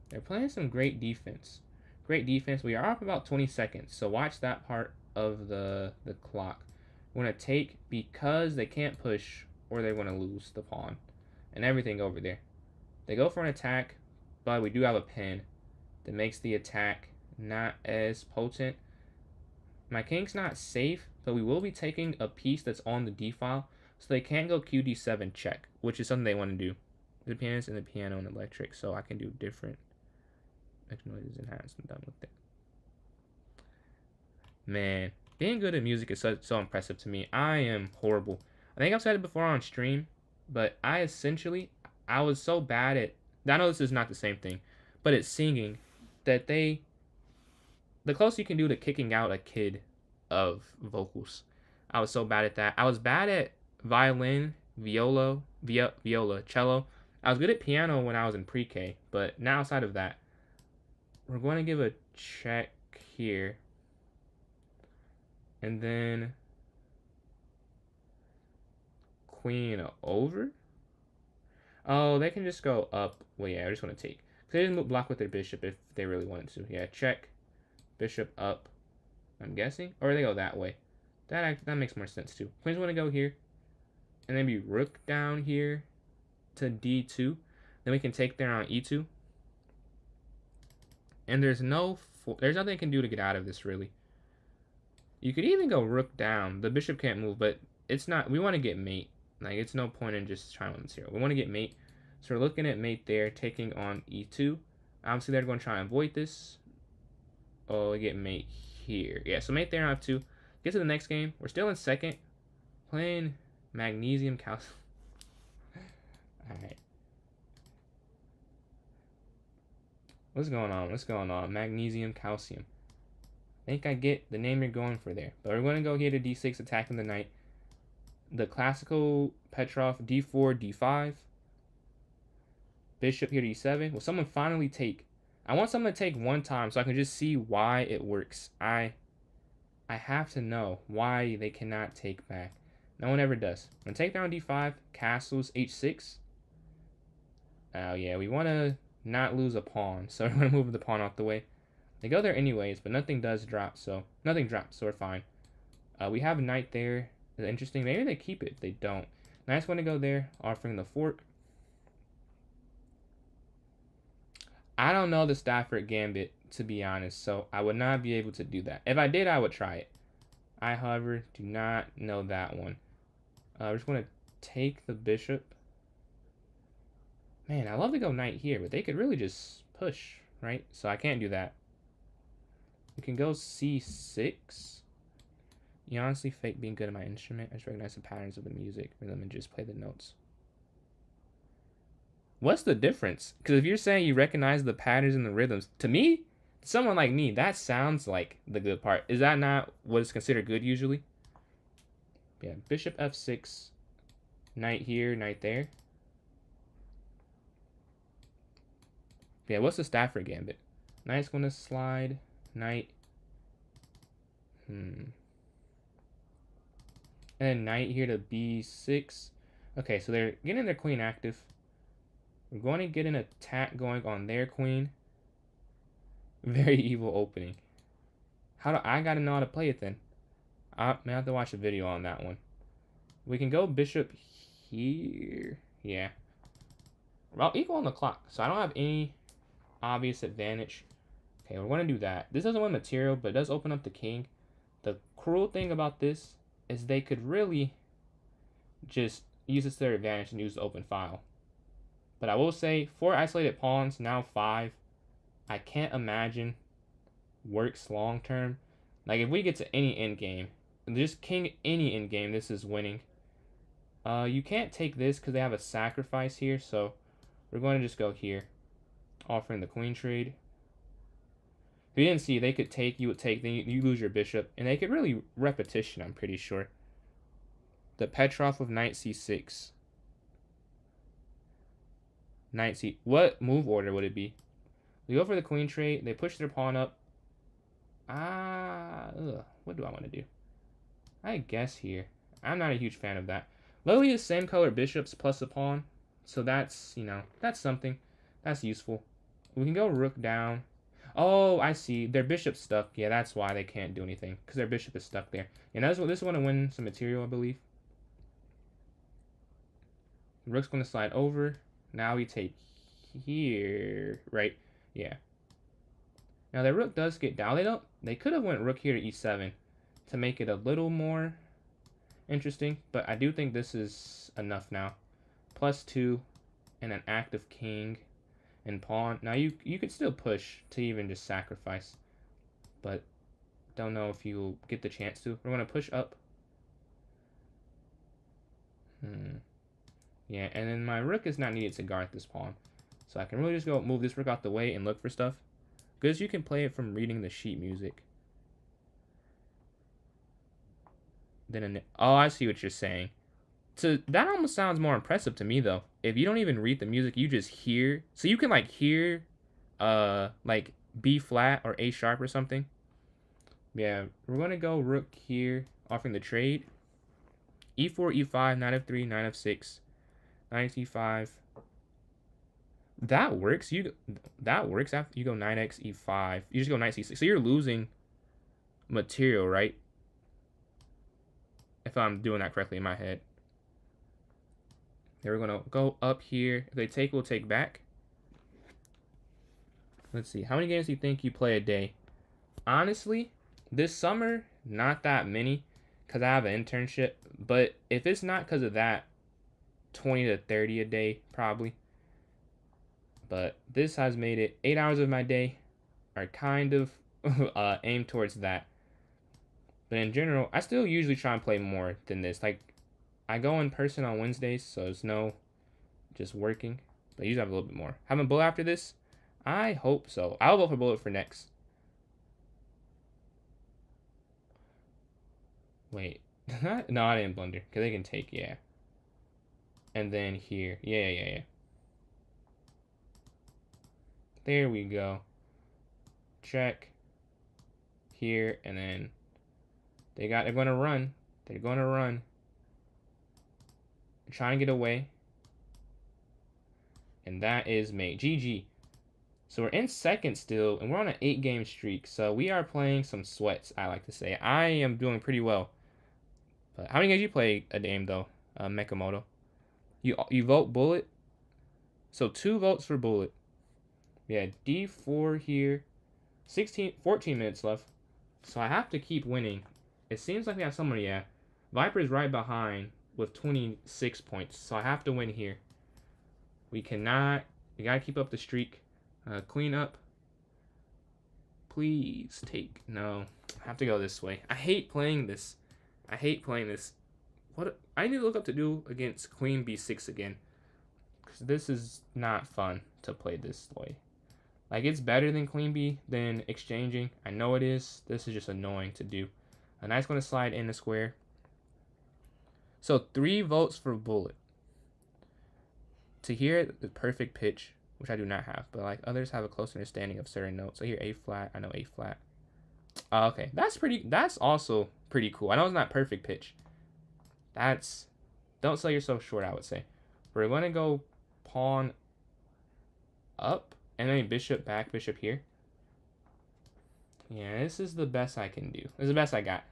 They're playing some great defense. Great defense. We are up about 20 seconds, so watch that part of the clock. We're going to take because they can't push or they're going to lose the pawn and everything over there. They go for an attack, but we do have a pin that makes the attack not as potent. My king's not safe, but we will be taking a piece that's on the d file, so they can't go qd7 check, which is something they want to do. The pianist and the piano and electric, so I can do different noises enhanced. I'm done with it. Man, being good at music is so impressive to me. I am horrible. I think I've said it before on stream, but I was so bad at, I know this is not the same thing, but it's singing that the closest you can do to kicking out a kid of vocals. I was so bad at that. I was bad at violin viola, cello. I was good at piano when I was in pre-K, but now outside of that, we're going to give a check here. And then queen over. Oh, they can just go up. Well, yeah, I just want to take. Because they didn't block with their bishop if they really wanted to. Yeah, check. Bishop up, I'm guessing. Or they go that way. That makes more sense too. Queens want to go here. And then be rook down here to d2. Then we can take there on e2. And there's nothing they can do to get out of this, really. You could even go rook down. The bishop can't move, but it's not. We want to get mate. Like, it's no point in just trying to material. We want to get mate. So we're looking at mate there, taking on e2. Obviously, they're going to try and avoid this. Oh, we get mate here. Yeah, so mate there on f2. Get to the next game. We're still in second. Playing magnesium calcium. Alright. What's going on? What's going on? Magnesium calcium. I think I get the name you're going for there. But we're going to go here to d6, attacking the knight. The classical Petrov d4, d5. Bishop here to e7. Will someone finally take? I want someone to take one time so I can just see why it works. I have to know why they cannot take back. No one ever does. I'm going to take down d5. Castles h6. Oh, yeah. We want to not lose a pawn. So we're going to move the pawn off the way. They go there anyways, but nothing does drop, so nothing drops, so we're fine. We have a knight there. It's interesting. Maybe they keep it. They don't. Knight's going to go there, offering the fork. I don't know the Stafford Gambit, to be honest, so I would not be able to do that. If I did, I would try it. I, however, do not know that one. We're just going to take the bishop. Man, I love to go knight here, but they could really just push, right? So I can't do that. We can go c6. You honestly fake being good at my instrument. I just recognize the patterns of the music rather than just play the notes. What's the difference? Because if you're saying you recognize the patterns and the rhythms, to me, someone like me, that sounds like the good part. Is that not what is considered good usually? Yeah, bishop f6. Knight here, knight there. Yeah, what's the Stafford Gambit? Knight's going to slide. Knight. And then knight here to b6. Okay, so they're getting their queen active. We're going to get an attack going on their queen. Very evil opening. I gotta know how to play it then. I may have to watch a video on that one. We can go bishop here. Yeah. Well, equal on the clock, so I don't have any obvious advantage. Okay, we're going to do that. This doesn't want material, but it does open up the king. The cruel thing about this is they could really just use this to their advantage and use the open file. But I will say, 4 isolated pawns, now 5. I can't imagine works long term. Like, if we get to any endgame, just king any endgame, this is winning. You can't take this because they have a sacrifice here, so we're going to just go here. Offering the queen trade. If you didn't see, they could take, you would take, then you lose your bishop. And they could really repetition, I'm pretty sure. The Petrov of knight c6. Knight c... What move order would it be? They go for the queen trade. They push their pawn up. What do I want to do? I guess here. I'm not a huge fan of that. Luckily, the same color bishops plus a pawn. So that's, that's something. That's useful. We can go rook down. Oh, I see. Their bishop's stuck. Yeah, that's why they can't do anything. Because their bishop is stuck there. And that's what this one to win some material, I believe. Rook's going to slide over. Now we take here. Right? Yeah. Now their rook does get down. They could have went rook here to e7 to make it a little more interesting. But I do think this is enough now. +2 and an active king. And pawn. Now you could still push to even just sacrifice, but don't know if you'll get the chance to. We're gonna push up. Yeah, and then my rook is not needed to guard this pawn, so I can really just go move this rook out the way and look for stuff, because you can play it from reading the sheet music. Then oh, I see what you're saying. That almost sounds more impressive to me though. If you don't even read the music, you just hear. So you can like hear, like B flat or A sharp or something. Yeah, we're gonna go rook here, offering the trade. E4, E5, knight F3, knight F6, knight C5. That works. That works after you go knight X E5. You just go knight C6. So you're losing material, right? If I'm doing that correctly in my head. Then we're gonna go up here. If they take, we'll take back. Let's see. How many games do you think you play a day? Honestly, this summer, not that many, because I have an internship. But if it's not because of that, 20 to 30 a day, probably. But this has made it 8 hours of my day are kind of aimed towards that. But in general, I still usually try and play more than this. Like, I go in person on Wednesdays, so it's no just working. But I usually have a little bit more. Having Bullet after this? I hope so. I'll vote for Bullet for next. Wait. No, I didn't blunder. Because they can take, yeah. And then here. Yeah. There we go. Check. Here, and then they're going to run. They're going to run. Try and get away. And that is mate. GG. So we're in second still, and we're on an 8-game streak. So we are playing some sweats, I like to say. I am doing pretty well. But how many games you play a game, though, Mekamoto? You vote Bullet? So 2 votes for Bullet. Yeah, D4 here. 14 minutes left. So I have to keep winning. It seems like we have somebody, yeah. Viper's right behind with 26 points. So I have to win here. We gotta keep up the streak. Clean up. Please take, no. I have to go this way. I hate playing this. What, I need to look up to do against Queen B6 again. Because this is not fun to play this way. Like, it's better than Queen B, than exchanging. I know it is. This is just annoying to do. A knight's going to slide in the square. So, 3 votes for Bullet. To hear the perfect pitch, which I do not have, but like others have a close understanding of certain notes. So here A flat, I know A flat. Okay, that's also pretty cool. I know it's not perfect pitch. Don't sell yourself short, I would say. We're going to go pawn up. And then bishop back, bishop here. Yeah, this is the best I can do. This is the best I got.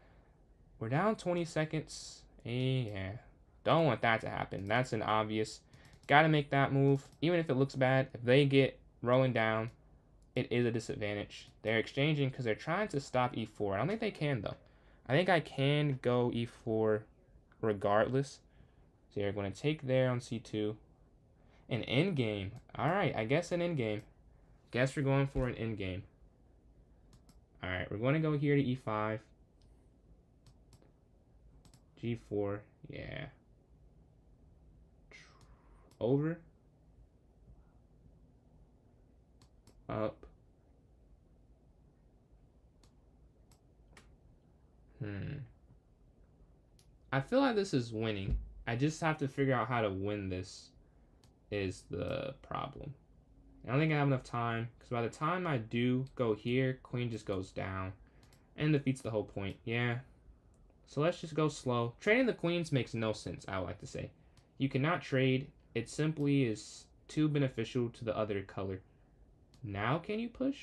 We're down 20 seconds. Yeah. Don't want that to happen. That's an obvious. Gotta make that move. Even if it looks bad, if they get rolling down, it is a disadvantage. They're exchanging because they're trying to stop E4. I don't think they can, though. I think I can go E4 regardless. So you're going to take there on C2. An endgame. Alright, I guess an endgame. Guess we're going for an endgame. Alright, we're going to go here to E5. G4. Yeah. Over. Up. I feel like this is winning. I just have to figure out how to win this is the problem. I don't think I have enough time, because by the time I do go here, queen just goes down and defeats the whole point. Yeah. So let's just go slow. Trading the queens makes no sense, I would like to say. You cannot trade. It simply is too beneficial to the other color. Now can you push?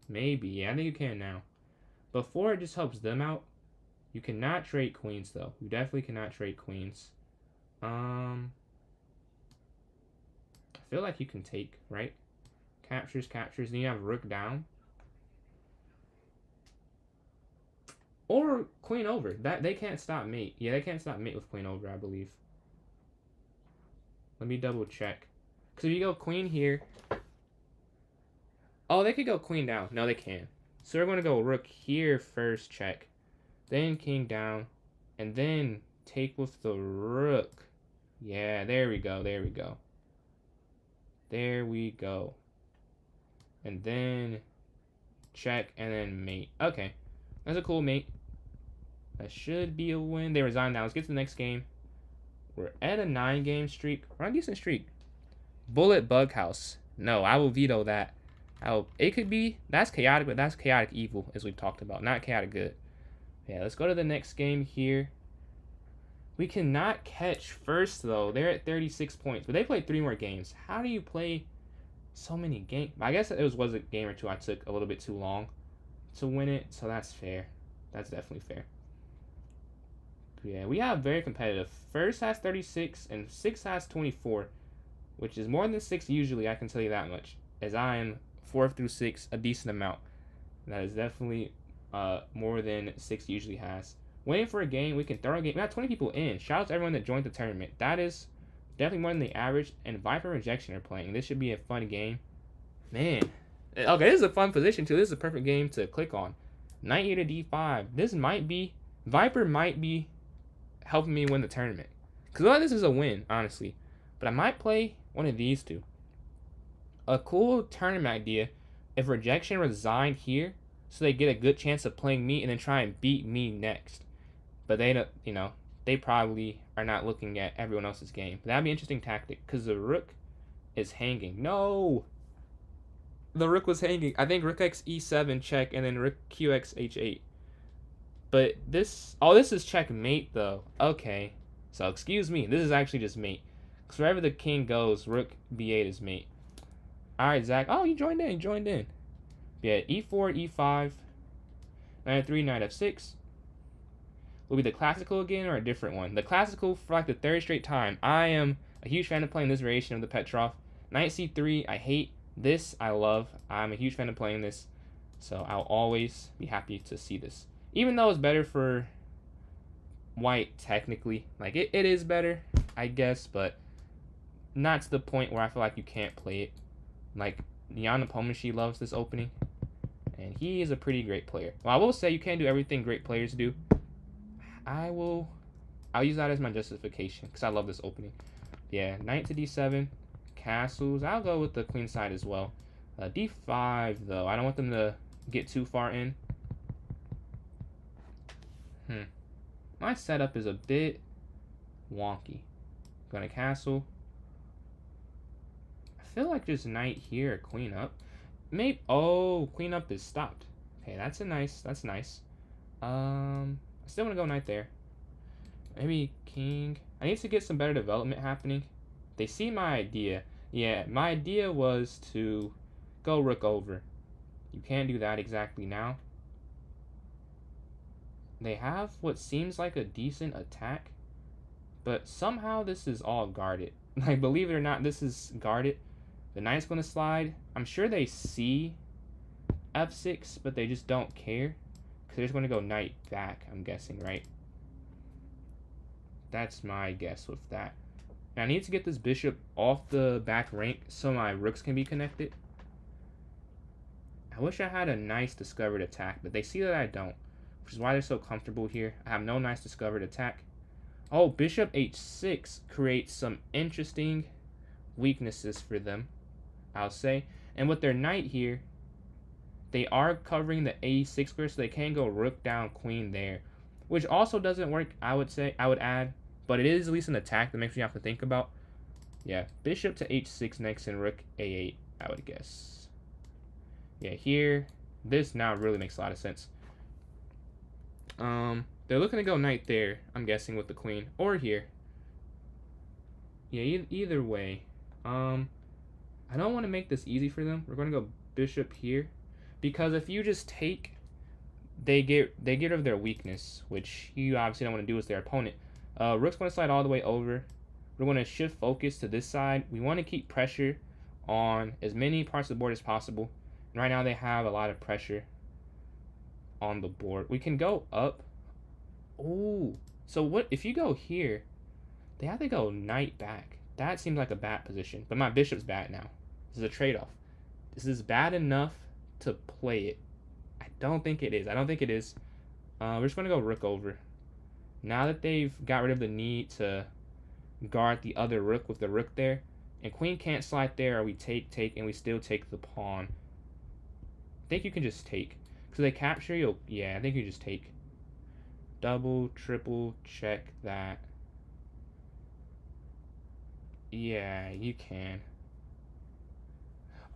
Maybe. Yeah, I think you can now. Before, it just helps them out. You cannot trade queens, though. You definitely cannot trade queens. I feel like you can take, right? Captures, then you have rook down. Or queen over. That they can't stop mate. Yeah, they can't stop mate with queen over, I believe. Let me double check. Because if you go queen here. Oh, they could go queen down. No, they can. So we're going to go rook here first, check. Then king down. And then take with the rook. Yeah, there we go. There we go. There we go. And then check and then mate. Okay. That's a cool mate. That should be a win. They resign now. Let's get to the next game. We're at a 9-game streak. We're on a decent streak. Bullet Bug House. No, I will veto that. It could be, that's chaotic, but that's chaotic evil, as we've talked about, not chaotic good. Yeah, let's go to the next game here. We cannot catch first, though. They're at 36 points, but they played 3 more games. How do you play so many games? I guess it was a game or two I took a little bit too long to win it, so that's fair. That's definitely fair. Yeah, we have very competitive. First has 36, and 6 has 24, which is more than 6 usually, I can tell you that much, as I am 4 through 6, a decent amount. That is definitely more than 6 usually has. Waiting for a game, we can throw a game. We have 20 people in. Shout out to everyone that joined the tournament. That is definitely more than the average. And Viper Rejection are playing. This should be a fun game. Man. Okay, this is a fun position too. This is a perfect game to click on. Knight here to d5. This might be, Viper might be helping me win the tournament. Because a lot of this is a win, honestly. But I might play one of these two. A cool tournament idea, if Rejection resigned here, so they get a good chance of playing me and then try and beat me next. But they don't, they probably are not looking at everyone else's game. But that'd be an interesting tactic, because the rook is hanging. No! The rook was hanging. I think rook x e7 check, and then rook qx h8. But this is checkmate, though. Okay. So, excuse me. This is actually just mate. Because wherever the king goes, rook b8 is mate. Alright, Zach. Oh, you joined in. Yeah, e4, e5, knight f3, knight f6. Will be the classical again or a different one? The classical for like the 3rd straight time. I am a huge fan of playing this variation of the Petrov. Knight c3, I hate. This, I love. I'm a huge fan of playing this. So I'll always be happy to see this. Even though it's better for white, technically. Like, it is better, I guess, but not to the point where I feel like you can't play it. Like, Jan Nepomniachtchi loves this opening. And he is a pretty great player. Well, I will say you can't do everything great players do. I'll use that as my justification because I love this opening. Yeah, knight to d7, castles. I'll go with the queen side as well. d5 though. I don't want them to get too far in. My setup is a bit wonky. Gonna castle. I feel like just knight here, queen up. Maybe. Oh, queen up is stopped. Okay, that's nice. I still want to go knight there. Maybe king. I need to get some better development happening. They see my idea. Yeah, my idea was to go rook over. You can't do that exactly now. They have what seems like a decent attack, but somehow this is all guarded. Like, believe it or not, this is guarded. The knight's going to slide. I'm sure they see f6, but they just don't care. Because they're just going to go knight back, I'm guessing, right? That's my guess with that. Now, I need to get this bishop off the back rank so my rooks can be connected. I wish I had a nice discovered attack, but they see that I don't. Which is why they're so comfortable here. I have no nice discovered attack. Oh, bishop h6 creates some interesting weaknesses for them, I'll say. And with their knight here, they are covering the a6 square, so they can go rook down, queen there. Which also doesn't work, I would add. But it is at least an attack that makes you have to think about. Yeah, bishop to h6 next and rook a8, I would guess. Yeah, here, this now really makes a lot of sense. They're looking to go knight there, I'm guessing, with the queen. Or here. Yeah, either way. I don't want to make this easy for them. We're going to go bishop here. Because if you just take, they get rid of their weakness, which you obviously don't want to do as their opponent. Rook's going to slide all the way over. We're going to shift focus to this side. We want to keep pressure on as many parts of the board as possible. And right now they have a lot of pressure on the board. We can go up. Oh, so what if you go here? They have to go knight back. That seems like a bad position. But my bishop's bad now. This is a trade-off. This is bad enough to play it. I don't think it is. We're just going to go rook over. Now that they've got rid of the need to guard the other rook with the rook there, and queen can't slide there, or we take, and we still take the pawn. I think you can just take. Because they capture you. Yeah, I think you just take. Double, triple, check that. Yeah, you can.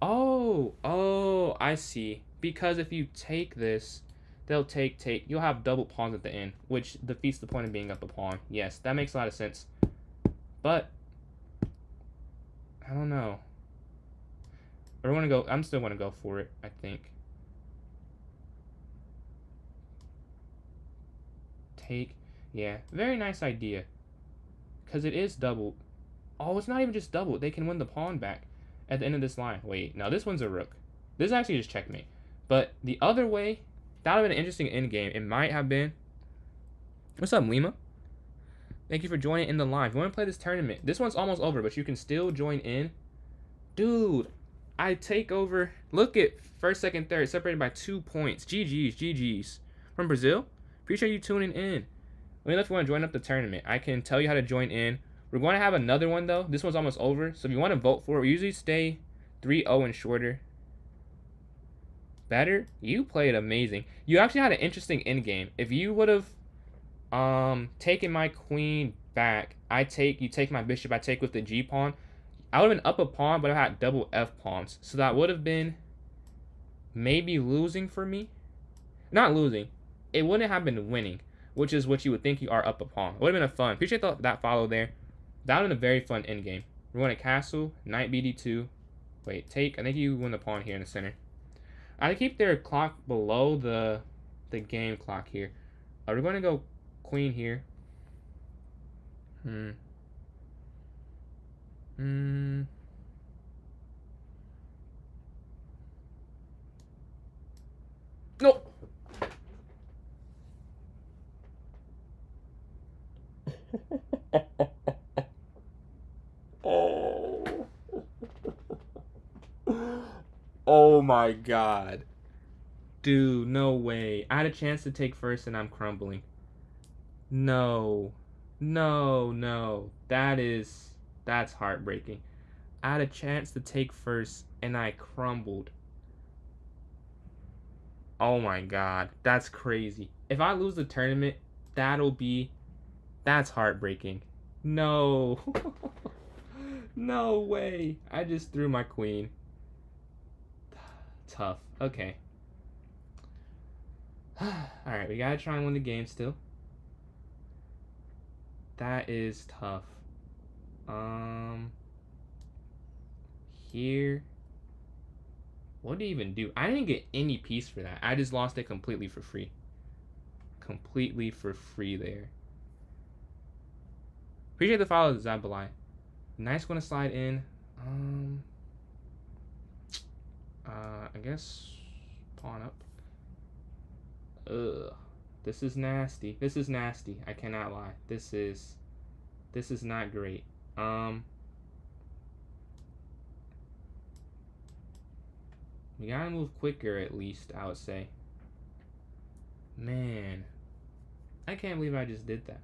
Oh, I see. Because if you take this, they'll take. You'll have double pawns at the end, which defeats the point of being up a pawn. Yes, that makes a lot of sense. But I don't know. I want to go. I'm still going to go for it, I think. Take. Yeah, very nice idea. Because it is doubled. Oh, it's not even just doubled. They can win the pawn back at the end of this line. Wait, no, this one's a rook. This is actually just checkmate. But the other way, that would have been an interesting endgame. It might have been. What's up, Lima? Thank you for joining in the live. You want to play this tournament? This one's almost over, but you can still join in. Dude, I take over. Look at first, second, third, separated by 2 points. GG's. From Brazil? Appreciate you tuning in. Let me know if you want to join up the tournament. I can tell you how to join in. We're going to have another one, though. This one's almost over. So if you want to vote for it, we usually stay 3-0 and shorter. Better? You played amazing. You actually had an interesting endgame. If you would have taken my queen back, you take my bishop, I take with the G pawn. I would have been up a pawn, but I had double F pawns. So that would have been maybe losing for me. Not losing. It wouldn't have been winning, which is what you would think you are up a pawn. It would have been a fun. Appreciate that follow there. That would have been a very fun endgame. We're going to castle, knight bd2. Wait, take. I think you win the pawn here in the center. I keep their clock below the game clock here. We're going to go queen here. No. Oh. Oh my god. Dude, no way. I had a chance to take first and I'm crumbling. No. No. That's heartbreaking. I had a chance to take first and I crumbled. Oh my god. That's crazy. If I lose the tournament, that's heartbreaking. No. No way. I just threw my queen. Tough. Okay. Alright, we gotta try and win the game still. That is tough. Here. What did he even do? I didn't get any piece for that. I just lost it completely for free. Completely for free there. Appreciate the follow, Zabalai. Nice one to slide in. I guess pawn up. Ugh. This is nasty. This is nasty. I cannot lie. This is not great. We gotta move quicker at least, I would say. Man. I can't believe I just did that.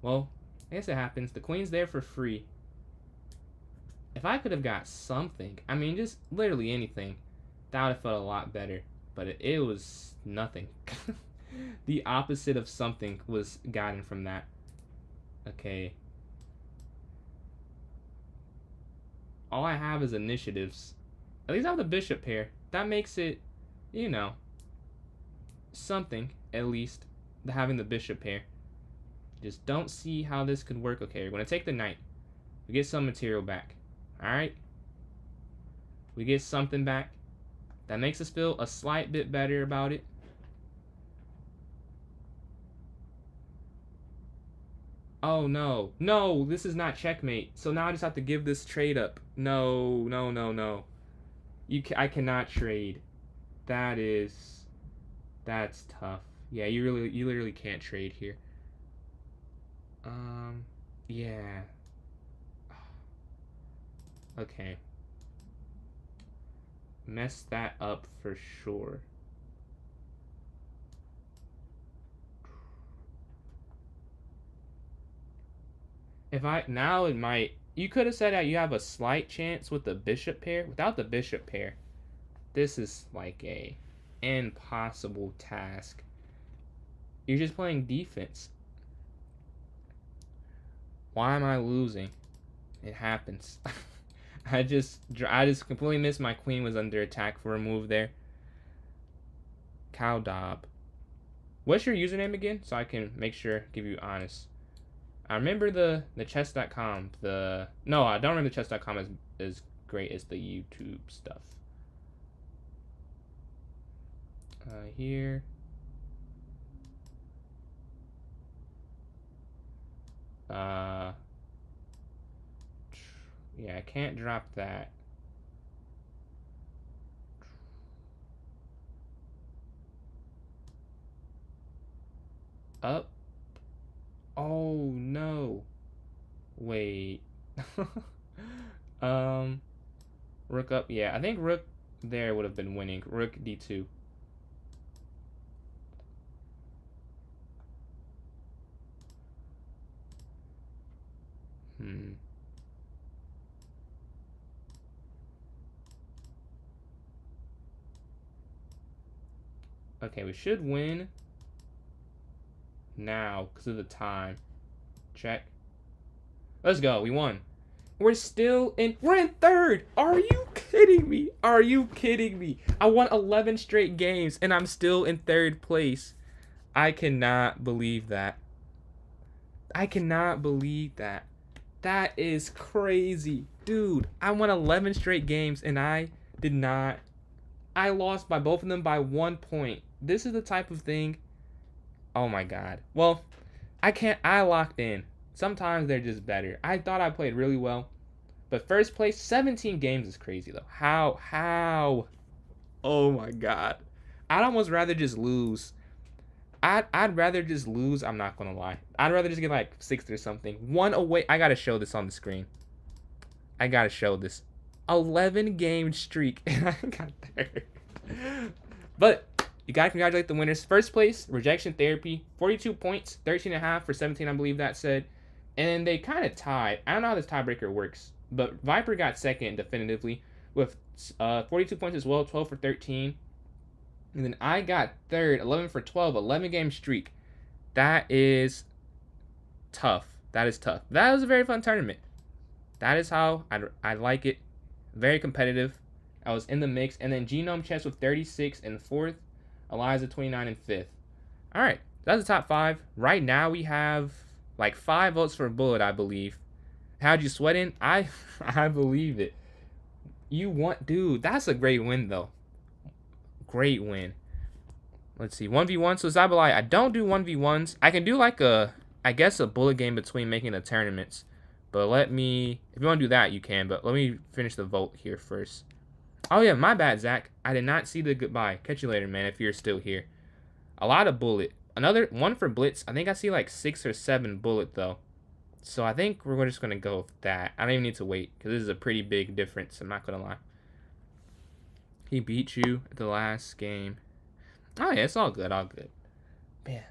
Well, I guess it happens. The queen's there for free. If I could have got something, I mean, just literally anything, that would have felt a lot better. But it was nothing. The opposite of something was gotten from that. Okay. All I have is initiatives. At least I have the bishop pair. That makes it, you know, something, at least, having the bishop pair. Just don't see how this could work. Okay, we're going to take the knight. We get some material back. Alright? We get something back. That makes us feel a slight bit better about it. Oh, no. No, this is not checkmate. So now I just have to give this trade up. No. I cannot trade. That's tough. Yeah, you literally can't trade here. Yeah. Okay. Messed that up for sure. Now it might. You could have said that you have a slight chance with the bishop pair. Without the bishop pair, this is like a impossible task. You're just playing defense. Why am I losing? It happens. I just completely missed my queen was under attack for a move there. Cow Dob. What's your username again? So I can make sure, give you honest. I remember the chess.com. No, I don't remember the chess.com as great as the YouTube stuff. Here. Yeah, I can't drop that. Up. Oh no. Wait. Rook up. Yeah, I think rook there would have been winning. Rook d2. Okay, we should win now because of the time. Check. Let's go. We won. We're in third. Are you kidding me? Are you kidding me? I won 11 straight games and I'm still in third place. I cannot believe that. I cannot believe that. That is crazy. Dude, I won 11 straight games and I did not. I lost by both of them by 1 point. This is the type of thing. Oh my god. Well, I locked in. Sometimes they're just better. I thought I played really well. But first place, 17 games is crazy though. How? Oh my god. I'd almost rather just lose. I'd rather just lose, I'm not gonna lie. I'd rather just get like 6th or something. 1 away. I gotta show this on the screen. I gotta show this. 11 game streak and I got there. But you gotta congratulate the winners. First place, Rejection Therapy, 42 points, 13.5 for 17, I believe that said. And they kind of tied. I don't know how this tiebreaker works, but Viper got second definitively with 42 points as well, 12 for 13. And then I got third, 11 for 12, 11 game streak. That is tough. That is tough. That was a very fun tournament. That is how I like it. Very competitive. I was in the mix. And then Genome Chess with 36 in 4th. Eliza 29 in 5th. All right. That's the top 5. Right now we have like 5 votes for Bullet, I believe. How'd you sweat in? I believe it. You want, dude, that's a great win though. Great win. Let's see. 1v1. So Zabalai, I don't do 1v1s. I can do like I guess a bullet game between making the tournaments. But if you want to do that, you can. But let me finish the vote here first. Oh, yeah, my bad, Zach. I did not see the goodbye. Catch you later, man, if you're still here. A lot of bullet. Another one for Blitz. I think I see like 6 or 7 bullet, though. So I think we're just going to go with that. I don't even need to wait, because this is a pretty big difference. I'm not going to lie. He beat you at the last game. Oh, yeah, it's all good, all good. Man,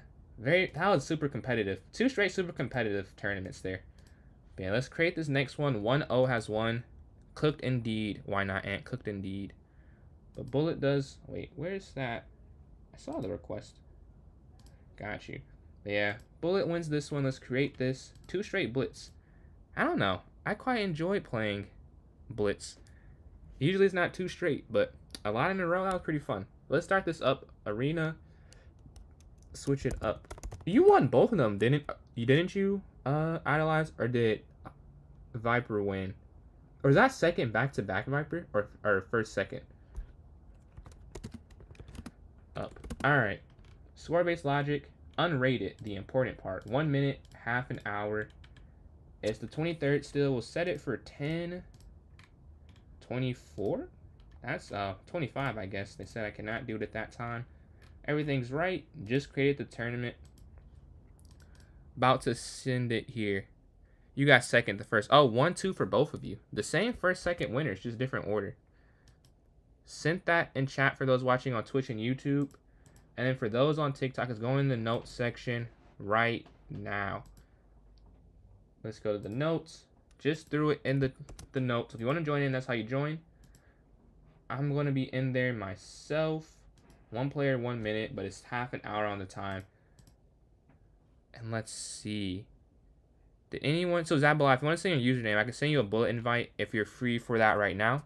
that was super competitive. 2 straight super competitive tournaments there. But yeah, let's create this next one. 1-0 has won. Cooked indeed. Why not, Ant? Cooked indeed. But Bullet does. Wait, where's that? I saw the request. Got you. But yeah, Bullet wins this one. Let's create this. 2 straight Blitz. I don't know. I quite enjoy playing Blitz. Usually it's not 2 straight, but a lot in a row, that was pretty fun. Let's start this up. Arena. Switch it up. You won both of them, didn't you, Idolize? Or did Viper win? Or is that second back-to-back Viper? Or first second? Up. Alright. Score-based logic. Unrated, the important part. 1 minute, half an hour. It's the 23rd still. We'll set it for 10:24. That's 25, I guess. They said I cannot do it at that time. Everything's right. Just created the tournament. About to send it here. You got second, the first. Oh, 1-2 for both of you. The same first, second winners, just different order. Sent that in chat for those watching on Twitch and YouTube. And then for those on TikTok, it's going in the notes section right now. Let's go to the notes. Just threw it in the notes. If you want to join in, that's how you join. I'm going to be in there myself. 1 player, 1 minute, but it's half an hour on the time. And let's see. Did anyone? So Zabala, if you want to send your username, I can send you a bullet invite if you're free for that right now.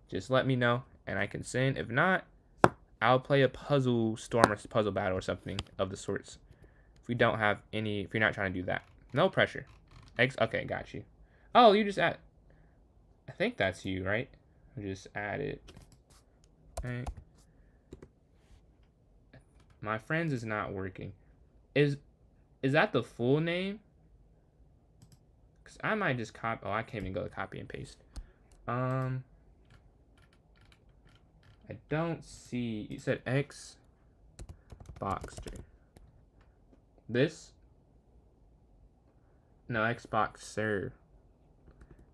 Just let me know, and I can send. If not, I'll play a puzzle storm or puzzle battle or something of the sorts. If we don't have any, if you're not trying to do that, no pressure. Okay, got you. Oh, you just add. I think that's you, right? I just added. Right. My friends is not working. Is that the full name? Cause I might just copy. Oh, I can't even go to copy and paste. I don't see. You said X Boxster. This? No, Xboxer.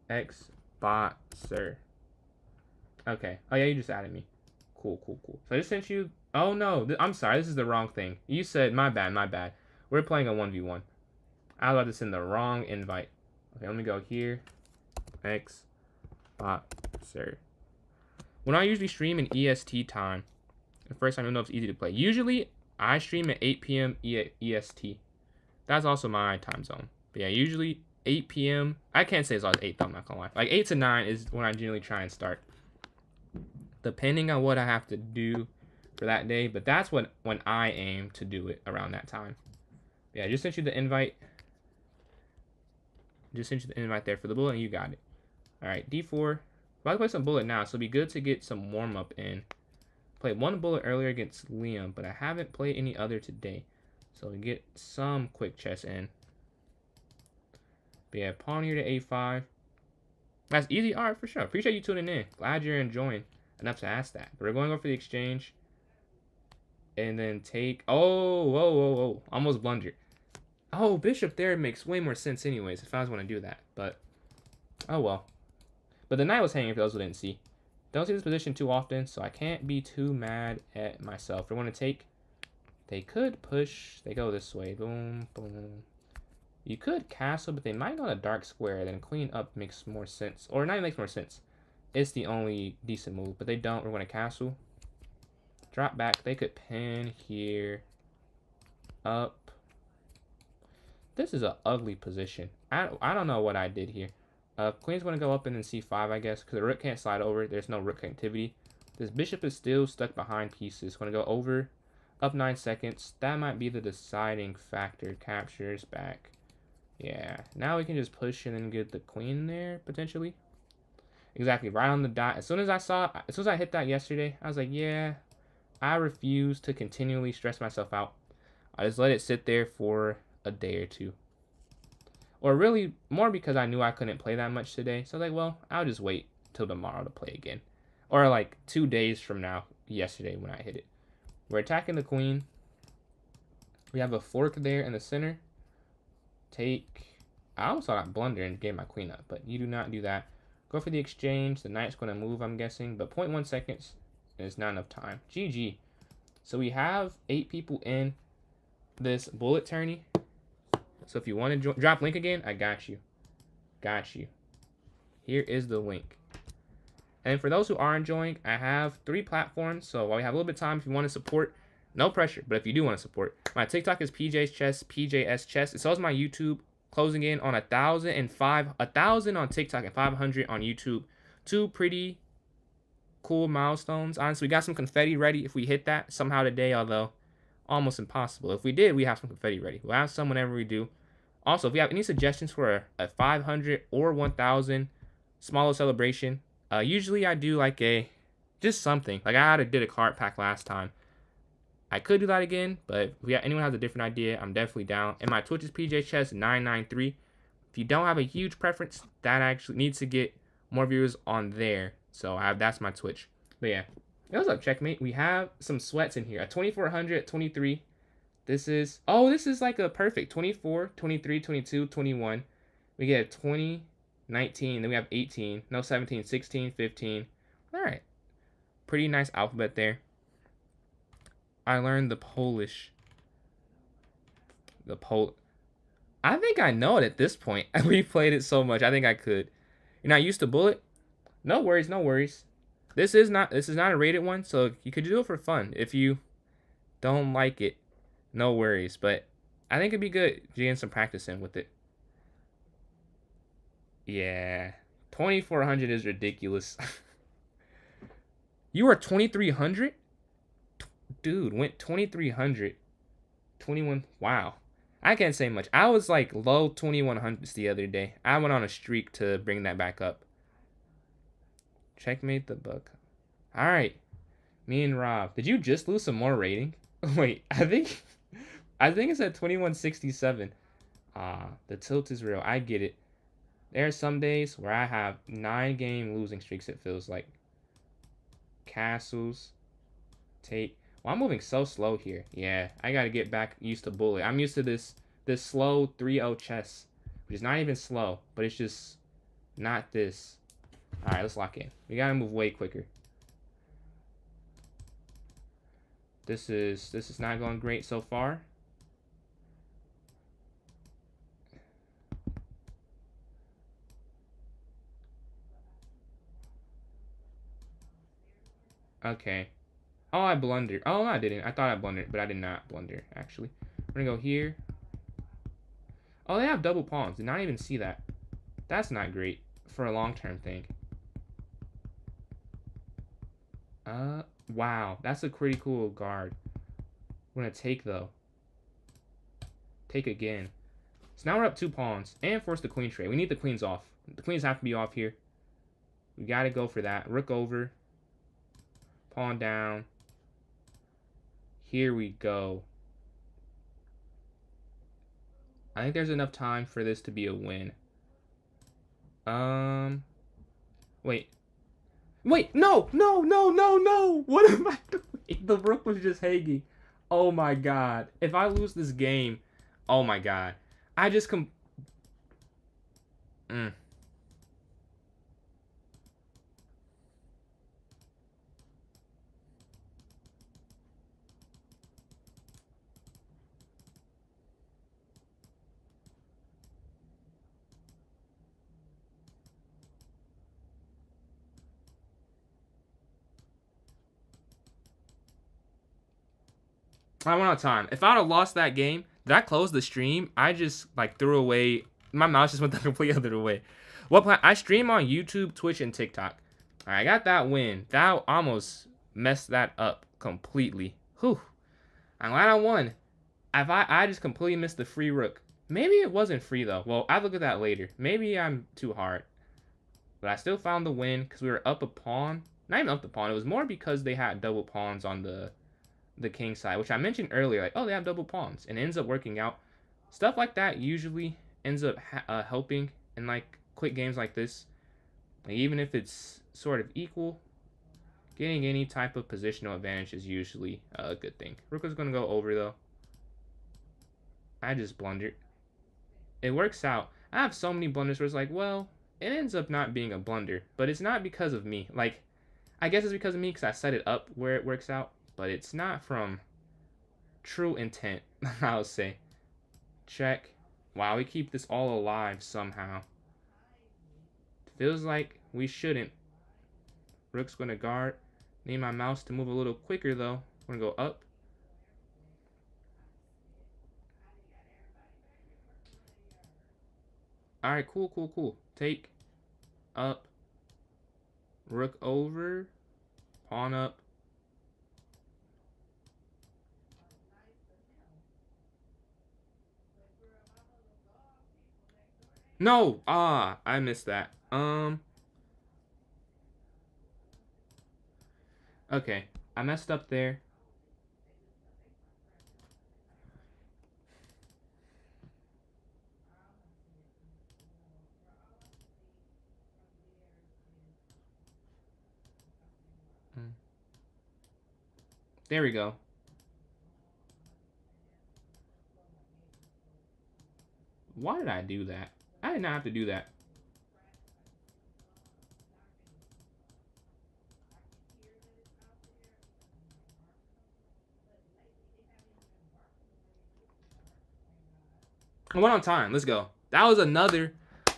Xboxer. Okay. Oh yeah, you just added me. Cool. So I just sent you. Oh no, I'm sorry. This is the wrong thing. You said my bad. We're playing a 1v1. I was about to send the wrong invite. Okay, let me go here. Xboxer. When I usually stream in EST time, the first time you'll know if it's easy to play. Usually, I stream at 8 p.m. EST. That's also my time zone. But yeah, usually 8 p.m. I can't say it's always 8 though, I'm not gonna lie. Like 8 to 9 is when I generally try and start. Depending on what I have to do for that day. But that's when I aim to do it around that time. Yeah, I just sent you the invite. Just sent you the invite there for the bullet and you got it. Alright, D4. I'm about to play some bullet now, so it'll be good to get some warm-up in. Played one bullet earlier against Liam, but I haven't played any other today. So we get some quick chess in. But yeah, pawn here to A5. That's easy. Alright, for sure. Appreciate you tuning in. Glad you're enjoying enough to ask that. But we're going over for the exchange. And then take... Oh, whoa. Almost blundered. Oh, bishop there makes way more sense anyways if I was going to do that. But, oh well. But the knight was hanging for those who didn't see. Don't see this position too often, so I can't be too mad at myself. We're going to take... They could push. They go this way. Boom. You could castle, but they might go to dark square. Then queen up makes more sense. Or knight makes more sense. It's the only decent move, but they don't. We're going to castle. Drop back. They could pin here. Up. This is an ugly position. I don't know what I did here. Queen's going to go up and then c5, I guess, because the rook can't slide over. There's no rook activity. This bishop is still stuck behind pieces. Going to go over, up 9 seconds. That might be the deciding factor. Captures back. Yeah, now we can just push and then get the queen there, potentially. Exactly, right on the dot. As soon as I hit that yesterday, I was like, yeah, I refuse to continually stress myself out. I just let it sit there for a day or two. Or really, more because I knew I couldn't play that much today. So I was like, well, I'll just wait till tomorrow to play again. Or like 2 days from now, yesterday when I hit it. We're attacking the queen. We have a fork there in the center. Take... I almost thought I'd blunder and gave my queen up, but you do not do that. Go for the exchange. The knight's going to move, I'm guessing. But 0.1 seconds is not enough time. GG. So we have 8 people in this bullet tourney. So if you want to drop link again, I got you. Here is the link. And for those who are enjoying, I have 3 platforms. So while we have a little bit of time, if you want to support, no pressure. But if you do want to support, my TikTok is PJ's Chess, PJS Chess. And so is my YouTube, closing in on 1,000 on TikTok and 500 on YouTube. 2 pretty cool milestones. Honestly, we got some confetti ready if we hit that somehow today, although almost impossible. If we did, we have some confetti ready. We'll have some whenever we do. Also, if you have any suggestions for a 500 or 1,000 smaller celebration, usually I do like just something. Like I did a card pack last time. I could do that again, but if anyone has a different idea, I'm definitely down. And my Twitch is PJChess993. If you don't have a huge preference, that actually needs to get more viewers on there. So that's my Twitch. But yeah. Hey, what's up, Checkmate? We have some sweats in here. A 2400, 23. This is like a perfect 24, 23, 22, 21. We get a 20, 19. Then we have 18. No, 17, 16, 15. All right. Pretty nice alphabet there. I learned the Polish. I think I know it at this point. We played it so much. I think I could. You're not used to bullet? No worries, no worries. This is not a rated one, so you could do it for fun. If you don't like it, no worries. But I think it'd be good getting some practice in with it. Yeah. 2400 is ridiculous. You are 2300? Dude, went 2300. 21. Wow. I can't say much. I was like low 2100s the other day. I went on a streak to bring that back up. Checkmate the book. All right. Me and Rob. Did you just lose some more rating? Wait, I think it's at 2167. Ah, the tilt is real. I get it. There are some days where I have 9-game losing streaks, it feels like. Castles. Take. Well, I'm moving so slow here. Yeah, I gotta get back used to bullet. I'm used to this slow 3-0 chess, which is not even slow, but it's just not this. All right, let's lock in. We gotta move way quicker. This is not going great so far. Okay. Oh, I blundered. Oh, I didn't. I thought I blundered, but I did not blunder, actually. We're gonna go here. Oh, they have double pawns. Did not even see that. That's not great for a long-term thing. Wow. That's a pretty cool guard. We're gonna take, though. Take again. So now we're up 2 pawns. And force the queen trade. We need the queens off. The queens have to be off here. We gotta go for that. Rook over. Pawn down. Here we go. I think there's enough time for this to be a win. Wait. Wait, no, no, no, no, no. What am I doing? The rook was just hanging. Oh my god. If I lose this game, oh my god. I just I went out of time. If I'd have lost that game, did I close the stream? I just like threw away. My mouse just went the complete other way. I stream on YouTube, Twitch, and TikTok. I got that win. That almost messed that up completely. Whew. I'm glad I won. If I just completely missed the free rook. Maybe it wasn't free though. Well, I'll look at that later. Maybe I'm too hard. But I still found the win because we were up a pawn. Not even up the pawn. It was more because they had double pawns on the king side, which I mentioned earlier, like, oh, they have double pawns, and it ends up working out. Stuff like that usually ends up helping in like quick games like this. Like, even if it's sort of equal, getting any type of positional advantage is usually a good thing. Rook is going to go over, though. I just blundered. It works out. I have so many blunders where it's like, well, it ends up not being a blunder, but it's not because of me. Like, I guess it's because of me because I set it up where it works out, but it's not from true intent, I'll say. Check. Wow, we keep this all alive somehow. Feels like we shouldn't. Rook's going to guard. Need my mouse to move a little quicker, though. We're going to go up. Alright, cool, cool, cool. Take. Up. Rook over. Pawn up. No! Ah, I missed that. Okay. I messed up there. There we go. Why did I do that? I did not have to do that. I went on time. Let's go. That was another.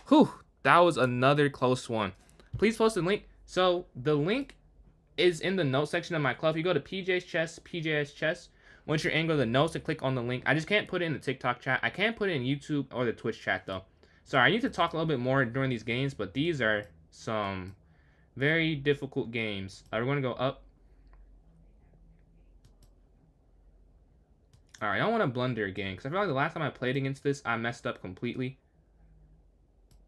Whew. That was another close one. Please post the link. So the link is in the notes section of my club. You go to PJ's Chess, PJ's Chess. Once you're in, go to the notes and click on the link. I just can't put it in the TikTok chat. I can't put it in YouTube or the Twitch chat though. Sorry, I need to talk a little bit more during these games, but these are some very difficult games. We're going to go up. Alright, I don't want to blunder again, because I feel like the last time I played against this, I messed up completely.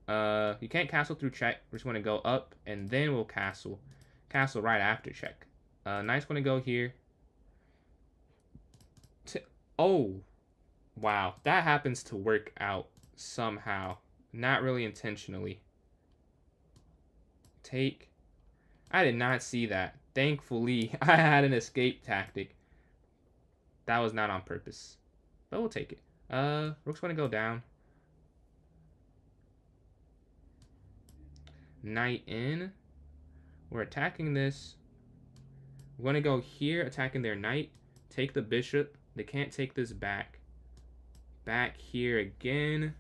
You can't castle through check. We're just going to go up, and then we'll castle. Castle right after check. Knight's going to go here. Oh, wow. That happens to work out somehow. Not really intentionally. Take. I did not see that. Thankfully, I had an escape tactic. That was not on purpose. But we'll take it. Rook's going to go down. Knight in. We're attacking this. We're going to go here, attacking their knight. Take the bishop. They can't take this back. Back here again.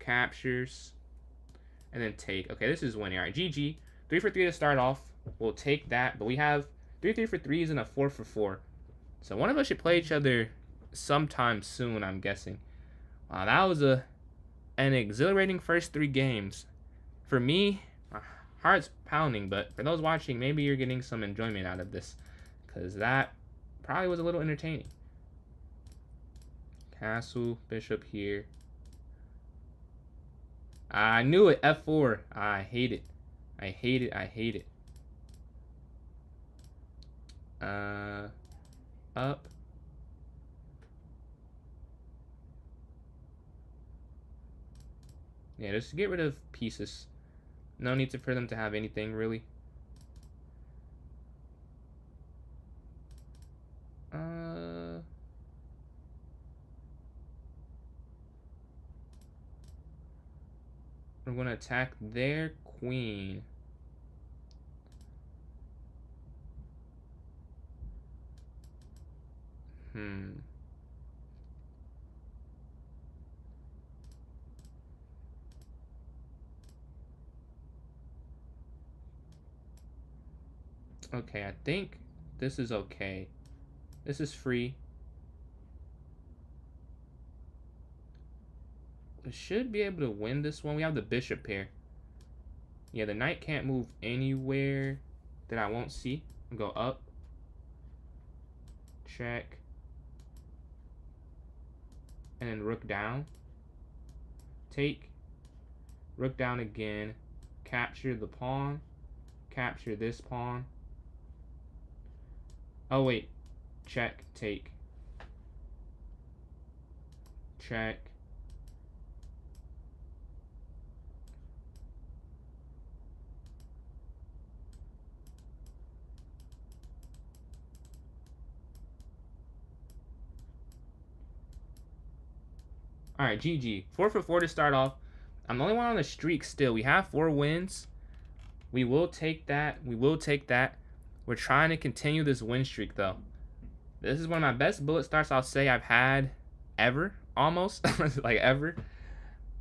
Captures. And then take. Okay, this is winning. All right, GG. 3 for 3 to start off. We'll take that. But we have 3 for 3s and a 4 for 4. So one of us should play each other sometime soon, I'm guessing. Wow, that was an exhilarating first 3 games. For me, my heart's pounding, but for those watching, maybe you're getting some enjoyment out of this, because that probably was a little entertaining. Castle, bishop here. I knew it, F4. I hate it. I hate it, I hate it. Up. Yeah, just get rid of pieces. No need for them to have anything, really. We're going to attack their queen. Okay, I think this is okay. This is free. We should be able to win this one. We have the bishop here. Yeah, the knight can't move anywhere that I won't see. Go up. Check. And then rook down. Take. Rook down again. Capture the pawn. Capture this pawn. Oh, wait. Check. Take. Check. Alright, GG. 4 for 4 to start off. I'm the only one on the streak still. We have 4 wins. We will take that. We will take that. We're trying to continue this win streak, though. This is one of my best bullet starts I'll say I've had ever. Almost. Like, ever.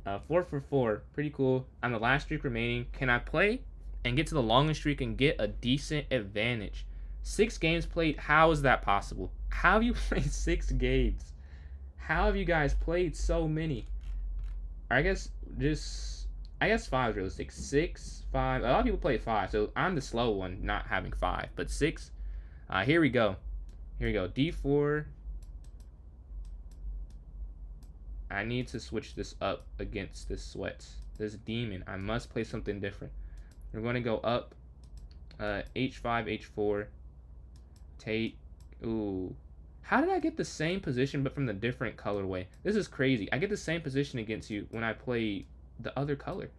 4 for 4. Pretty cool. I'm the last streak remaining. Can I play and get to the longest streak and get a decent advantage? 6 games played. How is that possible? How have you played 6 games? How have you guys played so many? I guess 5 is realistic. 6, 5. A lot of people play 5, so I'm the slow one, not having 5. But 6. Here we go. Here we go. D4. I need to switch this up against this sweats. This demon. I must play something different. We're going to go up. H5, H4. Take. Ooh. How did I get the same position but from the different colorway? This is crazy. I get the same position against you when I play the other color.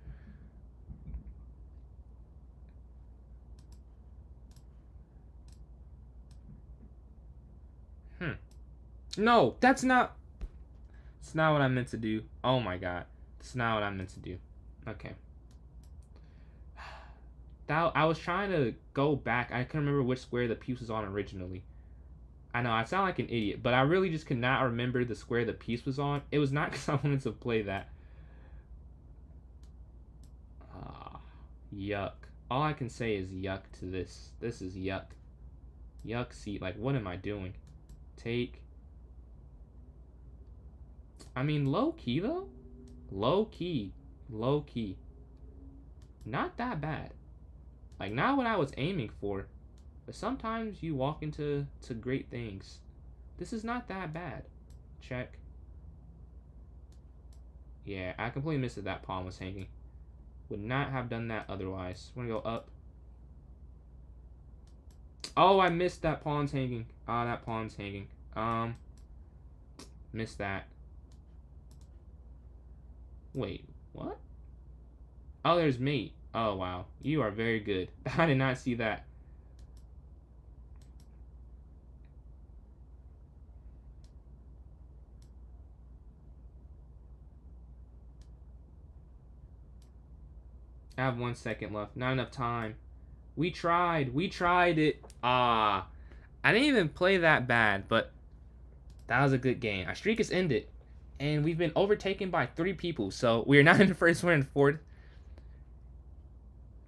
No, that's not... It's not what I meant to do. Oh my god. It's not what I meant to do. Okay. I was trying to go back. I couldn't remember which square the piece was on originally. I know, I sound like an idiot, but I really just could not remember the square the piece was on. It was not because I wanted to play that. Yuck. All I can say is yuck to this. This is yuck. Yuck seat. Like, what am I doing? Take. I mean, low key, though. Low key. Low key. Not that bad. Like, not what I was aiming for. But sometimes you walk into great things. This is not that bad. Check. Yeah, I completely missed that pawn was hanging. Would not have done that otherwise. Want to go up. Oh, I missed that pawn's hanging. Ah, that pawn's hanging. Missed that. Wait, what? Oh, there's mate. Oh, wow. You are very good. I did not see that. I have 1 second left. Not enough time. We tried. We tried it. Ah. I didn't even play that bad, but that was a good game. Our streak is ended. And we've been overtaken by 3 people. So we are not in the first, we're in fourth.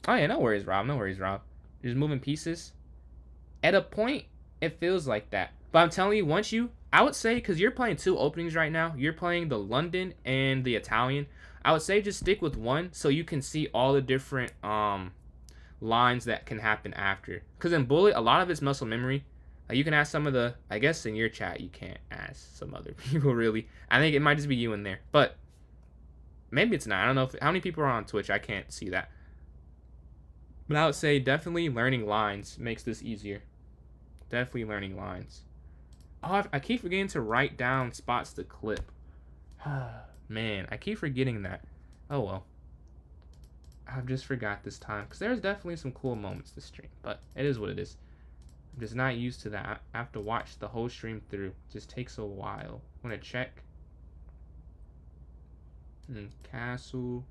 Oh, yeah, no worries, Rob. No worries, Rob. You're just moving pieces. At a point, it feels like that. But I'm telling you, once you, I would say, because you're playing 2 openings right now, you're playing the London and the Italian. I would say just stick with one so you can see all the different lines that can happen after. Because in Bullet, a lot of it's muscle memory. You can ask some of the, I guess in your chat, you can't ask some other people really. I think it might just be you in there. But maybe it's not. I don't know how many people are on Twitch. I can't see that. But I would say definitely learning lines makes this easier. Definitely learning lines. Oh, I keep forgetting to write down spots to clip. Man, I keep forgetting that. Oh well. I've just forgot this time. Because there's definitely some cool moments to stream. But it is what it is. I'm just not used to that. I have to watch the whole stream through. It just takes a while. I'm going to check. Castle.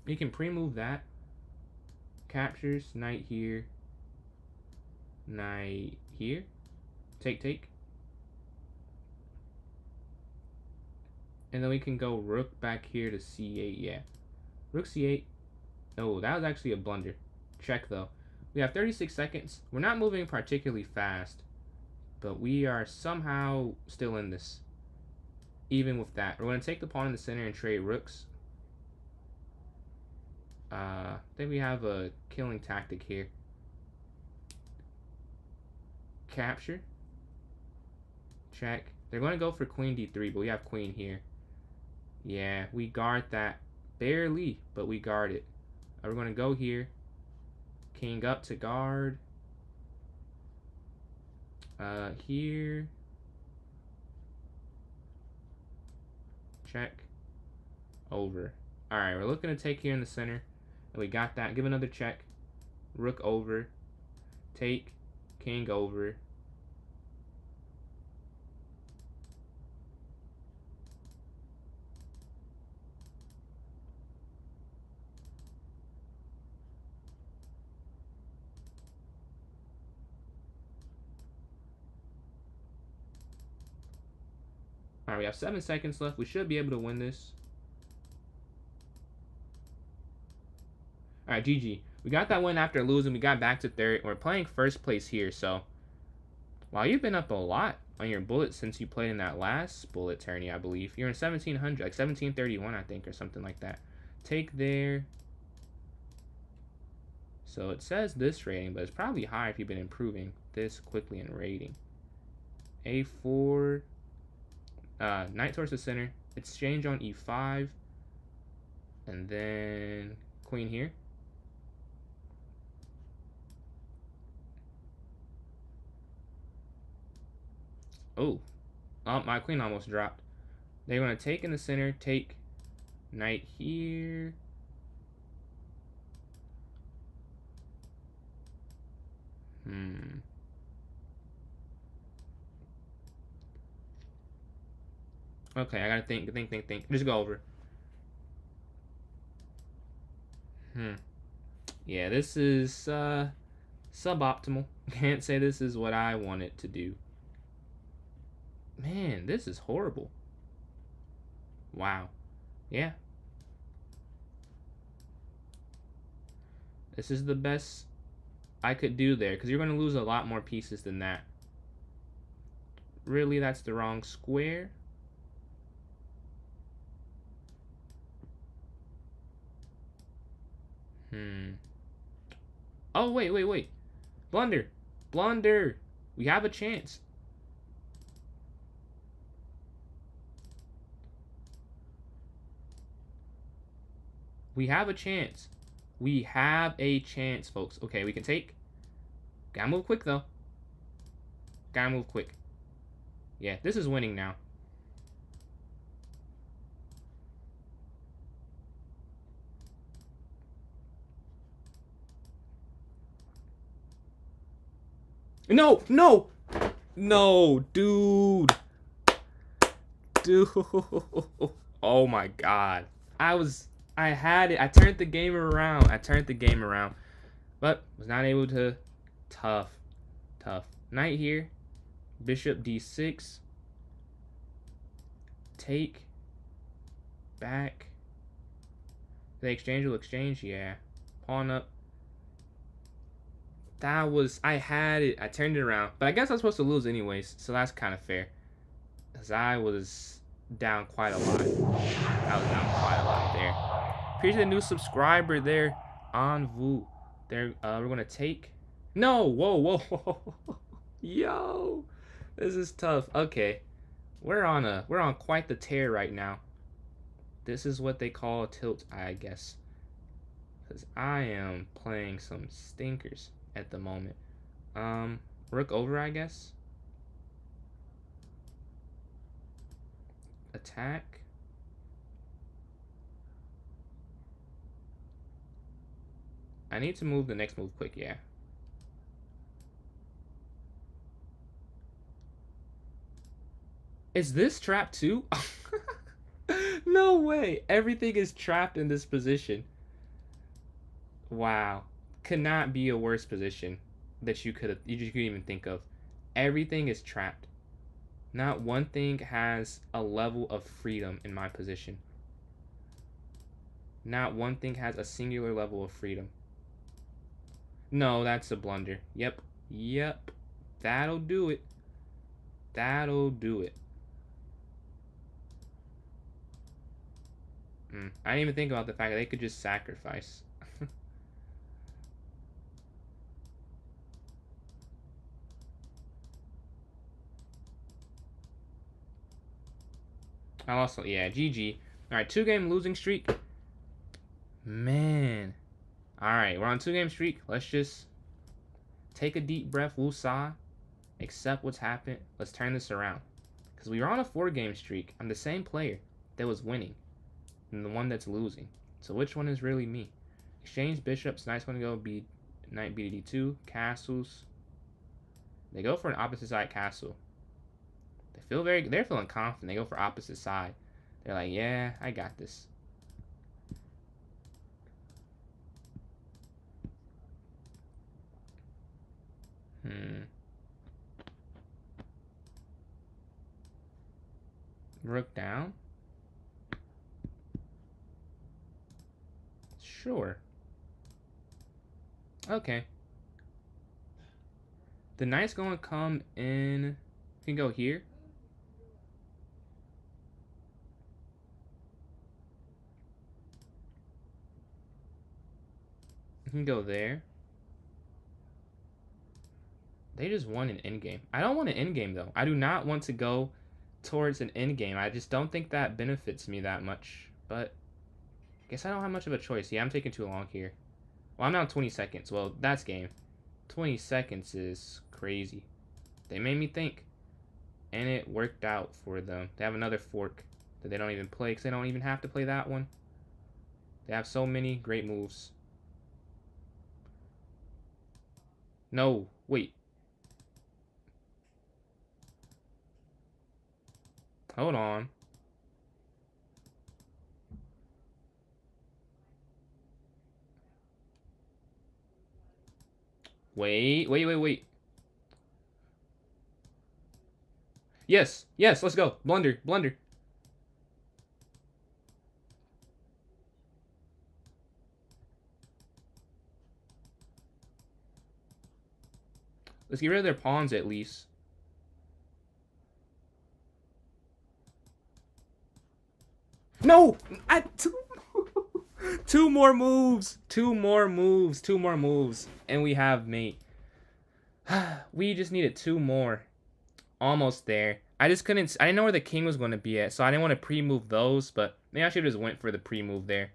You can pre-move that. Captures. Knight here. Knight here. Take. And then we can go rook back here to c8. Yeah. Rook c8. No, that was actually a blunder. Check, though. We have 36 seconds. We're not moving particularly fast. But we are somehow still in this. Even with that. We're going to take the pawn in the center and trade rooks. I think we have a killing tactic here. Capture. Check. They're going to go for queen d3, but we have queen here. Yeah, we guard that. Barely, but we guard it. We're going to go here. King up to guard. Here. Check. Over. Alright, we're looking to take here in the center. And we got that. Give another check. Rook over. Take. King over. Alright, we have 7 seconds left. We should be able to win this. Alright, GG. We got that win after losing. We got back to third. We're playing first place here, so... Wow, you've been up a lot on your bullet since you played in that last bullet tourney, I believe. You're in 1700, like 1731, I think, or something like that. Take there. So it says this rating, but it's probably higher if you've been improving this quickly in rating. A4. Knight towards the center. Exchange on E5. And then queen here. Oh, my queen almost dropped. They're going to take in the center, take knight here. Okay, I gotta think. Just go over. Yeah, this is suboptimal. Can't say this is what I want it to do. Man, this is horrible. Wow. Yeah. This is the best I could do there, because you're going to lose a lot more pieces than that. Really, that's the wrong square. Oh, wait. Blunder. Blunder. We have a chance. We have a chance. We have a chance, folks. Okay, we can take. Gotta move quick, though. Gotta move quick. Yeah, this is winning now. No, no, no, dude. Dude. Oh my God. I had it. I turned the game around. But was not able to. Tough. Knight here. Bishop d6. Take. Back. The exchange will exchange. Yeah. Pawn up. That was, I had it. I turned it around. But I guess I was supposed to lose anyways. So that's kind of fair. Because I was down quite a lot. There. Appreciate the new subscriber there. En vous. There, we're going to take. No. Whoa. Yo. This is tough. Okay. We're on quite the tear right now. This is what they call a tilt, I guess. Because I am playing some stinkers at the moment. Rook over, I guess. Attack. I need to move the next move quick, yeah. Is this trapped too? No way. Everything is trapped in this position. Wow. Could not be a worse position that you could even think of. Everything is trapped. Not one thing has a level of freedom in my position. Not one thing has a singular level of freedom. No, that's a blunder. Yep. That'll do it. I didn't even think about the fact that they could just sacrifice. I also, yeah, GG. Alright, 2-game losing streak. Man. Alright, we're on 2-game streak. Let's just take a deep breath, woosah. Accept what's happened. Let's turn this around. Because we were on a 4-game streak. I'm the same player that was winning and the one that's losing. So which one is really me? Exchange bishops. Knight's going to go knight b to d2. Castles. They go for an opposite side castle. They're feeling confident. They go for opposite side. They're like, yeah, I got this. Rook down. Sure. Okay. The knight's going to come in. You can go here. You can go there. They just won an endgame. I don't want an endgame, though. I do not want to go towards an endgame. I just don't think that benefits me that much. But I guess I don't have much of a choice. Yeah, I'm taking too long here. Well, I'm down 20 seconds. Well, that's game. 20 seconds is crazy. They made me think. And it worked out for them. They have another fork that they don't even play because they don't even have to play that one. They have so many great moves. No, wait. Hold on. Wait. Yes, let's go. Blunder. Let's get rid of their pawns at least. No! Two more moves! Two more moves! Two more moves. And we have mate. We just needed two more. Almost there. I just couldn't. I didn't know where the king was going to be at, so I didn't want to pre-move those, but maybe I should have just went for the pre-move there.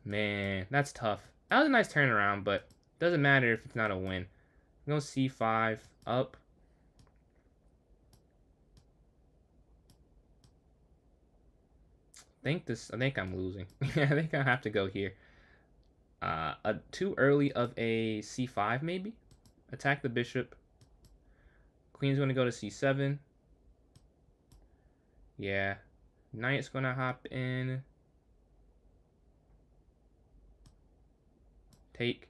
Man, that's tough. That was a nice turnaround, but doesn't matter if it's not a win. Go c5 up. I think I'm losing. I think I have to go here. Too early of a c5 maybe. Attack the bishop. Queen's gonna go to c7. Yeah. Knight's gonna hop in. Take.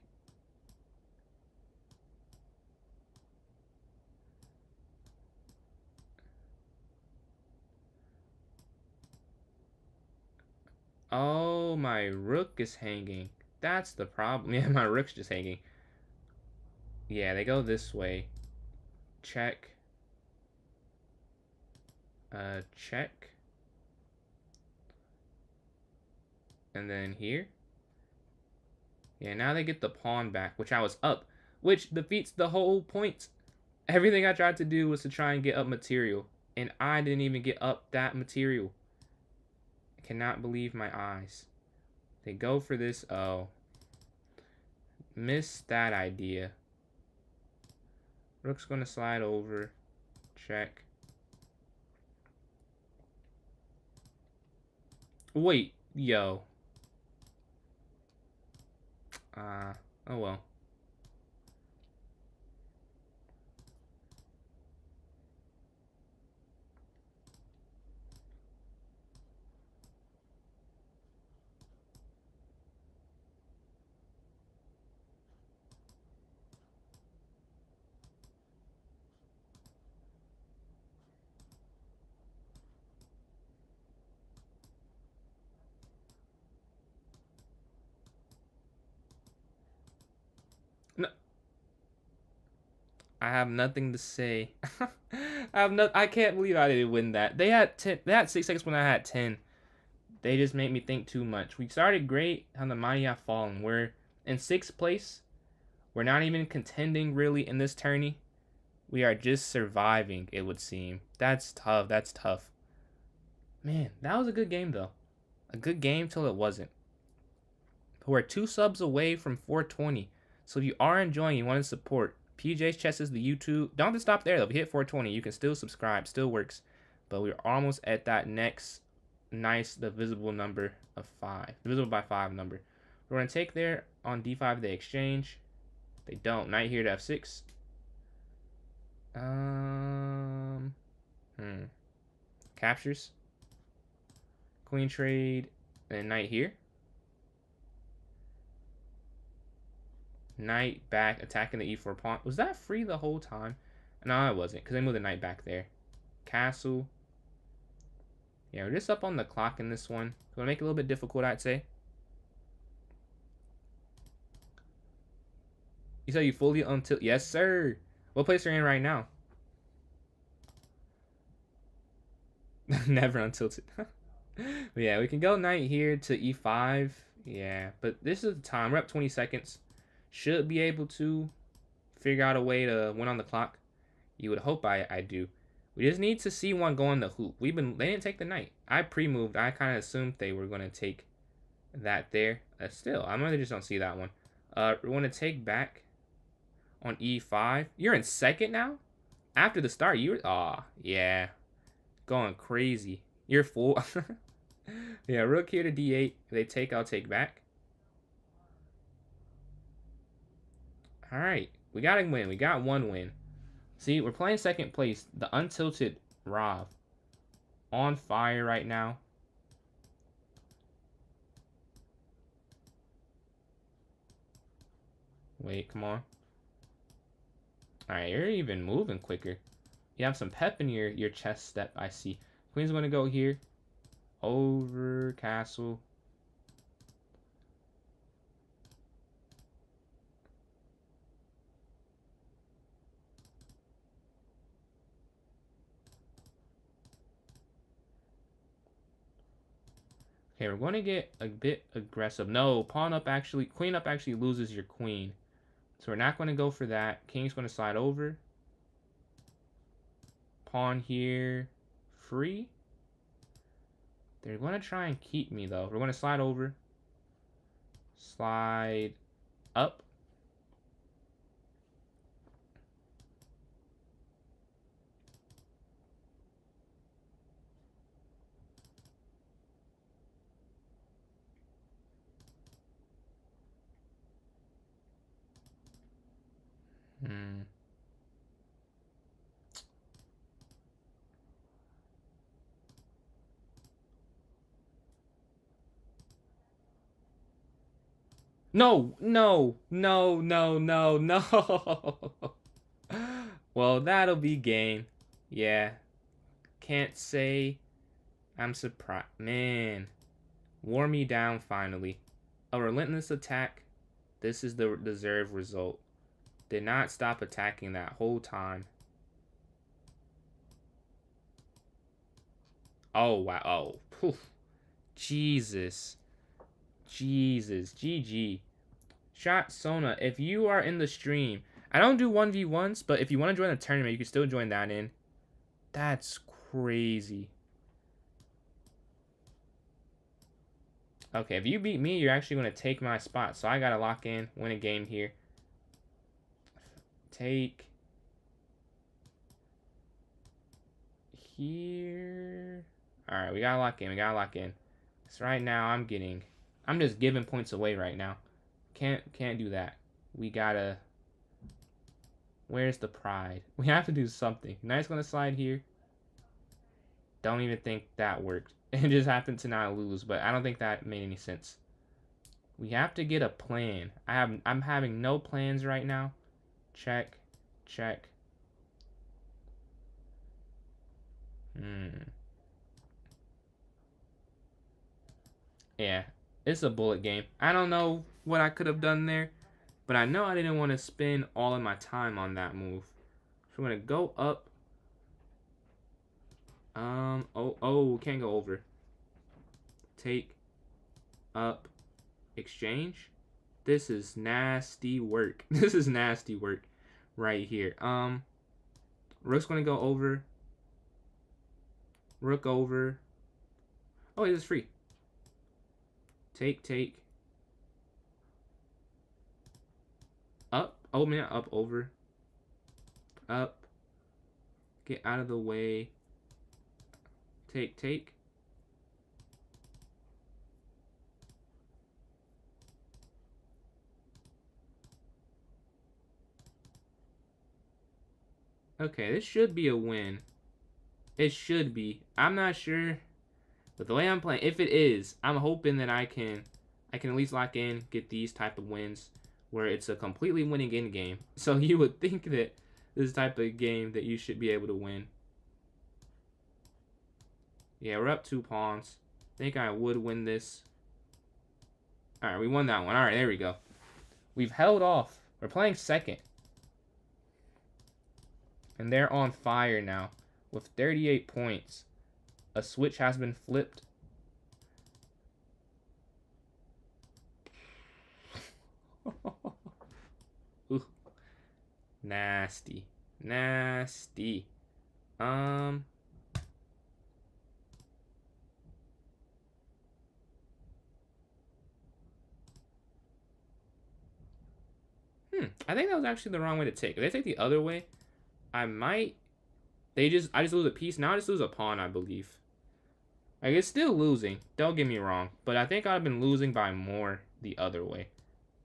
Oh, my rook is hanging. That's the problem. Yeah, my rook's just hanging. Yeah, they go this way. Check. Check. And then here. Yeah, now they get the pawn back, which I was up, which defeats the whole point. Everything I tried to do was to try and get up material, and I didn't even get up that material. I cannot believe my eyes. They go for this. Oh. Missed that idea. Rook's going to slide over. Check. Wait, yo. Oh well. No, I have nothing to say. I can't believe I didn't win that. They had 10. They had 6 seconds when I had 10. They just made me think too much. We started great. How the mighty have fallen. We're in 6th place. We're not even contending really in this tourney. We are just surviving, it would seem. That's tough. That's tough. Man, that was a good game though. A good game till it wasn't. But we're 2 subs away from 420. So if you are enjoying, you want to support, PJ's Chess is the YouTube. Don't have to stop there though. If you hit 420, you can still subscribe. Still works. But we're almost at that next nice divisible number of 5. Divisible by 5 number. We're going to take there on d5 they exchange. They don't. Knight here to f6. Captures. Queen trade. And knight here. Knight back, attacking the e4 pawn. Was that free the whole time? No, it wasn't, because they moved the knight back there. Castle. Yeah, we're just up on the clock in this one. It's going to make it a little bit difficult, I'd say. You said you fully until... Yes, sir. What place are you in right now? Never untilted. But yeah, we can go knight here to e5. Yeah, but this is the time. We're up 20 seconds. Should be able to figure out a way to win on the clock. You would hope I do. We just need to see one go on the hoop. They didn't take the knight. I pre-moved. I kind of assumed they were going to take that there. Still, I really just don't see that one. We want to take back on e5. You're in second now? After the start, you were... Aw, yeah. Going crazy. You're full. Yeah, rook here to d8. If they take, I'll take back. Alright. We got a win. We got one win. See, we're playing second place. The untilted Rav. On fire right now. Wait, come on. Alright, you're even moving quicker. You have some pep in your chess step, I see. Queen's going to go here. Over castle. Okay, we're going to get a bit aggressive. No, pawn up actually, queen up actually loses your queen. So we're not going to go for that. King's going to slide over. Pawn here, free. They're going to try and keep me though. We're going to slide over. Slide up. Hmm. No, no, no, no, no, no. Well, that'll be game. Yeah. Can't say I'm surprised. Man. Wore me down finally. A relentless attack. This is the deserved result. Did not stop attacking that whole time. Oh, wow. Oh, poof. Jesus. Jesus. GG. Shot Sona, if you are in the stream, I don't do 1v1s, but if you want to join the tournament, you can still join that in. That's crazy. Okay, if you beat me, you're actually going to take my spot. So I got to lock in, win a game here. Take. Here. Alright, we got to lock in. We got to lock in. So right now, I'm just giving points away right now. Can't do that. We got to. Where's the pride? We have to do something. Knight's going to slide here. Don't even think that worked. It just happened to not lose, but I don't think that made any sense. We have to get a plan. I'm having no plans right now. Check. Check. Yeah, it's a bullet game. I don't know what I could have done there, but I know I didn't want to spend all of my time on that move. So I'm going to go up. Oh, can't go over. Take. Up. Exchange. This is nasty work. This is nasty work right here. Rook's going to go over. Rook over. Oh, it is free. Take. Up. Oh, man, up, over. Up. Get out of the way. Take. Okay, this should be a win. It should be. I'm not sure. But the way I'm playing, if it is, I'm hoping that I can at least lock in, get these type of wins where it's a completely winning end game. So you would think that this type of game that you should be able to win. Yeah, we're up 2 pawns. Think I would win this. Alright, we won that one. Alright, there we go. We've held off. We're playing second. And they're on fire now with 38 points. A switch has been flipped. Ooh. Nasty. Nasty. I think that was actually the wrong way to take. If they take the other way, I might. I just lose a piece. Now I just lose a pawn, I believe. Like, it's still losing. Don't get me wrong. But I think I've been losing by more the other way.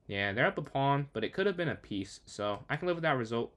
Yeah, they're up a pawn, but it could have been a piece. So I can live with that result.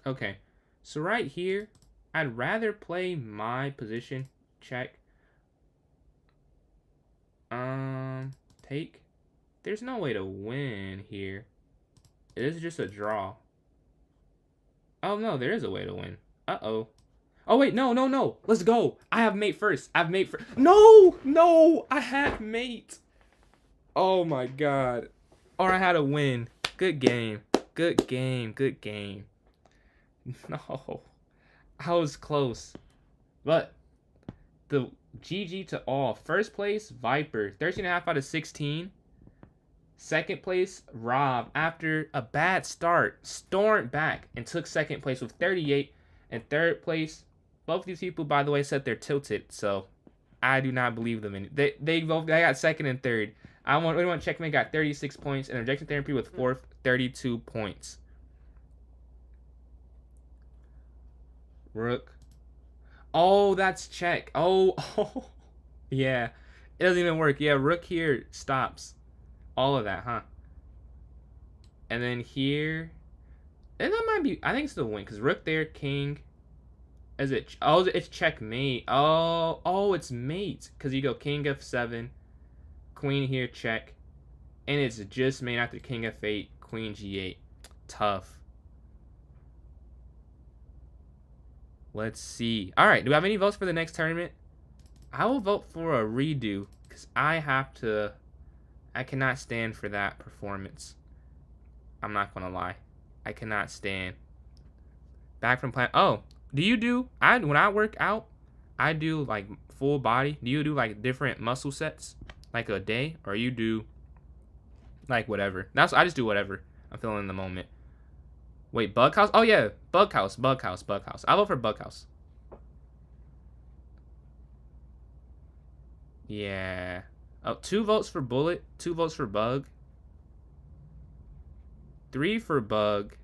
Okay, so right here, I'd rather play my position. Check. Take. There's no way to win here. It is just a draw. Oh, no, there is a way to win. Uh-oh. Oh, wait, no, no, no. Let's go. I have mate first. I have mate first. No, no, I had mate. Oh, my God. Or I had a win. Good game. Good game. Good game. No. I was close. But the GG to all. First place, Viper. 13.5 out of 16. Second place, Rob. After a bad start, stormed back and took second place with 38. And third place, both of these people, by the way, said they're tilted. So I do not believe them. They got second and third. We want Checkmate got 36 points and Rejection Therapy with fourth, 32 points. Rook. Oh, that's check. Oh, yeah. It doesn't even work. Yeah, rook here stops all of that, huh? And then here, and that might be. I think it's the win because rook there, king. Is it? Oh, it's checkmate. Oh, it's mate because you go king f7, queen here check, and it's just mate after king f8, queen g8. Tough. Let's see. All right, do we have any votes for the next tournament? I will vote for a redo because I cannot stand for that performance. I'm not gonna lie, I cannot stand. Back from plan. Oh, do you do? When I work out, I do like full body. Do you do like different muscle sets, like a day, or you do like whatever? I just do whatever I'm feeling in the moment. Wait, Bug House? Oh yeah, Bug House. I vote for Bug House. Yeah. Oh, 2 votes for Bullet, 2 votes for Bug, 3 for Bug.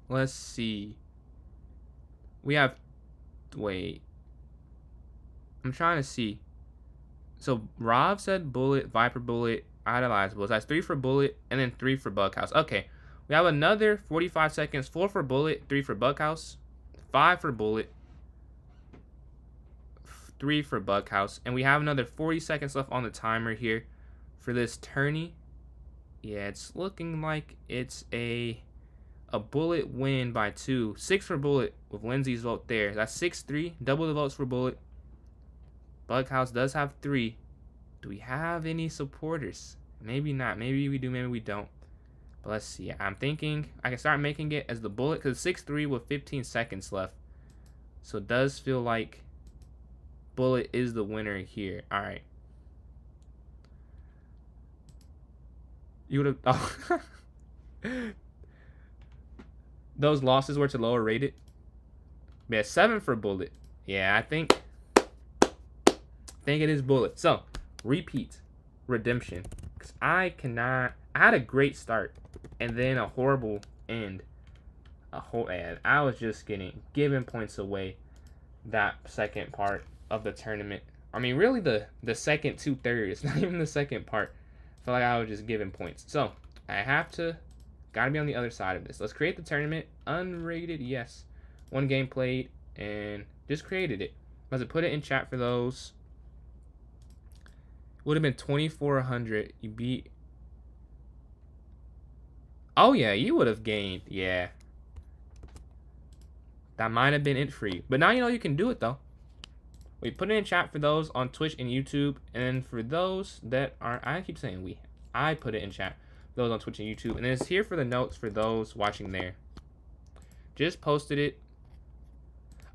Let's see. We have. Wait. I'm trying to see. So Rob said Bullet, Viper Bullet, Idolize Bullet. That's 3 for Bullet and then 3 for Bughouse. Okay. We have another 45 seconds. 4 for Bullet, 3 for Bughouse, 5 for Bullet, 3 for Bughouse. And we have another 40 seconds left on the timer here for this tourney. Yeah, it's looking like it's a Bullet win by 2. 6 for Bullet with Lindsay's vote there. That's 6-3. Double the votes for Bullet. Bughouse does have 3. Do we have any supporters? Maybe not. Maybe we do. Maybe we don't. But let's see. I'm thinking I can start making it as the Bullet because 6-3 with 15 seconds left. So it does feel like Bullet is the winner here. All right. You would have. Oh. Those losses were to lower rated. Yeah, 7 for Bullet. Yeah, I think it is Bullet. So, repeat. Redemption. Because I had a great start. And then a horrible end. And I was just giving points away that second part of the tournament. I mean, really the second 2/3. Not even the second part. I feel like I was just giving points. So, I gotta be on the other side of this. Let's create the tournament. Unrated, yes. 1 game played. And just created it. Let's put it in chat for those. Would have been 2,400. You beat. Oh yeah, you would have gained. Yeah. That might have been it for you. But now you know you can do it though. We put it in chat for those on Twitch and YouTube. And for those that aren't, I keep saying we. I put it in chat. Those on Twitch and YouTube. And it's here for the notes for those watching there. Just posted it.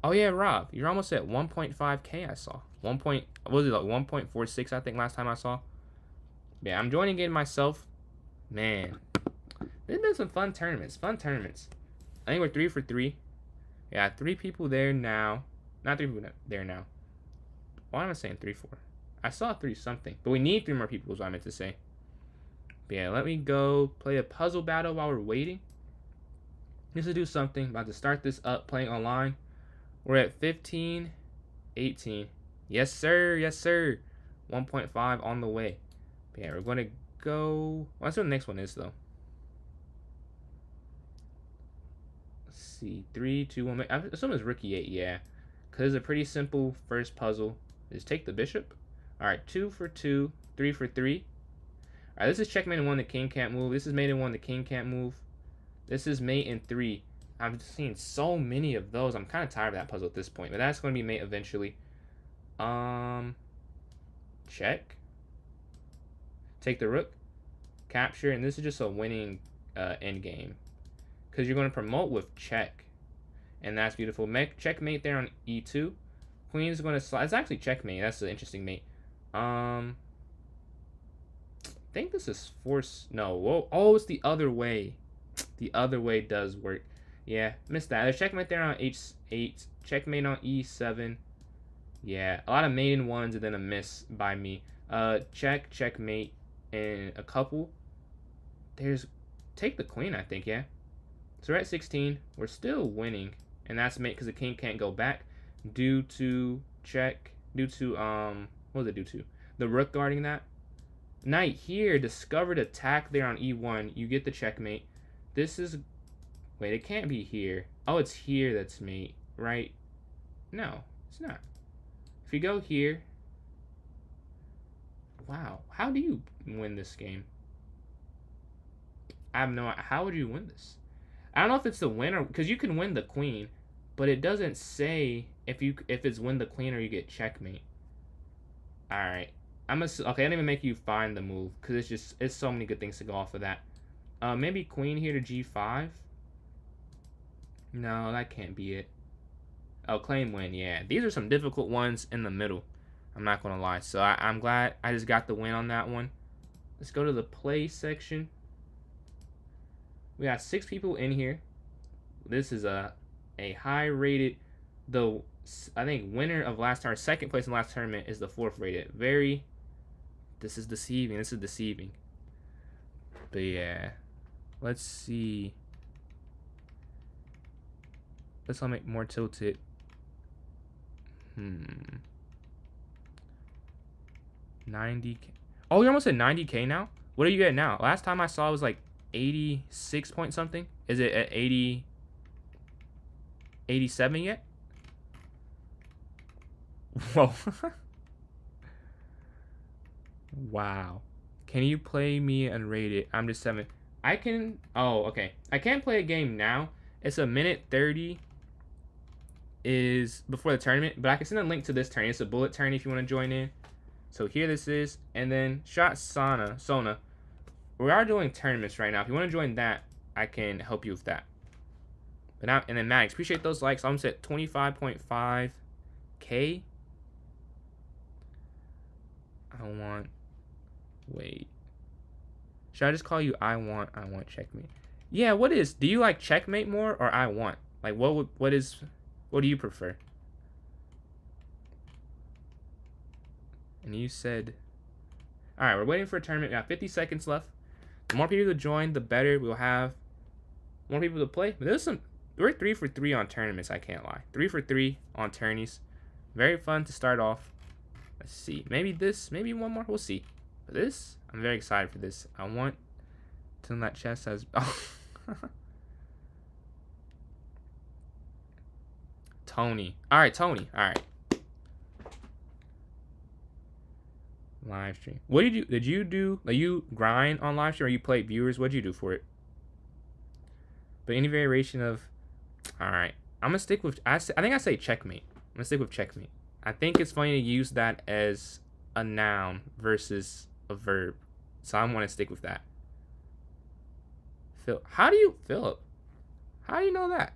Oh yeah, Rob, you're almost at 1.5K. I saw what was it, like 1.46? I think last time I saw. Yeah, I'm joining in myself. Man, there's been some fun tournaments. I think we're 3 for 3. Yeah, 3 people there now. Not 3 people there now. Why am I saying 3 4? I saw 3 something, but we need 3 more people. Is what I meant to say. But yeah, let me go play a puzzle battle while we're waiting. Just to do something. About to start this up playing online. We're at 15, 18. Yes, sir. Yes, sir. 1.5 on the way. But yeah, we're going to go. Well, that's what the next one is, though. Let's see. 3, 2, 1. I assume it's Rookie 8, yeah. Because it's a pretty simple first puzzle. Just take the bishop. All right, 2 for 2, 3 for 3. All right, this is checkmate in 1, the king can't move. This is mate in 1, the king can't move. This is mate in 3. I've seen so many of those. I'm kind of tired of that puzzle at this point, but that's going to be mate eventually. Check. Take the rook. Capture, and this is just a winning end game. Because you're going to promote with check. And that's beautiful. Checkmate there on e2. Queen's going to slide. It's actually checkmate. That's an interesting mate. I think this is force. No. Whoa. Oh, it's the other way. The other way does work. Yeah, missed that. There's checkmate there on h8. Checkmate on e7. Yeah, a lot of maiden ones and then a miss by me. Checkmate, and a couple. There's take the queen, I think, yeah. So we're at 16. We're still winning. And that's mate because the king can't go back due to check. Due to, what was it due to? The rook guarding that. Knight here, discovered attack there on e1. You get the checkmate. This is, wait, it can't be here. Oh, it's here that's mate, right? No, it's not. If you go here, wow, how do you win this game? I have no idea. How would you win this? I don't know if it's the winner, because you can win the queen, but it doesn't say if it's win the queen or you get checkmate. All right, okay. I didn't even make you find the move because it's so many good things to go off of that. Maybe queen here to g5. No, that can't be it. Oh, claim win. Yeah, these are some difficult ones in the middle. I'm not gonna lie. So I'm glad I just got the win on that one. Let's go to the play section. We got 6 people in here. This is a high rated, though I think winner of last tournament, second place in last tournament is the 4th rated. This is deceiving. This is deceiving. But yeah, let's see. Let's make more tilted. 90K. Oh, you're almost at 90K now? What are you at now? Last time I saw it was like 86 point something. Is it at 80, 87 yet? Whoa. Wow. Can you play me unrated? I'm just 7. I can. Oh, okay. I can't play a game now. It's a minute 30 is before the tournament, but I can send a link to this tourney. It's a bullet tourney if you want to join in. So here this is, and then Sona. We are doing tournaments right now. If you want to join that, I can help you with that. But now, and then Max, appreciate those likes. I'm at 25.5K. Wait. Should I just call you I want checkmate? Yeah, what is, do you like checkmate more or I want? Like what do you prefer? And you said, all right, we're waiting for a tournament. We got 50 seconds left. The more people to join, the better. We'll have more people to play. But we're 3 for 3 on tournaments, I can't lie. 3 for 3 on tourneys. Very fun to start off. Let's see. Maybe one more. We'll see. But this, I'm very excited for this. I want to that chest has. Oh. Tony. All right, Tony. All right. Live stream. What did you do? Like you grind on live stream or you play viewers? What'd you do for it? But any variation of, all right. I'm gonna stick with. I think I say checkmate. I'm gonna stick with checkmate. I think it's funny to use that as a noun versus a verb, so I'm gonna stick with that. Philip, how do you know that?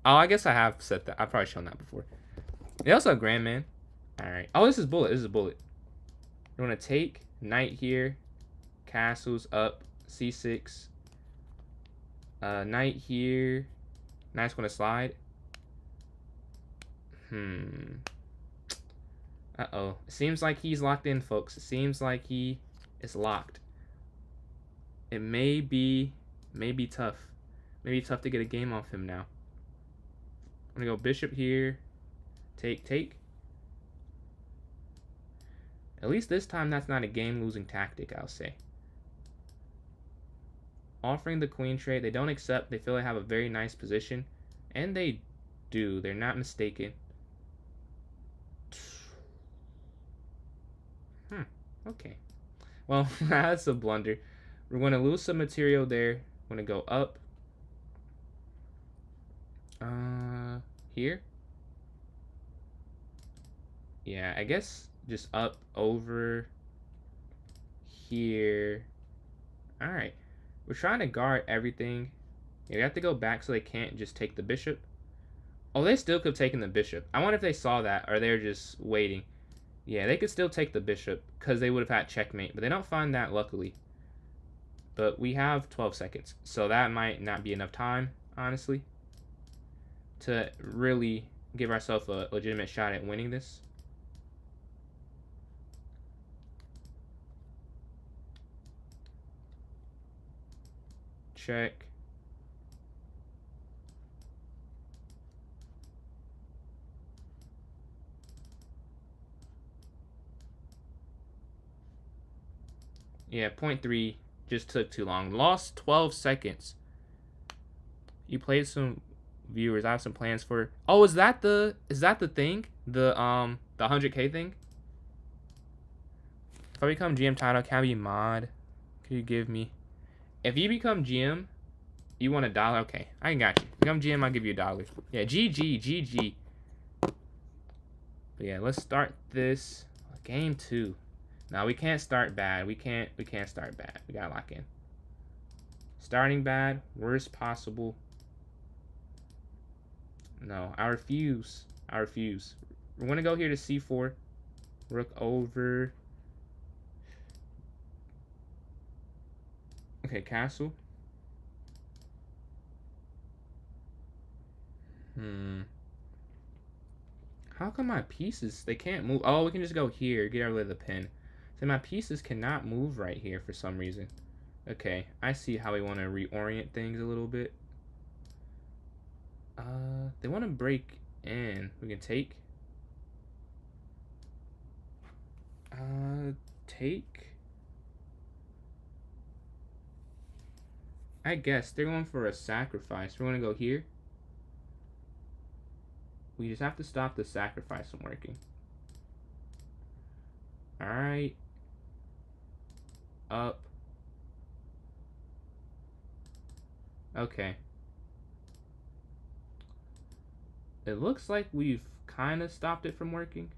Oh, I guess I have said that. I've probably shown that before. They also have Grandman. All right. Oh, this is bullet. You want to take knight here, castles up, c6. Knight here. Knight's going to slide. Uh-oh. It seems like he's locked in, folks. It seems like he is locked. It may be tough. Maybe tough to get a game off him now. I'm going to go bishop here. Take. At least this time that's not a game-losing tactic, I'll say. Offering the queen trade. They don't accept. They feel they have a very nice position. And they do. They're not mistaken. Okay. Well, that's a blunder. We're going to lose some material there. We're going to go up. Here? Yeah, I guess just up, over, here. Alright. We're trying to guard everything. Yeah, we have to go back so they can't just take the bishop. Oh, they still could have taken the bishop. I wonder if they saw that or they're just waiting. Yeah, they could still take the bishop because they would have had checkmate, but they don't find that luckily. But we have 12 seconds, so that might not be enough time, honestly, to really give ourselves a legitimate shot at winning this. Check. Yeah, 0.3 just took too long. Lost 12 seconds. You played some viewers. I have some plans for. Oh, is that the thing? The 100K thing? If I become GM title, can I be mod? Could you give me? If you become GM, you want $1? Okay, I got you. Become GM, I'll give you $1. Yeah, GG, GG. But yeah, let's start this game 2. Now we can't start bad. We can't start bad. We gotta lock in. Starting bad, worst possible. No, I refuse. I refuse. We're gonna go here to C4. Rook over. Okay, castle. How come my pieces, they can't move? Oh, we can just go here, get rid of the pin. So my pieces cannot move right here for some reason. Okay, I see how we want to reorient things a little bit. They want to break in. We can take. Take. I guess they're going for a sacrifice. We're going to go here. We just have to stop the sacrifice from working. Alright. Up. Okay. It looks like we've kind of stopped it from working.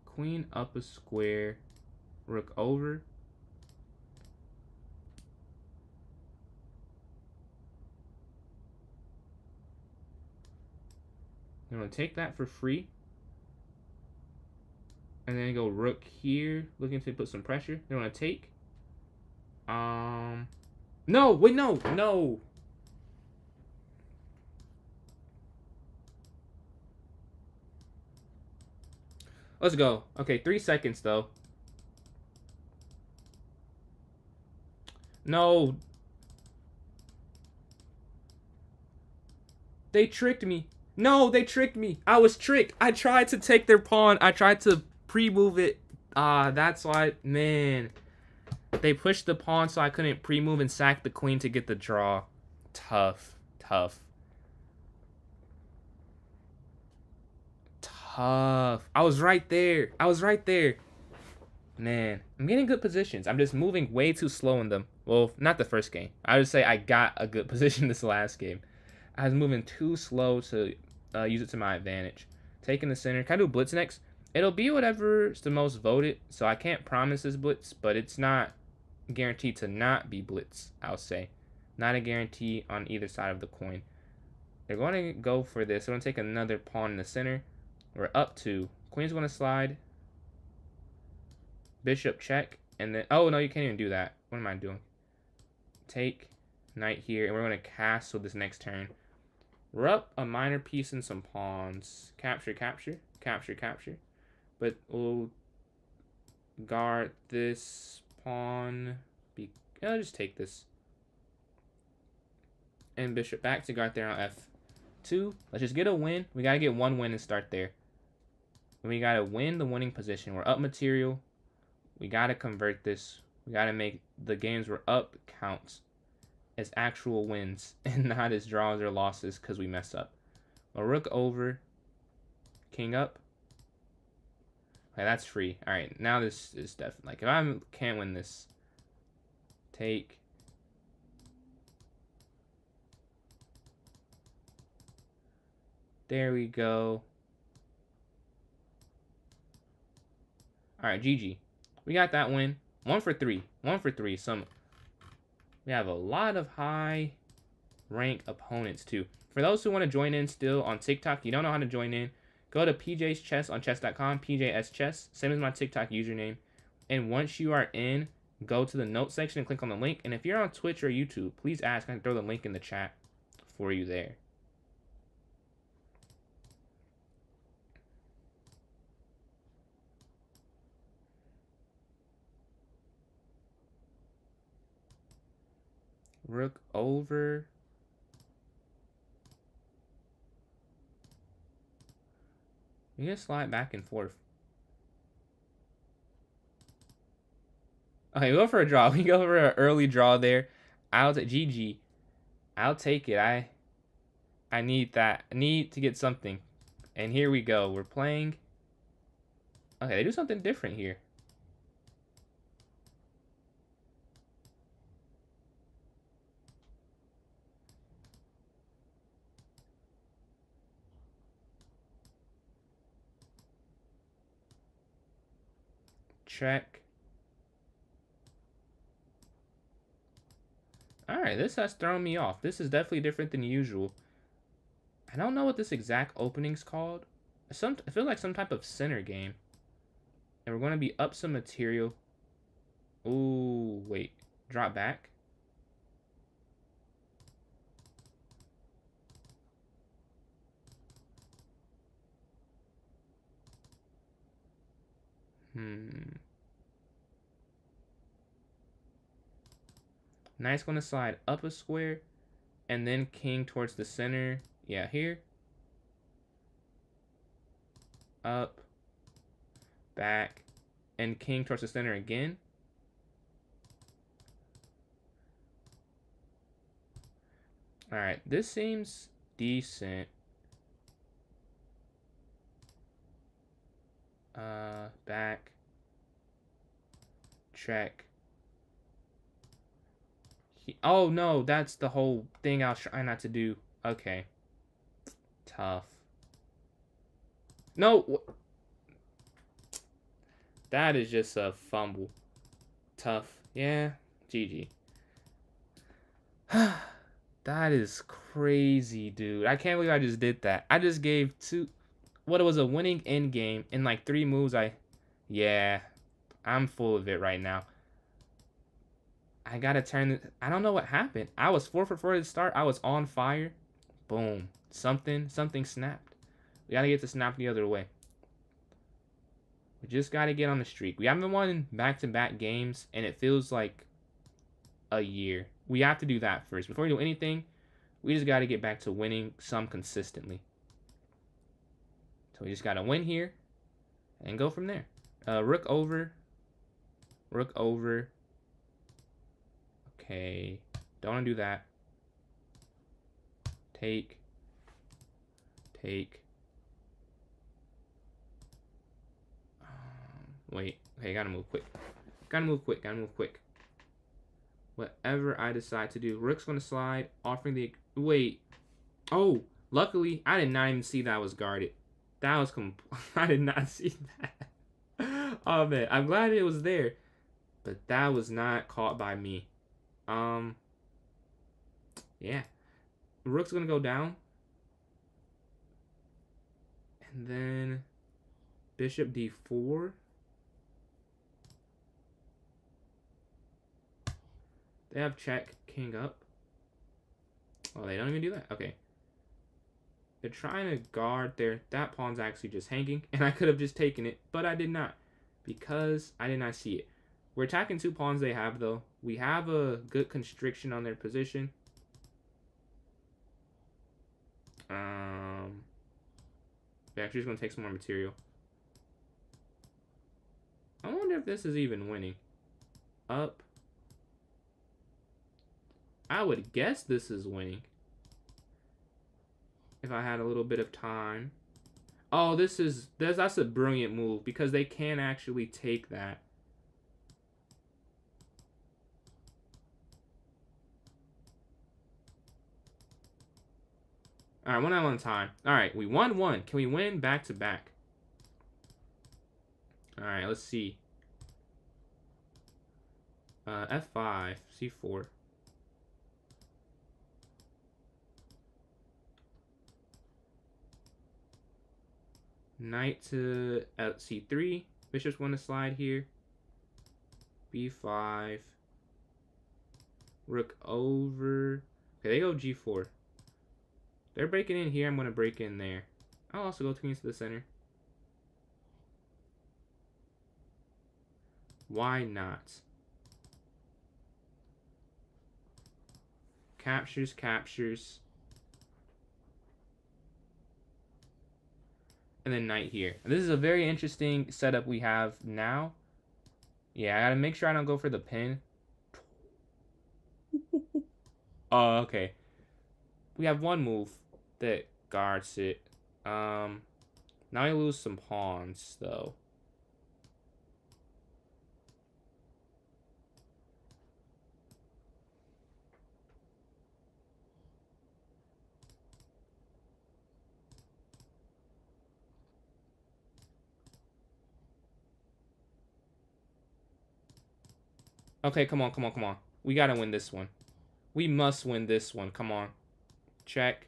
Queen up a square. Rook over. I'm going to take that for free. And then go rook here, looking to put some pressure. They're going to take. No, wait, no. Let's go. Okay, 3 seconds, though. No. They tricked me. No, they tricked me. I was tricked. I tried to take their pawn. I tried to pre-move it. That's why, man. They pushed the pawn so I couldn't pre-move and sack the queen to get the draw. Tough. I was right there. Man, I'm getting good positions. I'm just moving way too slow in them. Well, not the first game. I would say I got a good position this last game. I was moving too slow to use it to my advantage. Taking the center. Can I do blitz next? It'll be whatever's the most voted, so I can't promise this blitz, but it's not guaranteed to not be blitz, I'll say. Not a guarantee on either side of the coin. They're going to go for this. They're going to take another pawn in the center. We're up 2. Queen's going to slide. Bishop check. And then, oh no, you can't even do that. What am I doing? Take, knight here, and we're going to castle this next turn. We're up a minor piece and some pawns. Capture. But we'll guard this pawn. I'll just take this. And bishop back to guard there on f2. Let's just get a win. We got to get 1 win and start there. And we got to win the winning position. We're up material. We got to convert this. We got to make the games we're up counts as actual wins and not as draws or losses because we mess up. A rook over. King up. Okay, that's free. All right, now this is definitely like if I can't win this, take. There we go. All right, GG. We got that win. 1 for 3. 1 for 3. We have a lot of high rank opponents too. For those who want to join in still on TikTok, you don't know how to join in, go to PJ's Chess on chess.com, PJS Chess, same as my TikTok username. And once you are in, go to the notes section and click on the link. And if you're on Twitch or YouTube, please ask. I can throw the link in the chat for you there. Rook over. You can slide back and forth. Okay, we go for a draw. We go for an early draw there. Out at GG. I'll take it. I need that. I need to get something. And here we go. We're playing. Okay, they do something different here. Check. Alright, this has thrown me off. This is definitely different than usual. I don't know what this exact opening's called. It feels like some type of center game. And we're going to be up some material. Ooh, wait. Drop back. Knight's going to slide up a square. And then king towards the center. Yeah, here. Up. Back. And king towards the center again. Alright, this seems decent. Back. Check. Oh, no, that's the whole thing I was trying not to do. Okay. Tough. No. That is just a fumble. Tough. Yeah. GG. That is crazy, dude. I can't believe I just did that. I just gave what it was a winning end game in like 3 moves. Yeah. I'm full of it right now. I gotta turn it. I don't know what happened. I was 4 for 4 at the start. I was on fire. Boom. Something snapped. We gotta get the snap the other way. We just gotta get on the streak. We haven't won back-to-back games, and it feels like a year. We have to do that first. Before we do anything, we just gotta get back to winning some consistently. So we just gotta win here and go from there. Rook over. Rook over. Okay, don't want to do that. Take. Wait. Okay, gotta move quick. Gotta move quick. Whatever I decide to do. Rook's gonna slide, offering the... Wait. Oh, luckily, I did not even see that was guarded. That was I did not see that. Oh, man. I'm glad it was there. But that was not caught by me. Yeah. Rook's gonna go down. And then bishop d4. They have check, king up. Oh, they don't even do that? Okay. They're trying to guard there. That pawn's actually just hanging. And I could have just taken it, but I did not. Because I did not see it. We're attacking 2 pawns they have, though. We have a good constriction on their position. They're actually just going to take some more material. I wonder if this is even winning. Up. I would guess this is winning. If I had a little bit of time. Oh, that's a brilliant move because they can actually take that. All right, one at one time. All right, we won one. Can we win back to back? All right, let's see. F5, C4. Knight to C3. Bishop's going to slide here. B5. Rook over. Okay, they go G4. They're breaking in here. I'm going to break in there. I'll also go queens to the center. Why not? Captures, captures. And then knight here. And this is a very interesting setup we have now. Yeah, I gotta make sure I don't go for the pin. Oh, okay. We have one move that guards it. Now I lose some pawns, though. Okay, come on, come on, come on. We gotta win this one. We must win this one. Come on. Check.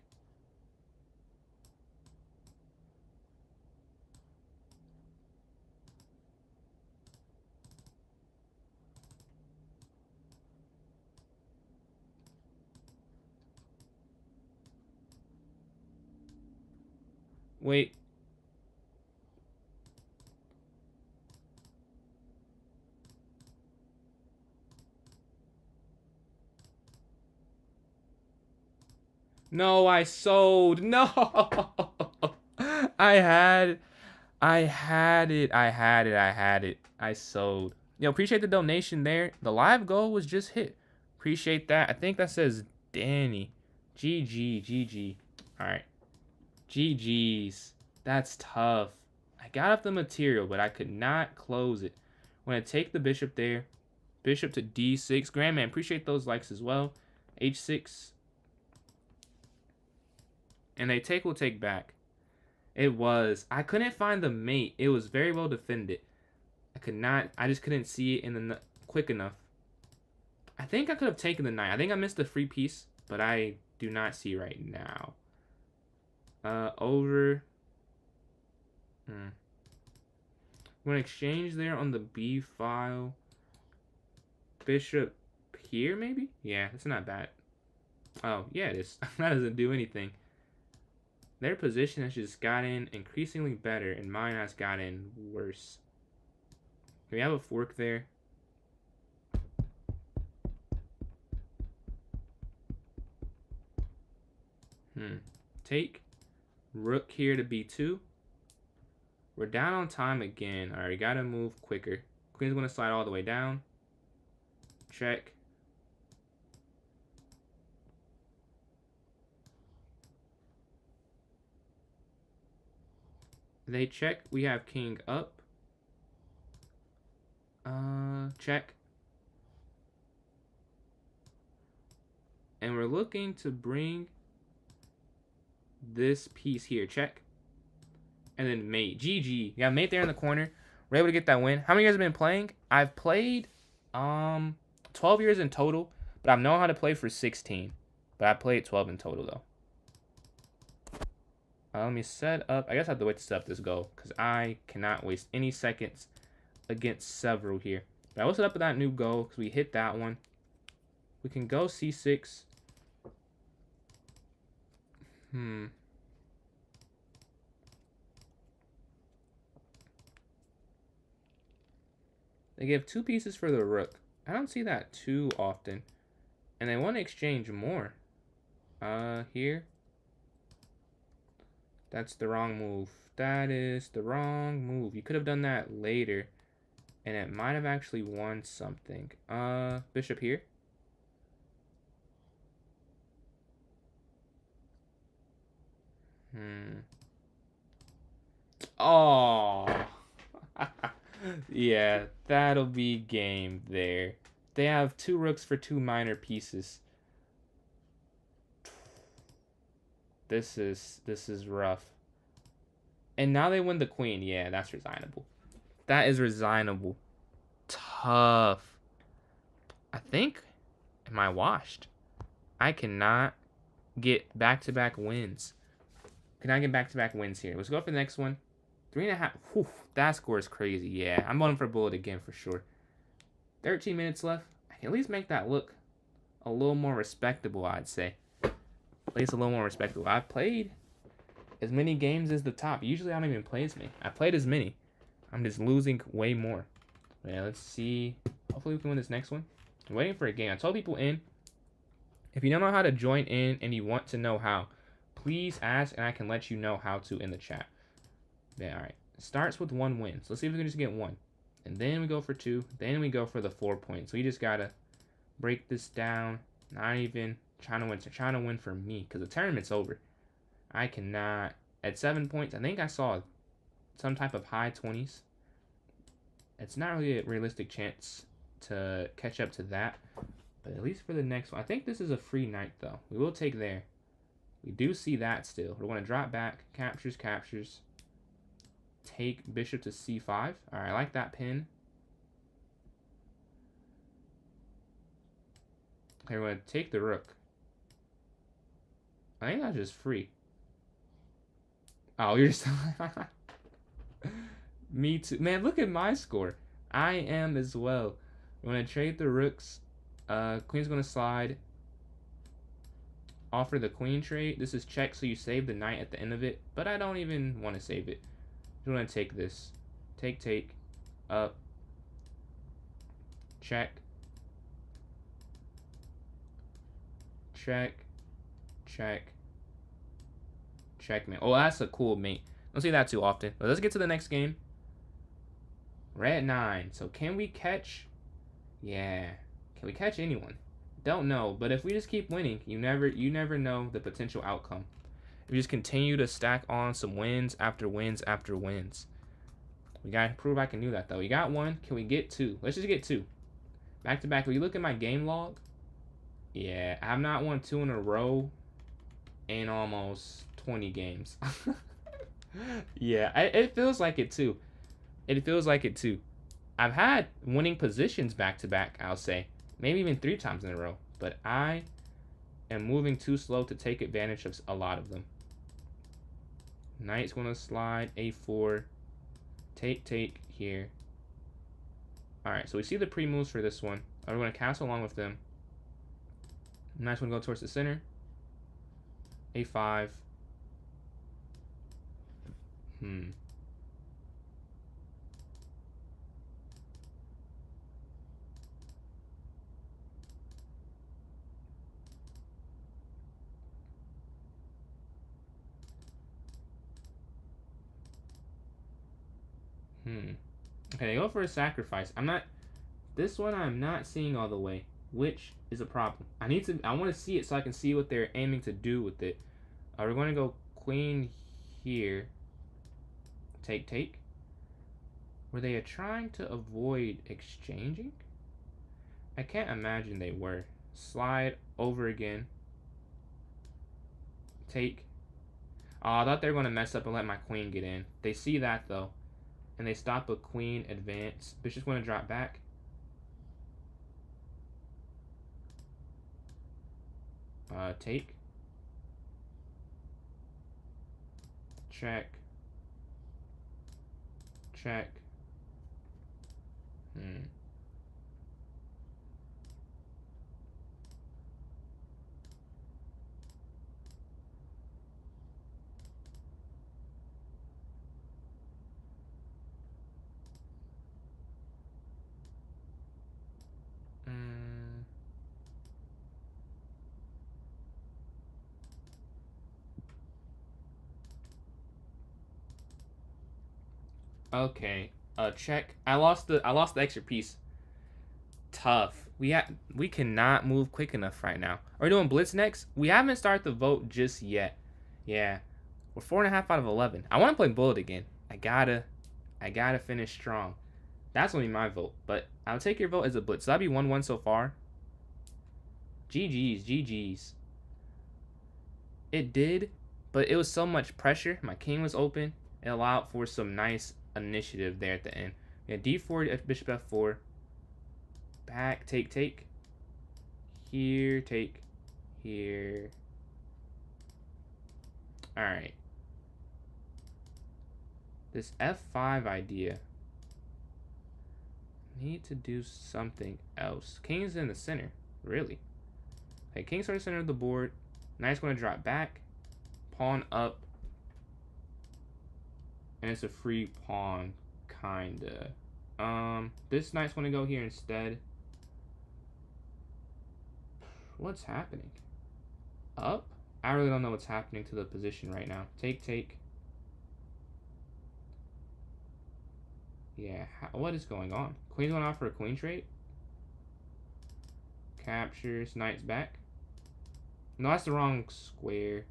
Wait. No, I sold. No. I had I had it. I had it. I had it. I sold. Yo, appreciate the donation there. The live goal was just hit. Appreciate that. I think that says Danny. GG. GG. Alright. GG's. That's tough. I got up the material, but I could not close it. When I take the bishop there, bishop to D6. Grandman, appreciate those likes as well. H6. And they take will take back. It was. I couldn't find the mate. It was very well defended. I just couldn't see it in the quick enough. I think I could have taken the knight. I think I missed the free piece, but I do not see right now. Over. I'm going to exchange there on the B file. Bishop here, maybe? Yeah, it's not bad. Oh, yeah, it is. That doesn't do anything. Their position has just gotten increasingly better, and mine has gotten worse. Can we have a fork there? Take. Rook here to B2. We're down on time again. Alright, we gotta move quicker. Queen's gonna slide all the way down. Check. They check. We have king up. Check. And we're looking to bring this piece here. Check. And then mate. GG. Yeah, mate there in the corner. We're able to get that win. How many years have I been playing? I've played 12 years in total, but I've known how to play for 16. But I played 12 in total though. Let me set up. I guess I have to wait to set up this goal because I cannot waste any seconds against several here. But I will set up that new goal because we hit that one. We can go C6. They give 2 pieces for the rook. I don't see that too often. And they want to exchange more. Here. That's the wrong move. That is the wrong move. You could have done that later. And it might have actually won something. Bishop here. Oh. Yeah, that'll be game there. They have 2 rooks for 2 minor pieces. This is rough. And now they win the queen. Yeah, that's resignable. That is resignable. Tough. I think. Am I washed? I cannot get back-to-back wins. Can I get back-to-back wins here? Let's go for the next one. 3.5. Whew, that score is crazy. Yeah, I'm voting for bullet again for sure. 13 minutes left. I can at least make that look a little more respectable, I'd say. At least a little more respectable. I've played as many games as the top. Usually I don't even play as many. I played as many. I'm just losing way more. Yeah, let's see. Hopefully we can win this next one. I'm waiting for a game. I told people in. If you don't know how to join in and you want to know how, please ask and I can let you know how to in the chat. Yeah, alright. Starts with 1 win. So let's see if we can just get 1. And then we go for 2. Then we go for the 4 points. We just gotta break this down. Not even trying to win. So trying to win for me. Because the tournament's over. I cannot. At 7 points, I think I saw some type of high 20s. It's not really a realistic chance to catch up to that. But at least for the next one. I think this is a free knight, though. We will take there. We do see that still. We're going to drop back. Captures, captures. Take bishop to c5. Alright, I like that pin. Okay, we're going to take the rook. I think that's just free. Oh, you're just... Me too. Man, look at my score. I am as well. We're going to trade the rooks. Queen's going to slide. Offer the queen trade. This is check, so you save the knight at the end of it. But I don't even want to save it. I'm going to take this. Take. Up. Check. Check. Checkmate. Oh, that's a cool mate. Don't see that too often. But let's get to the next game. We're at 9. So can we catch? Yeah. Can we catch anyone? Don't know. But if we just keep winning, you never know the potential outcome. If we just continue to stack on some wins after wins after wins. We gotta prove I can do that though. We got 1. Can we get 2? Let's just get 2. Back to back. When you look at my game log, yeah, I've not won 2 in a row in almost 20 games. Yeah, it feels like it too. It feels like it too. I've had winning positions back to back, I'll say. Maybe even 3 times in a row. But I am moving too slow to take advantage of a lot of them. Knight's going to slide. A4. Take here. Alright, so we see the pre-moves for this one. We're going to castle along with them. Knight's going to go towards the center. A5. Okay, they go for a sacrifice. This one I'm not seeing all the way, which is a problem. I want to see it so I can see what they're aiming to do with it. We're going to go queen here. Take. Were they trying to avoid exchanging? I can't imagine they were. Slide over again. Take. Oh, I thought they were going to mess up and let my queen get in. They see that, though. And they stop a queen advance. Bishop's going to drop back. Take. Check. Okay. Check. I lost the extra piece. Tough. We cannot move quick enough right now. Are we doing blitz next? We haven't started the vote just yet. Yeah. We're 4.5 out of 11. I want to play bullet again. I gotta finish strong. That's only my vote, but I'll take your vote as a blitz. So that'd be 1-1 so far. GG's, GG's. It did, but it was so much pressure. My king was open. It allowed for some nice initiative there at the end. We had d4, bishop f4. Back, take. Here, take. Here. Alright. This f5 idea. Need to do something else. King's in the center. Really? Okay, king's in the center of the board. Knight's going to drop back. Pawn up. And it's a free pawn, kinda. This knight's going to go here instead. What's happening? Up? I really don't know what's happening to the position right now. Take. Yeah, what is going on? Queen's going off for a queen trade. Captures, knight's back. No, that's the wrong square.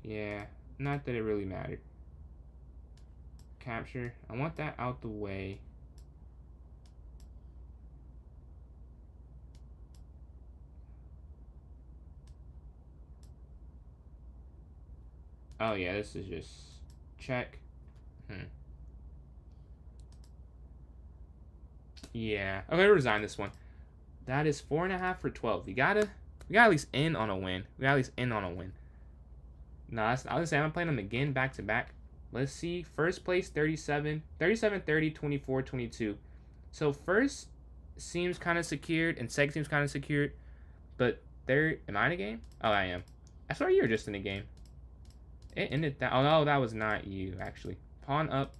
Yeah, not that it really mattered. Capture. I want that out the way. Oh yeah, this is just check. Yeah. Okay, resign this one. That is 4.5 for 12. We gotta at least end on a win. No, I was gonna say I'm playing them again back to back. Let's see. First place 37, 30, 24, 22. So first seems kind of secured and second seems kind of secured, but third, am I in a game? Oh, I am. I thought you were just in a game. It ended that. Oh no, that was not you actually. Pawn up.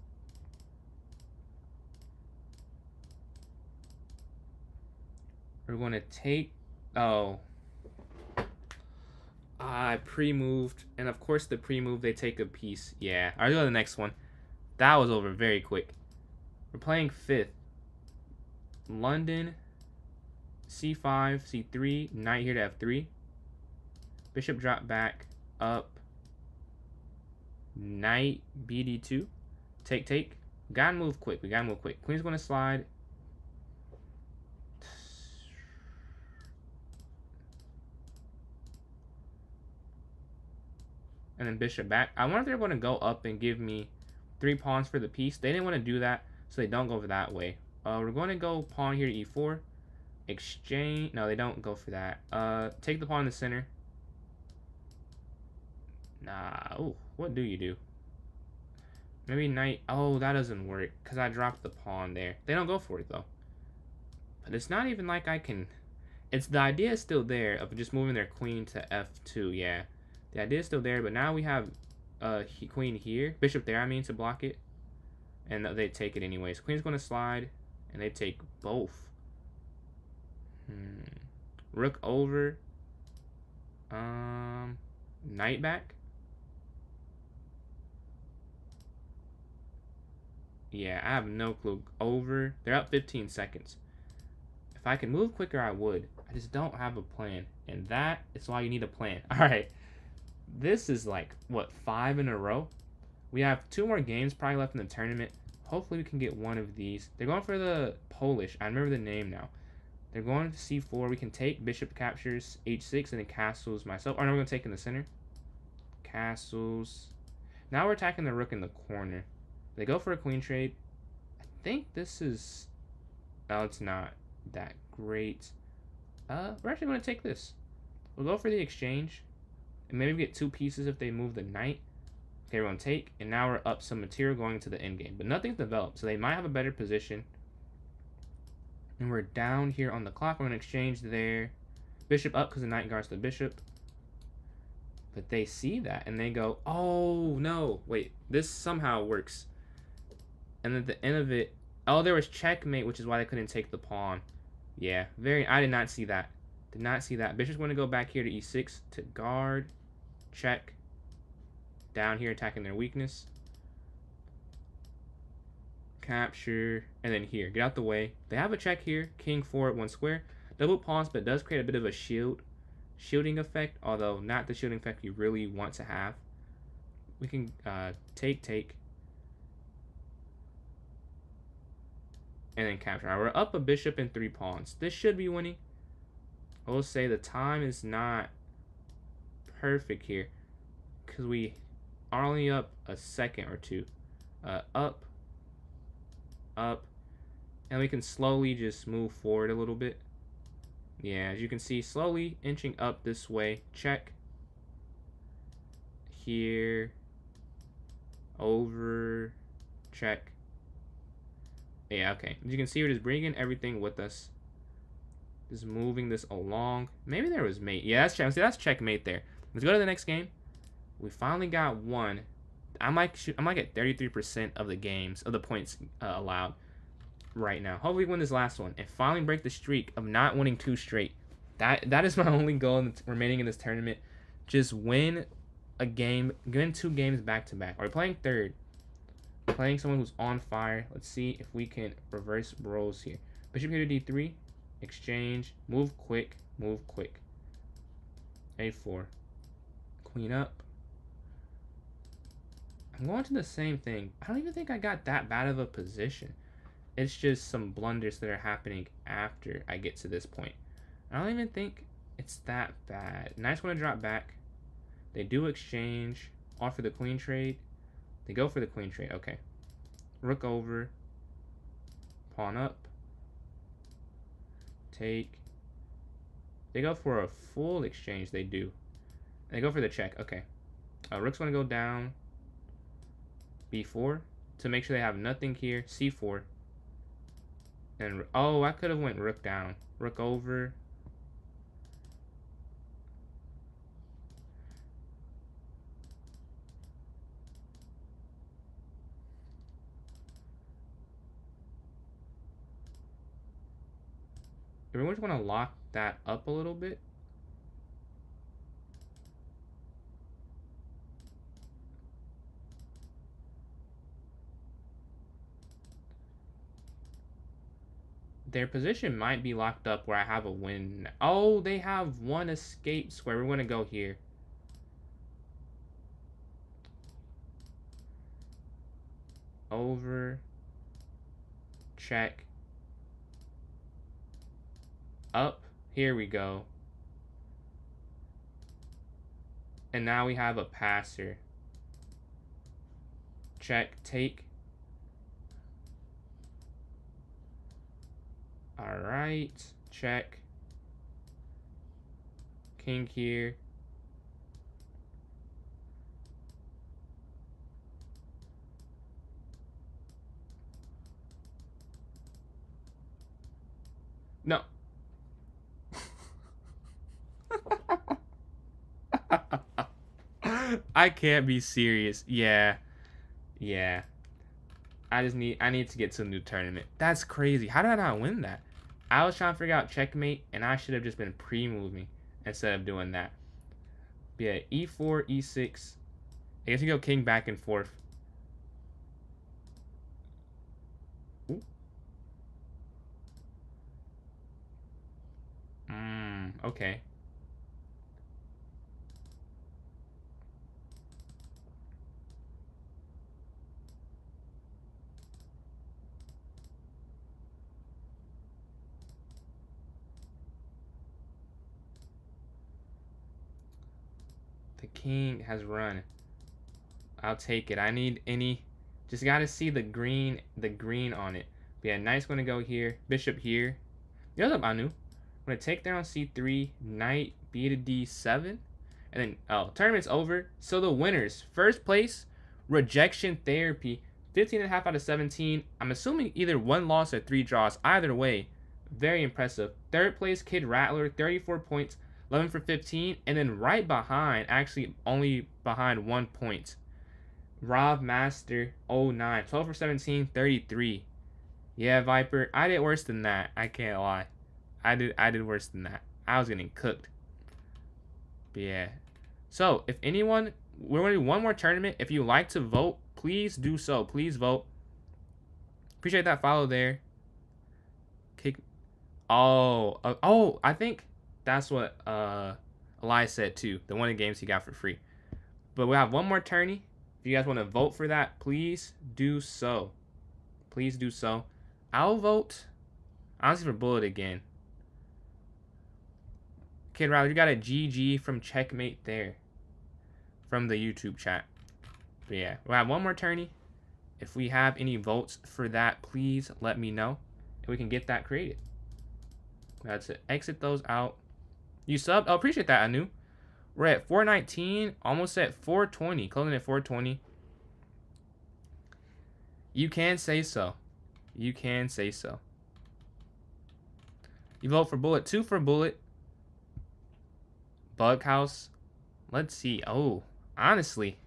We're going to take... Oh. I pre-moved. And of course the pre-move, they take a piece. Yeah. I'll go to the next one. That was over very quick. We're playing 5th. London. C5, C3. Knight here to F3. Bishop drop back. Up. Knight BD2. Take. Gotta move quick. Queen's going to slide. And then bishop back. I wonder if they're going to go up and give me 3 pawns for the piece. They didn't want to do that, so they don't go for that way. We're going to go pawn here to e4. Exchange. No, they don't go for that. Take the pawn in the center. Nah. Oh, what do you do? Maybe knight. Oh, that doesn't work because I dropped the pawn there. They don't go for it, though. But it's not even like I can... The idea is still there of just moving their queen to f2, yeah. The idea is still there, but now we have queen here. Bishop there, I mean, to block it. And they take it anyways. Queen's going to slide, and they take both. Rook over. Knight back. Yeah, I have no clue. Over. They're up 15 seconds. If I could move quicker, I would. I just don't have a plan. And that is why you need a plan. All right. This is like, what, 5 in a row? We have 2 more games probably left in the tournament. Hopefully we can get one of these. They're going for the Polish. I remember the name now. They're going to c4. We can take. Bishop captures h6 and then castles myself. Oh, no, we're going to take in the center. Castles. Now we're attacking the rook in the corner. They go for a queen trade. I think this is... Oh, it's not that great. We're actually going to take this. We'll go for the exchange. And maybe we get 2 pieces if they move the knight. Okay, we're going to take. And now we're up some material going to the endgame. But nothing's developed, so they might have a better position. And we're down here on the clock. We're going to exchange there. Bishop up because the knight guards the bishop. But they see that and they go, oh, no. Wait, this somehow works. And at the end of it, oh, there was checkmate, which is why they couldn't take the pawn. Yeah, I did not see that. Did not see that. Bishop's going to go back here to e6 to guard. Check. Down here attacking their weakness. Capture. And then here. Get out the way. They have a check here. King 4 at 1 square. Double pawns, but it does create a bit of a shielding effect. Although not the shielding effect you really want to have. We can take. and then capture. All right, we're up a bishop and 3 pawns. This should be winning. I will say the time is not perfect here because we are only up a second or two. Up, up, and we can slowly just move forward a little bit. Yeah, as you can see, slowly inching up this way. Check. Here. Over. Check. Yeah, okay. As you can see, we're just bringing everything with us. Just moving this along. Maybe there was mate. Yeah, that's check. See, that's checkmate there. Let's go to the next game. We finally got one. I'm like at 33% of the games, of the points allowed right now. Hopefully we win this last one and finally break the streak of not winning 2 straight. That is my only goal remaining in this tournament. Just win a game, win 2 games back to back. We're playing third. We're playing someone who's on fire. Let's see if we can reverse roles here. Bishop here to d3. Exchange. Move quick. Move quick. a4. Queen up. I'm going to the same thing. I don't even think I got that bad of a position. It's just some blunders that are happening after I get to this point. I don't even think it's that bad. Knights want to drop back. They do exchange. Offer the queen trade. They go for the queen trade. Okay. Rook over. Pawn up. Take. They go for a full exchange. They do. They go for the check. Okay. Rook's going to go down. b4 to make sure they have nothing here. c4. And oh, I could have went rook down. Rook over. Everyone just want to lock that up a little bit. Their position might be locked up where I have a win. Oh, they have one escape square. We're going to go here. Over. Check. Up. Here we go. And now we have a passer. Check. Take. Alright, check. King here. No. I can't be serious. Yeah. Yeah. I need to get to a new tournament. That's crazy. How did I not win that? I was trying to figure out checkmate, and I should have just been pre-moving instead of doing that. But yeah, e4, e6. I guess you go king back and forth. Ooh. Okay. The king has run. I'll take it. I need any. Just gotta see the green on it. But yeah, knight's gonna go here. Bishop here. What's up, Anu? I'm gonna take there on c3. Knight b to d7. And then, oh, tournament's over. So the winners. First place, rejection therapy. 15.5 out of 17. I'm assuming either 1 loss or 3 draws. Either way, very impressive. Third place, Kid Rattler, 34 points. 11 for 15, and then right behind, actually only behind 1 point, Rob Master 09, 12 for 17, 33. Yeah, Viper, I did worse than that. I can't lie. I did worse than that. I was getting cooked. But yeah. So, if anyone, we're going to do one more tournament. If you like to vote, please do so. Please vote. Appreciate that follow there. Kick. Oh, I think that's what Elias said too. The one of the games he got for free. But we'll have one more tourney. If you guys want to vote for that, please do so. Please do so. I'll vote, honestly, for Bullet again. Kid Riley, you got a GG from Checkmate there. From the YouTube chat. But yeah, we'll have one more tourney. If we have any votes for that, please let me know. And we can get that created. That's it. Exit those out. You subbed? Oh, appreciate that, Anu. We're at 419, almost at 420, closing at 420. You can say so. You can say so. You vote for Bullet. 2 for Bullet. Bughouse. Let's see. Oh, honestly,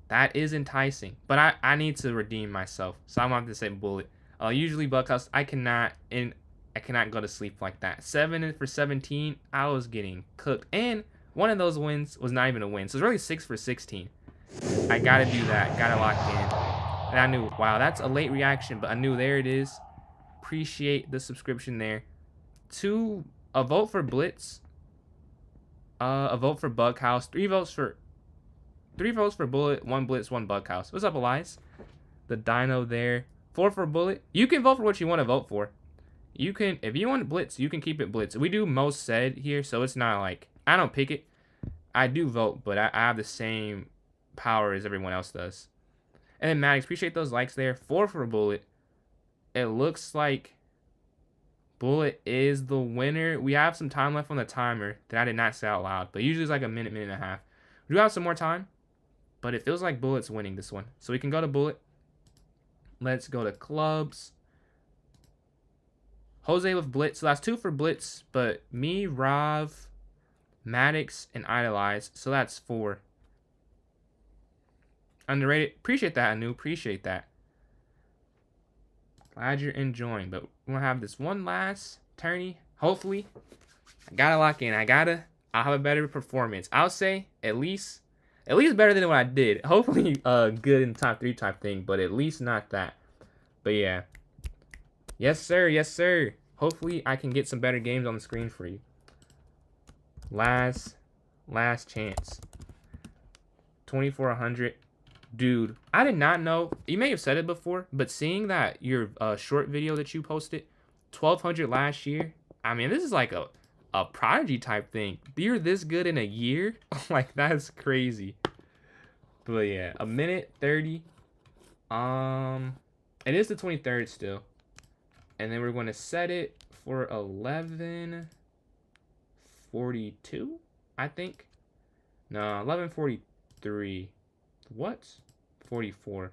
that is enticing. But I need to redeem myself. So I'm going to have to say Bullet. Usually Bughouse, I cannot go to sleep like that. 7 for 17. I was getting cooked. And one of those wins was not even a win. So it's really 6 for 16. I got to do that. Got to lock in. And I knew, wow, that's a late reaction, but I knew there it is. Appreciate the subscription there. A vote for Blitz. A vote for Bughouse. 3 votes for Bullet. 1 Blitz, 1 Bughouse. What's up, Elias? The Dino there. 4 for Bullet. You can vote for what you want to vote for. You can, if you want Blitz, you can keep it Blitz. We do most said here, so it's not like I don't pick it. I do vote, but I have the same power as everyone else does. And then Maddox, appreciate those likes there. 4 for Bullet. It looks like Bullet is the winner. We have some time left on the timer that I did not say out loud, but usually it's like a minute, minute and a half. We do have some more time, but it feels like Bullet's winning this one. So we can go to Bullet. Let's go to clubs. Jose with Blitz. So that's 2 for Blitz, but me, Rav, Maddox, and Idolize. So that's 4. Underrated. Appreciate that, Anu. Appreciate that. Glad you're enjoying. But we're going to have this one last tourney. Hopefully. I got to lock in. I'll have a better performance. I'll say at least better than what I did. Hopefully good in top 3 type thing. But at least not that. But yeah. Yes, sir. Yes, sir. Hopefully I can get some better games on the screen for you. Last chance. 2400. Dude, I did not know. You may have said it before, but seeing that your short video that you posted, 1200 last year, I mean, this is like a prodigy type thing. You're this good in a year? Like, that's crazy. But yeah, a minute 30. It is the 23rd still. And then we're going to set it for 11:42, I think. No, 11:43. What? 44.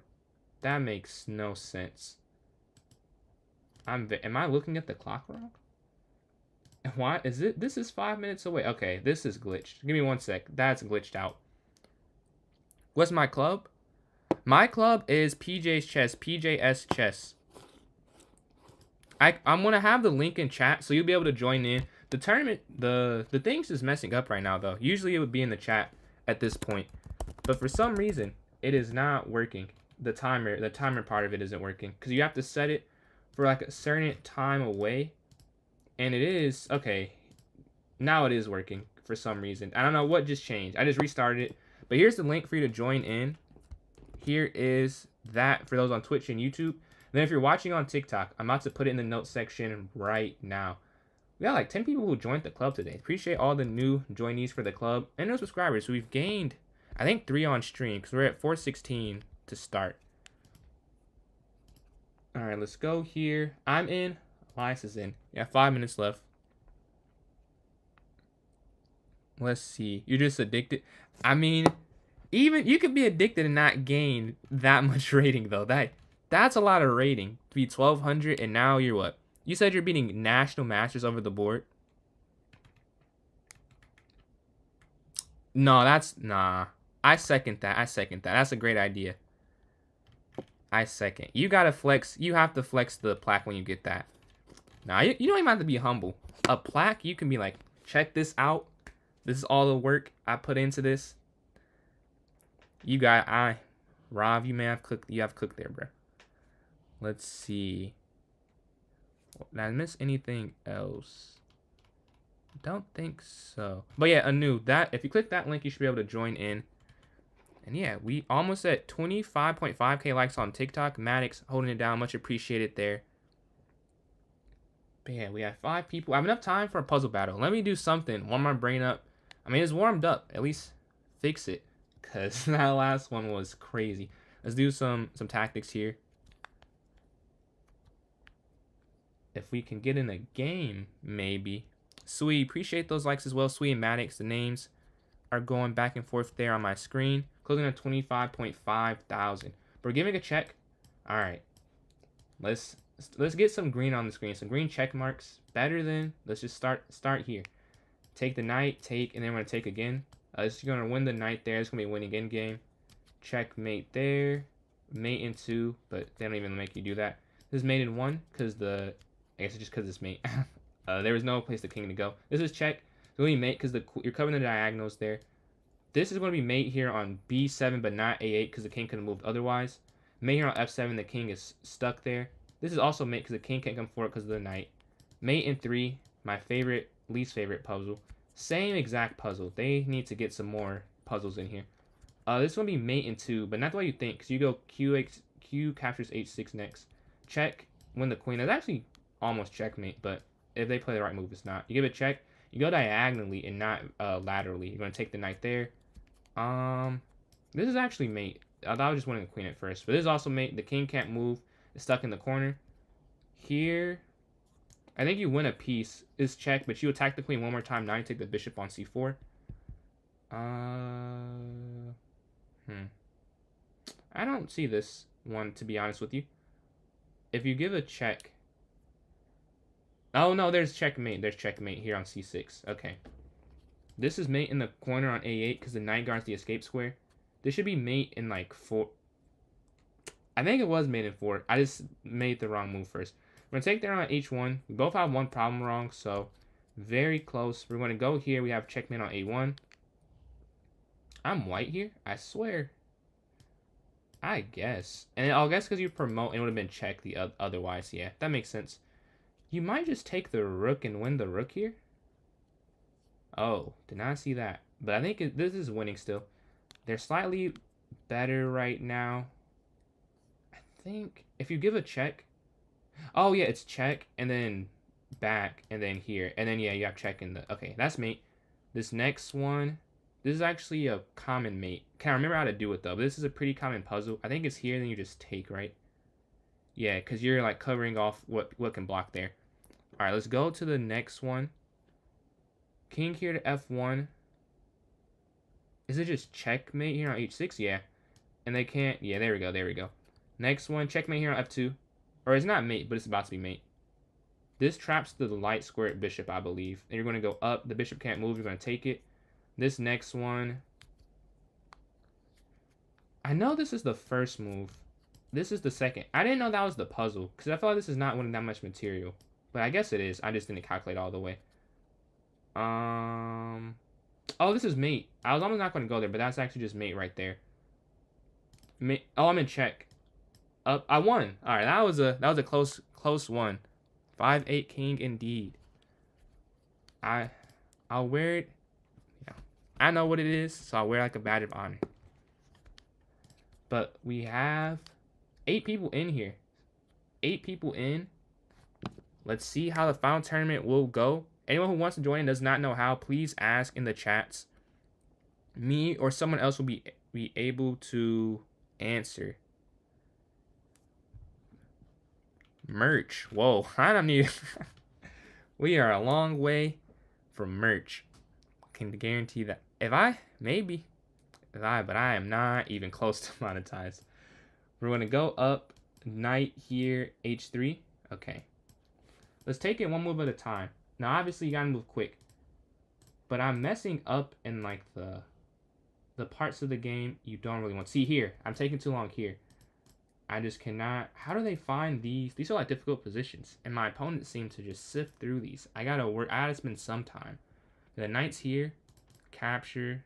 That makes no sense. Am I looking at the clock wrong? Why is it? This is 5 minutes away. Okay, this is glitched. Give me 1 sec. That's glitched out. What's my club? My club is PJ's Chess. PJS Chess. I'm gonna have the link in chat, so you'll be able to join in. The tournament, the thing's just messing up right now, though. Usually it would be in the chat at this point. But for some reason, it is not working. The timer part of it isn't working. Because you have to set it for like a certain time away. And it is, okay. Now it is working for some reason. I don't know what just changed. I just restarted it. But here's the link for you to join in. Here is that for those on Twitch and YouTube. Then if you're watching on TikTok, I'm about to put it in the notes section right now. We got like 10 people who joined the club today. Appreciate all the new joinees for the club and new subscribers. So we've gained, I think, 3 on stream because we're at 416 to start. All right, let's go here. I'm in. Elias is in. Yeah, 5 minutes left. Let's see. You're just addicted. I mean, even you could be addicted and not gain that much rating, though. That's a lot of rating. To be 1200 and now you're what? You said you're beating national masters over the board. No, nah. I second that. That's a great idea. I second. You gotta flex. You have to flex the plaque when you get that. Nah, you don't even have to be humble. A plaque, you can be like, check this out. This is all the work I put into this. Rob, you have cooked there, bro. Let's see. Did I miss anything else? Don't think so. But yeah, Anu, if you click that link, you should be able to join in. And yeah, we almost at 25.5k likes on TikTok. Maddox holding it down. Much appreciated there. But yeah, we have 5 people. I have enough time for a puzzle battle. Let me do something. Warm my brain up. I mean, it's warmed up. At least fix it. Because that last one was crazy. Let's do some tactics here. If we can get in a game, maybe. Sweet, appreciate those likes as well. Sweet and Maddox, the names are going back and forth there on my screen. Closing at 25.5 thousand. We're giving a check. All right. Let's get some green on the screen. Some green check marks. Better than, let's just start here. Take the knight, take, and then we're going to take again. It's going to win the knight there. It's going to be a winning end game. Checkmate there. Mate in 2, but they don't even make you do that. This is mate in 1 because I guess it's just because it's mate. There was no place the king to go. This is check. It's going to be mate because you're covering the diagonals there. This is going to be mate here on b7, but not a8 because the king could have moved otherwise. Mate here on f7, the king is stuck there. This is also mate because the king can't come forward because of the knight. Mate in 3, my least favorite puzzle. Same exact puzzle. They need to get some more puzzles in here. This is going to be mate in 2, but not the way you think, because you go q captures h6 next. Check, win the queen. That's actually almost checkmate, but if they play the right move, it's not. You give it a check. You go diagonally and not laterally. You're going to take the knight there. This is actually mate. I thought I was just winning the queen at first, but this is also mate. The king can't move. It's stuck in the corner. Here, I think you win a piece. Is check, but you attack the queen one more time. Now you take the bishop on c4. I don't see this one, to be honest with you. If you give a check. Oh, no, there's checkmate. There's checkmate here on c6. Okay. This is mate in the corner on a8 because the knight guards the escape square. This should be mate in like 4. I think it was mate in 4. I just made the wrong move first. We're going to take there on h1. We both have one problem wrong, so very close. We're going to go here. We have checkmate on a1. I'm white here? I swear. I guess. And I'll guess because you promote, it would have been check otherwise. Yeah, that makes sense. You might just take the rook and win the rook here. Oh, did not see that. But I think this is winning still. They're slightly better right now. I think if you give a check. Oh, yeah, it's check and then back and then here. And then, yeah, you have check in the... Okay, that's mate. This next one... This is actually a common mate. Can't remember how to do it, though. But this is a pretty common puzzle. I think it's here, then you just take, right? Yeah, because you're, like, covering off what can block there. All right, let's go to the next one. King here to f1. Is it just checkmate here on h6? Yeah. And they can't... Yeah, there we go, there we go. Next one, checkmate here on f2. Or it's not mate, but it's about to be mate. This traps the light squared bishop, I believe. And you're going to go up. The bishop can't move. You're going to take it. This next one. I know this is the first move. This is the second. I didn't know that was the puzzle. Because I feel like this is not winning that much material. But I guess it is. I just didn't calculate all the way. Oh, this is mate. I was almost not going to go there, but that's actually just mate right there. Mate. Oh, I'm in check. Up. I won. All right, that was a close one. 5-8 king indeed. I'll wear it. Yeah. I know what it is, so I'll wear it like a badge of honor. But we have 8 people in here. 8 people in. Let's see how the final tournament will go. Anyone who wants to join and does not know how, please ask in the chats. Me or someone else will be able to answer. Merch. Whoa, I don't need... We are a long way from merch. Can guarantee that. But I am not even close to monetized. We're going to go up, knight here, h3. Okay. Let's take it one move at a time. Now, obviously, you got to move quick. But I'm messing up in, like, the parts of the game you don't really want. See, here. I'm taking too long here. I just cannot... How do they find these? These are, like, difficult positions. And my opponents seem to just sift through these. I got to spend some time. The knight's here. Capture.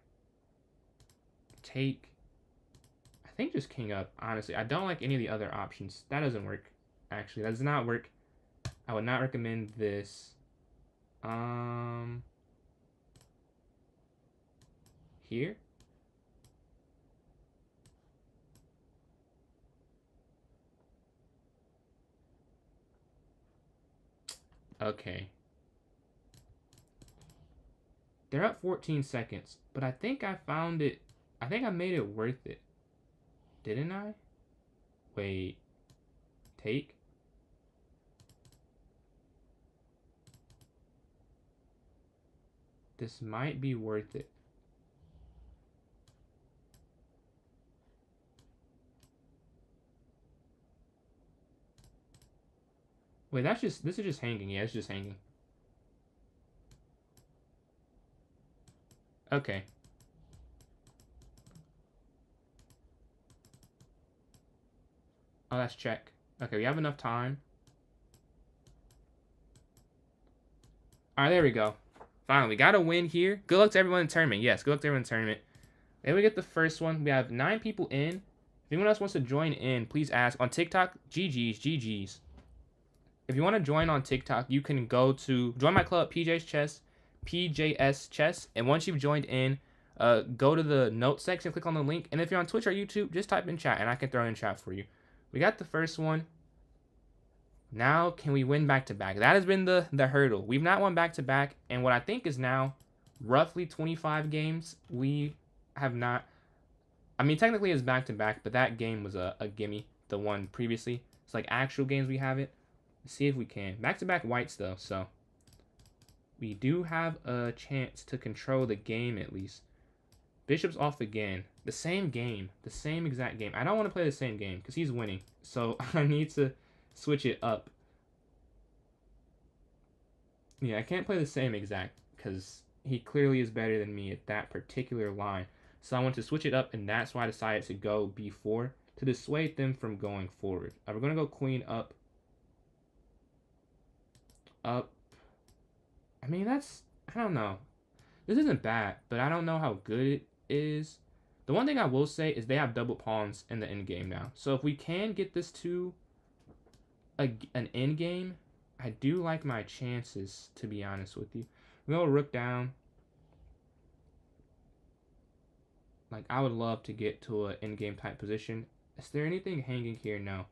Take. I think just king up, honestly. I don't like any of the other options. That doesn't work. Actually, that does not work. I would not recommend this. Here. Okay. They're up 14 seconds, but I think I found it. I think I made it worth it. Didn't I? Wait. Take? This might be worth it. Wait, this is just hanging. Yeah, it's just hanging. Okay. Oh, that's check. Okay, we have enough time. All right, there we go. Finally, we got a win here. Good luck to everyone in the tournament. Yes, good luck to everyone in the tournament. Then we get the first one. We have 9 people in. If anyone else wants to join in, please ask. On TikTok, GG's. If you want to join on TikTok, you can go to join my club, PJS Chess. And once you've joined in, go to the notes section, click on the link. And if you're on Twitch or YouTube, just type in chat, and I can throw in chat for you. We got the first one. Now, can we win back-to-back? That has been the hurdle. We've not won back-to-back, and what I think is now roughly 25 games, we have not. I mean, technically it's back-to-back, but that game was a gimme, the one previously. It's like actual games we have it. Let's see if we can. Back-to-back whites, though, so we do have a chance to control the game at least. Bishop's off again. The same game. The same exact game. I don't want to play the same game because he's winning, so I need to switch it up. Yeah, I can't play the same exact because he clearly is better than me at that particular line. So I want to switch it up, and that's why I decided to go b4 to dissuade them from going forward. We're going to go queen up. Up. I mean, I don't know. This isn't bad, but I don't know how good it is. The one thing I will say is they have double pawns in the endgame now. So if we can get this to an endgame, I do like my chances, to be honest with you. We go rook down. Like, I would love to get to an endgame type position. Is there anything hanging here? No.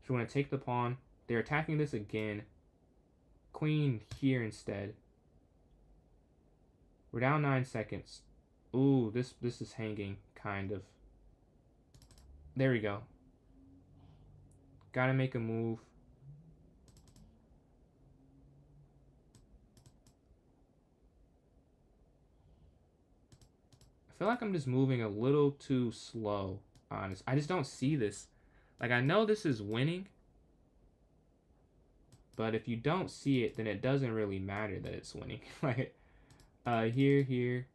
So we're going to take the pawn. They're attacking this again. Queen here instead. We're down 9 seconds. Ooh, this is hanging, kind of. There we go. Gotta make a move. I feel like I'm just moving a little too slow, honest. I just don't see this. Like, I know this is winning. But if you don't see it, then it doesn't really matter that it's winning. Like, here.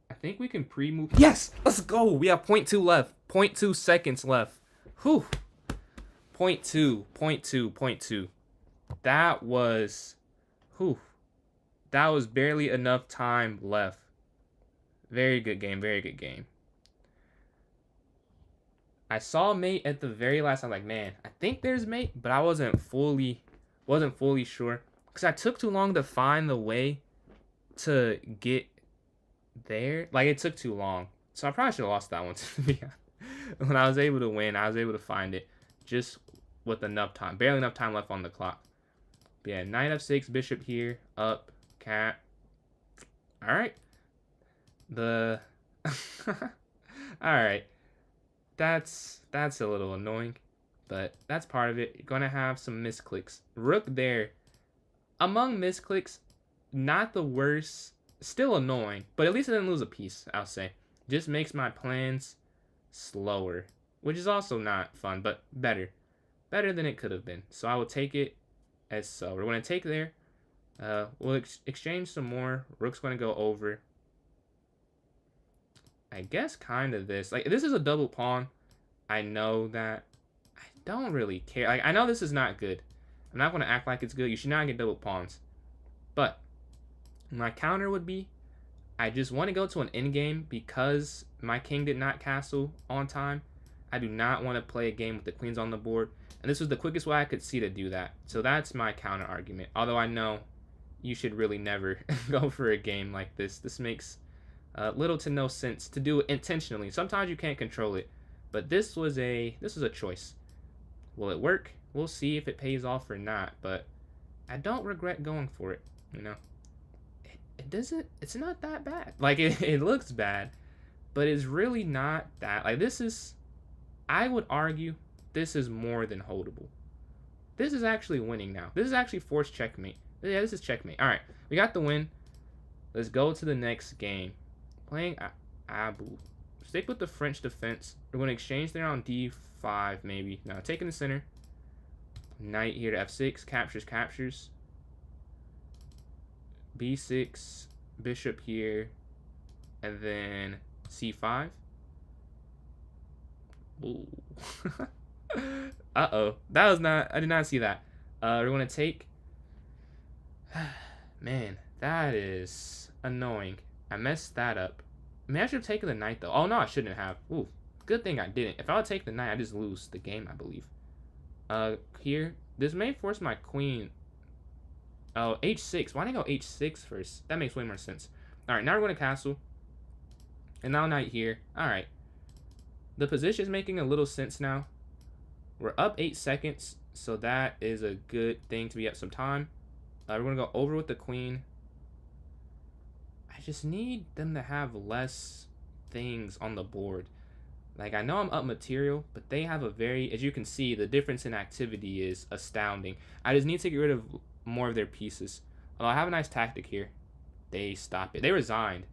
I think we can pre-move. Yes! Let's go! We have 0.2 left. 0.2 seconds left. Whew. 0.2. That was... Whew. That was barely enough time left. Very good game. Very good game. I saw mate at the very last. I'm like, man, I think there's mate, but I wasn't fully sure because I took too long to find the way to get there. Like, it took too long, so I probably should have lost that one. To be honest. When I was able to win, I was able to find it just with enough time, barely enough time left on the clock. But yeah, knight f6, bishop here, up, cat. All right, all right. That's a little annoying, but that's part of it. You're gonna have some misclicks. Rook there, among misclicks, not the worst. Still annoying, but at least I didn't lose a piece. I'll say, just makes my plans slower, which is also not fun, but better than it could have been. So I will take it as so. We're gonna take there. We'll exchange some more. Rook's gonna go over. I guess kind of this. Like, this is a double pawn. I know that. I don't really care. Like, I know this is not good. I'm not going to act like it's good. You should not get double pawns. But my counter would be, I just want to go to an endgame because my king did not castle on time. I do not want to play a game with the queens on the board. And this was the quickest way I could see to do that. So that's my counter argument. Although I know you should really never go for a game like this. This makes little to no sense to do it intentionally. Sometimes you can't control it. But this was a choice. Will it work? We'll see if it pays off or not. But I don't regret going for it. You know, it doesn't. It's not that bad. Like it looks bad, but it's really not that. Like this is. I would argue this is more than holdable. This is actually winning now. This is actually forced checkmate. Yeah, this is checkmate. All right, we got the win. Let's go to the next game. Playing Abu. Stick with the French defense. We're going to exchange there on d5 maybe. Now taking the center. Knight here to f6. Captures. b6. Bishop here. And then c5. Ooh. Uh-oh. That was not... I did not see that. We're going to take... Man, that is annoying. I messed that up. I mean, I should have taken the knight, though. Oh, no, I shouldn't have. Ooh, good thing I didn't. If I would take the knight, I just lose the game, I believe. Here. This may force my queen. Oh, h6. Why didn't I go h6 first? That makes way more sense. All right, now we're going to castle. And now knight here. All right. The position is making a little sense now. We're up 8 seconds, so that is a good thing to be up some time. We're going to go over with the queen. I just need them to have less things on the board. Like, I know I'm up material, but they have a very, as you can see, the difference in activity is astounding. I just need to get rid of more of their pieces. Although I have a nice tactic here. They stop it. They resigned.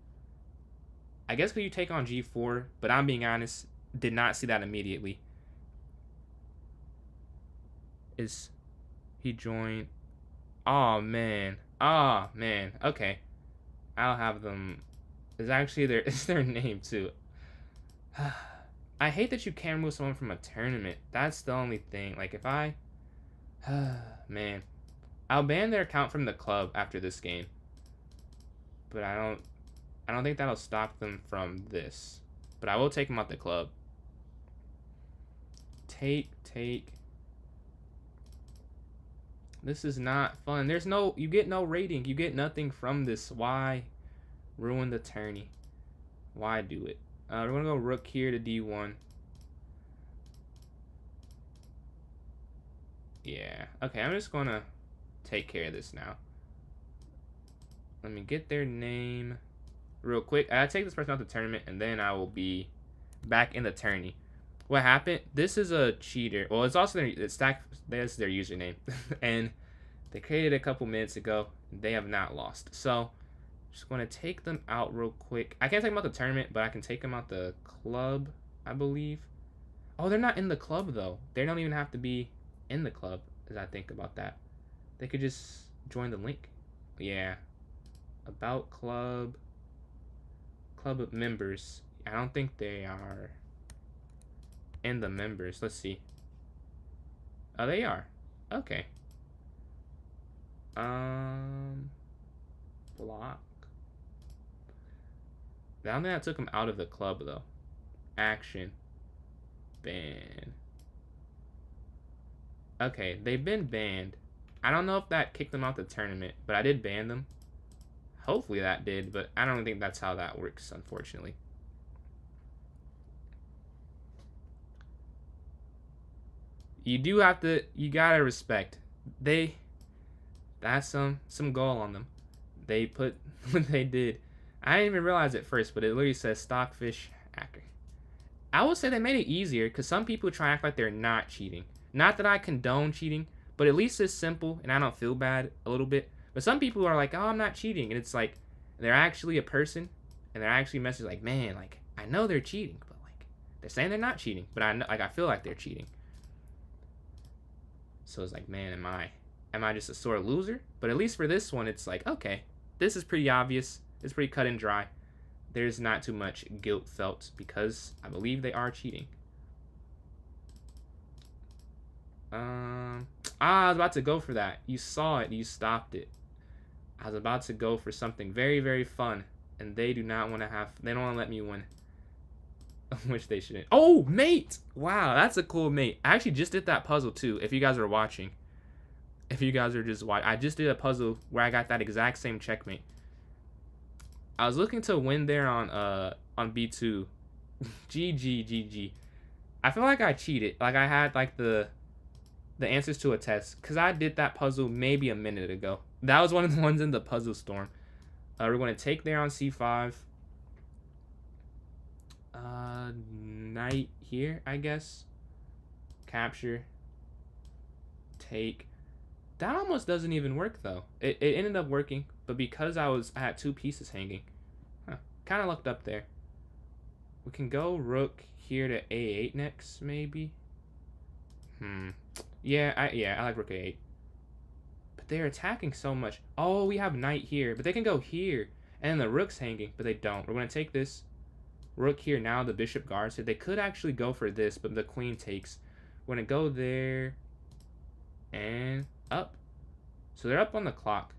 I guess because you take on g4, but I'm being honest, did not see that immediately. Is he joined? Oh man. Oh man. Okay. I'll have them. It's actually their name too. I hate that you can't remove someone from a tournament. That's the only thing. Like if I man. I'll ban their account from the club after this game. But I don't think that'll stop them from this. But I will take them out the club. Take. This is not fun. You get no rating. You get nothing from this. Why ruin the tourney? Why do it? We're going to go rook here to d1. Yeah. Okay, I'm just going to take care of this now. Let me get their name real quick. I take this person out the tournament, and then I will be back in the tourney. What happened? This is a cheater. Well, it's also that's their username, and they created a couple minutes ago. They have not lost. So, just going to take them out real quick. I can't take them out the tournament, but I can take them out the club, I believe. Oh, they're not in the club though. They don't even have to be in the club. As I think about that, they could just join the link. Yeah. About club members. I don't think they are in the members. Let's see. Oh, they are. Okay. Block. I don't think that took them out of the club though. Action. Ban. Okay, they've been banned. I don't know if that kicked them out the tournament, but I did ban them. Hopefully that did, but I don't think that's how that works, unfortunately. You do have to, you gotta respect. That's some goal on them. They put what they did. I didn't even realize it first, but it literally says Stockfish Hacker. I would say they made it easier because some people try to act like they're not cheating. Not that I condone cheating, but at least it's simple and I don't feel bad a little bit. But some people are like, oh, I'm not cheating. And it's like, they're actually a person and they're actually messaging like, man, like, I know they're cheating, but like, they're saying they're not cheating, but I know, like, I feel like they're cheating. So it's like, man, am I just a sore loser? But at least for this one, it's like, okay, this is pretty obvious. It's pretty cut and dry. There's not too much guilt felt because I believe they are cheating. I was about to go for that. You saw it. You stopped it. I was about to go for something very, very fun, and they do not want to have. They don't want to let me win. Which they shouldn't. Oh, mate! Wow, that's a cool mate. I actually just did that puzzle too, if you guys are watching. If you guys are just watching. I just did a puzzle where I got that exact same checkmate. I was looking to win there on B2. GG, GG. I feel like I cheated. Like I had like the answers to a test. Because I did that puzzle maybe a minute ago. That was one of the ones in the puzzle storm. We're going to take there on C5. Knight here, I guess. Capture. Take. That almost doesn't even work though. It ended up working, but because I had two pieces hanging, kind of lucked up there. We can go rook here to A8 next, maybe. Yeah, I like rook A8. But they're attacking so much. Oh, we have knight here, but they can go here, and then the rook's hanging, but they don't. We're gonna take this rook here. Now the bishop guards it. They could actually go for this, but the queen takes. We're gonna go there and up. So they're up on the clock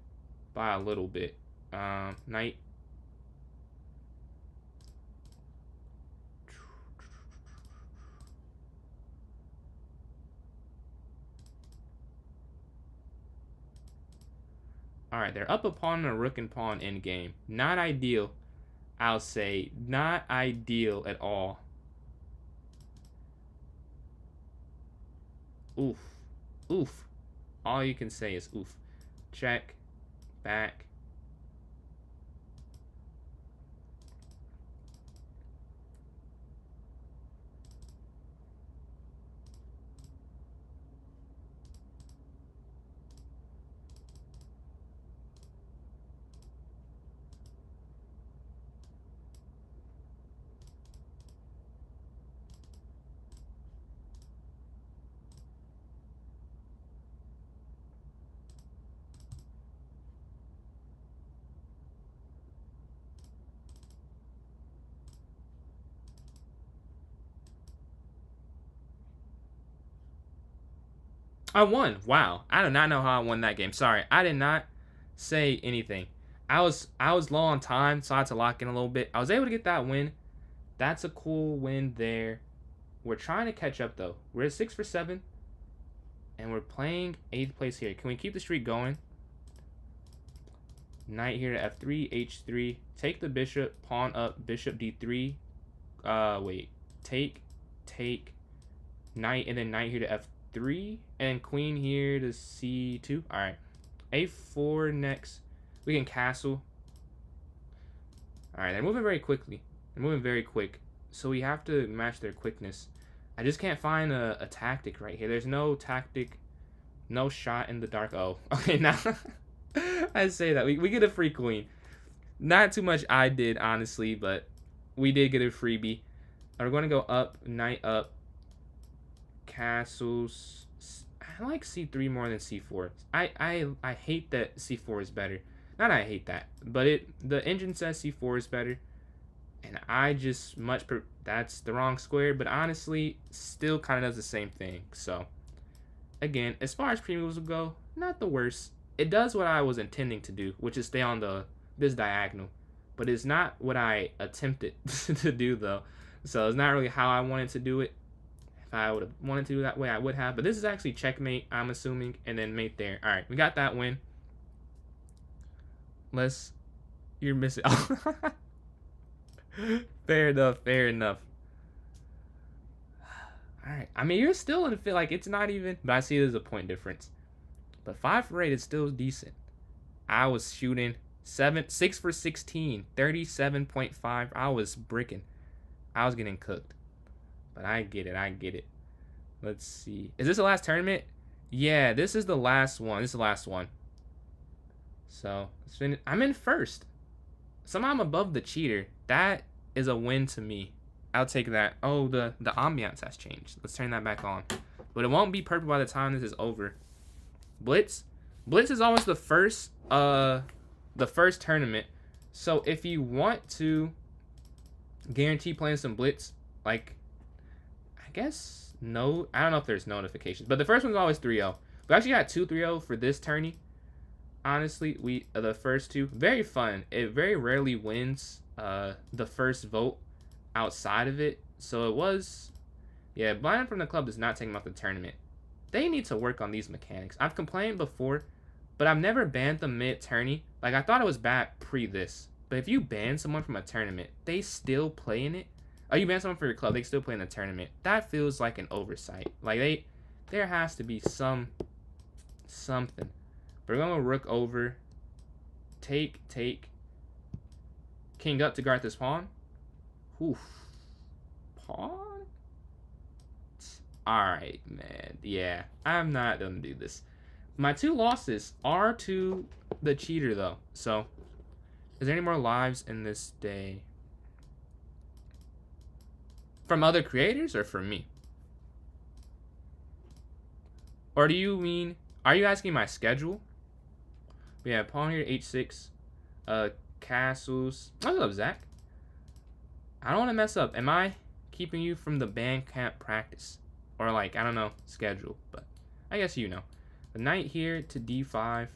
by a little bit. Knight. Alright, they're up a pawn and a rook and pawn endgame. Not ideal, I'll say. Not ideal at all. Oof. Oof. All you can say is oof. Check. Back. I won. Wow. I do not know how I won that game. Sorry. I did not say anything. I was low on time, so I had to lock in a little bit. I was able to get that win. That's a cool win there. We're trying to catch up though. We're at 6 for 7. And we're playing 8th place here. Can we keep the streak going? Knight here to F3, H3. Take the bishop, pawn up, bishop D3. Wait. Take, knight, and then knight here to F3. And queen here to C2. Alright. A4 next. We can castle. Alright, they're moving very quickly. They're moving very quick. So we have to match their quickness. I just can't find a tactic right here. There's no tactic. No shot in the dark. Oh, okay, now I say that. We get a free queen. Not too much I did, honestly, but we did get a freebie. We're going to go up, knight up, castles. I like C3 more than C4. I hate that C4 is better. Not I hate that, but the engine says C4 is better. And I just that's the wrong square, but honestly, still kind of does the same thing. So, again, as far as premiums go, not the worst. It does what I was intending to do, which is stay on this diagonal. But it's not what I attempted to do, though. So, it's not really how I wanted to do it. If I would have wanted to do that way, I would have. But this is actually checkmate, I'm assuming, and then mate there. All right, we got that win. You're missing. Fair enough, fair enough. Alright, I mean, you're still in the feel like it's not even, but I see there's a point difference. But 5 for 8 is still decent. I was shooting 6 for 16, 37.5. I was bricking. I was getting cooked. But I get it. Let's see. Is this the last tournament? Yeah, this is the last one. This is the last one. So, I'm in first. Somehow I'm above the cheater. That is a win to me. I'll take that. Oh, the ambiance has changed. Let's turn that back on. But it won't be perfect by the time this is over. Blitz is almost the first tournament. So if you want to guarantee playing some blitz, like, I guess no, I don't know if there's notifications, but the first one's always 3-0. We actually got 2 3-0 for this tourney. Honestly, the first two, very fun. It very rarely wins the first vote outside of it. So it was, yeah, banning from the club does not take him out the tournament. They need to work on these mechanics. I've complained before, but I've never banned them mid-tourney. Like, I thought it was bad pre this. But if you ban someone from a tournament, they still play in it. Oh, you ban someone for your club, they still play in the tournament. That feels like an oversight. Like, there has to be something. We're going to rook over. Take. King up to guard this pawn. Oof. Pawn? Alright, man. Yeah, I'm not going to do this. My 2 losses are to the cheater, though. So, is there any more lives in this day? From other creators or from me? Or do you mean, are you asking my schedule? We have pawn here, h6. Castles. What's up, Zach? I don't want to mess up. Am I keeping you from the band camp practice? Or like, I don't know, schedule. But I guess you know. The knight here to d5.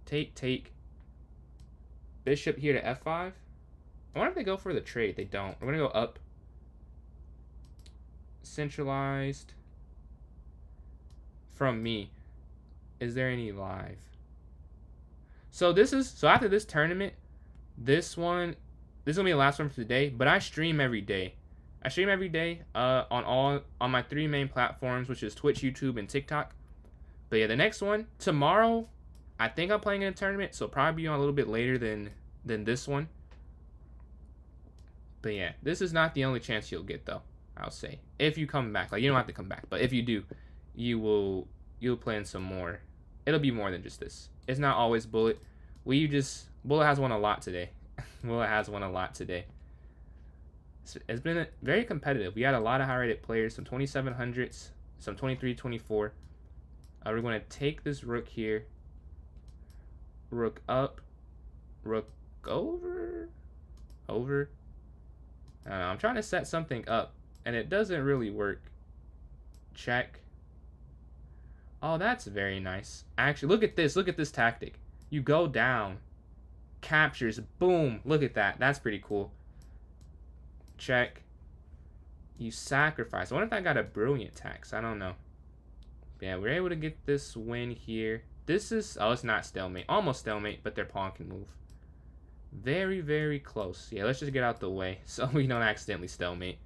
Take. Bishop here to f5. I wonder if they go for the trade. They don't. We're going to go up. Centralized. From me. Is there any live? So after this tournament, this is gonna be the last one for today, but I stream every day. I stream every day on my 3 main platforms, which is Twitch, YouTube, and TikTok. But yeah, the next one tomorrow, I think I'm playing in a tournament, so it'll probably be on a little bit later than this one. But yeah, this is not the only chance you'll get, though. I'll say, if you come back, like, you don't have to come back, but if you do, you'll play in some more. It'll be more than just this. It's not always Bullet. Bullet has won a lot today. Bullet has won a lot today. It's been very competitive. We had a lot of high-rated players, some 2700s, some 23, 24. We're going to take this rook here. Rook up. Rook over. I don't know. I'm trying to set something up, and it doesn't really work. Check. Oh, that's very nice. Actually, look at this. Look at this tactic. You go down. Captures. Boom. Look at that. That's pretty cool. Check. You sacrifice. I wonder if I got a brilliant tax. I don't know. But yeah, we're able to get this win here. This is... Oh, it's not stalemate. Almost stalemate, but their pawn can move. Very, very close. Yeah, let's just get out the way so we don't accidentally stalemate.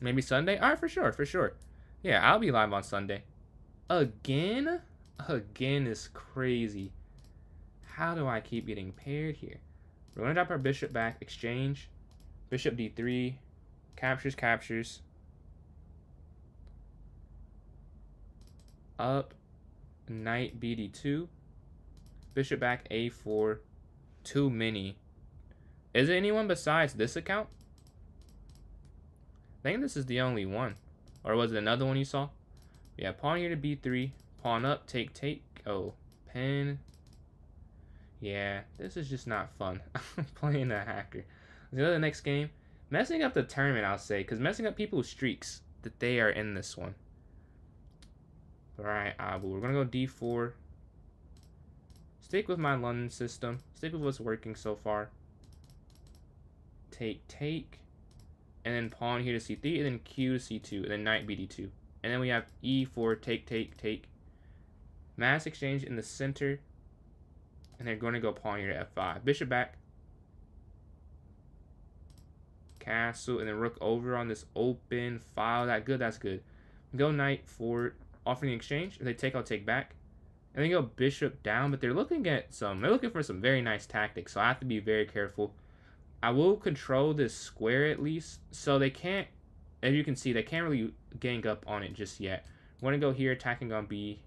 Maybe Sunday? Alright, for sure. Yeah, I'll be live on Sunday. Again? Again is crazy. How do I keep getting paired here? We're going to drop our bishop back. Exchange. Bishop d3. Captures. Up. Knight bd2. Bishop back a4. Too many. Is it anyone besides this account? I think this is the only one. Or was it another one you saw? Yeah, pawn here to b3. Pawn up, take. Oh, pen. Yeah, this is just not fun. I'm playing a hacker. Let's go to the next game. Messing up the tournament, I'll say, because messing up people's streaks that they are in this one. Alright, Abu, we're going to go d4. Stick with my London system. Stick with what's working so far. Take. And then pawn here to c3, and then q to c2, and then knight bd2. And then we have e4, take. Mass exchange in the center. And they're going to go pawn here to f5. Bishop back. Castle, and then rook over on this open file. That's good. Go knight forward, offering the exchange. If they take, I'll take back. And then go bishop down, but they're looking for some very nice tactics, so I have to be very careful. I will control this square at least, so they can't, as you can see, they can't really gang up on it just yet. Want to go here, attacking on B.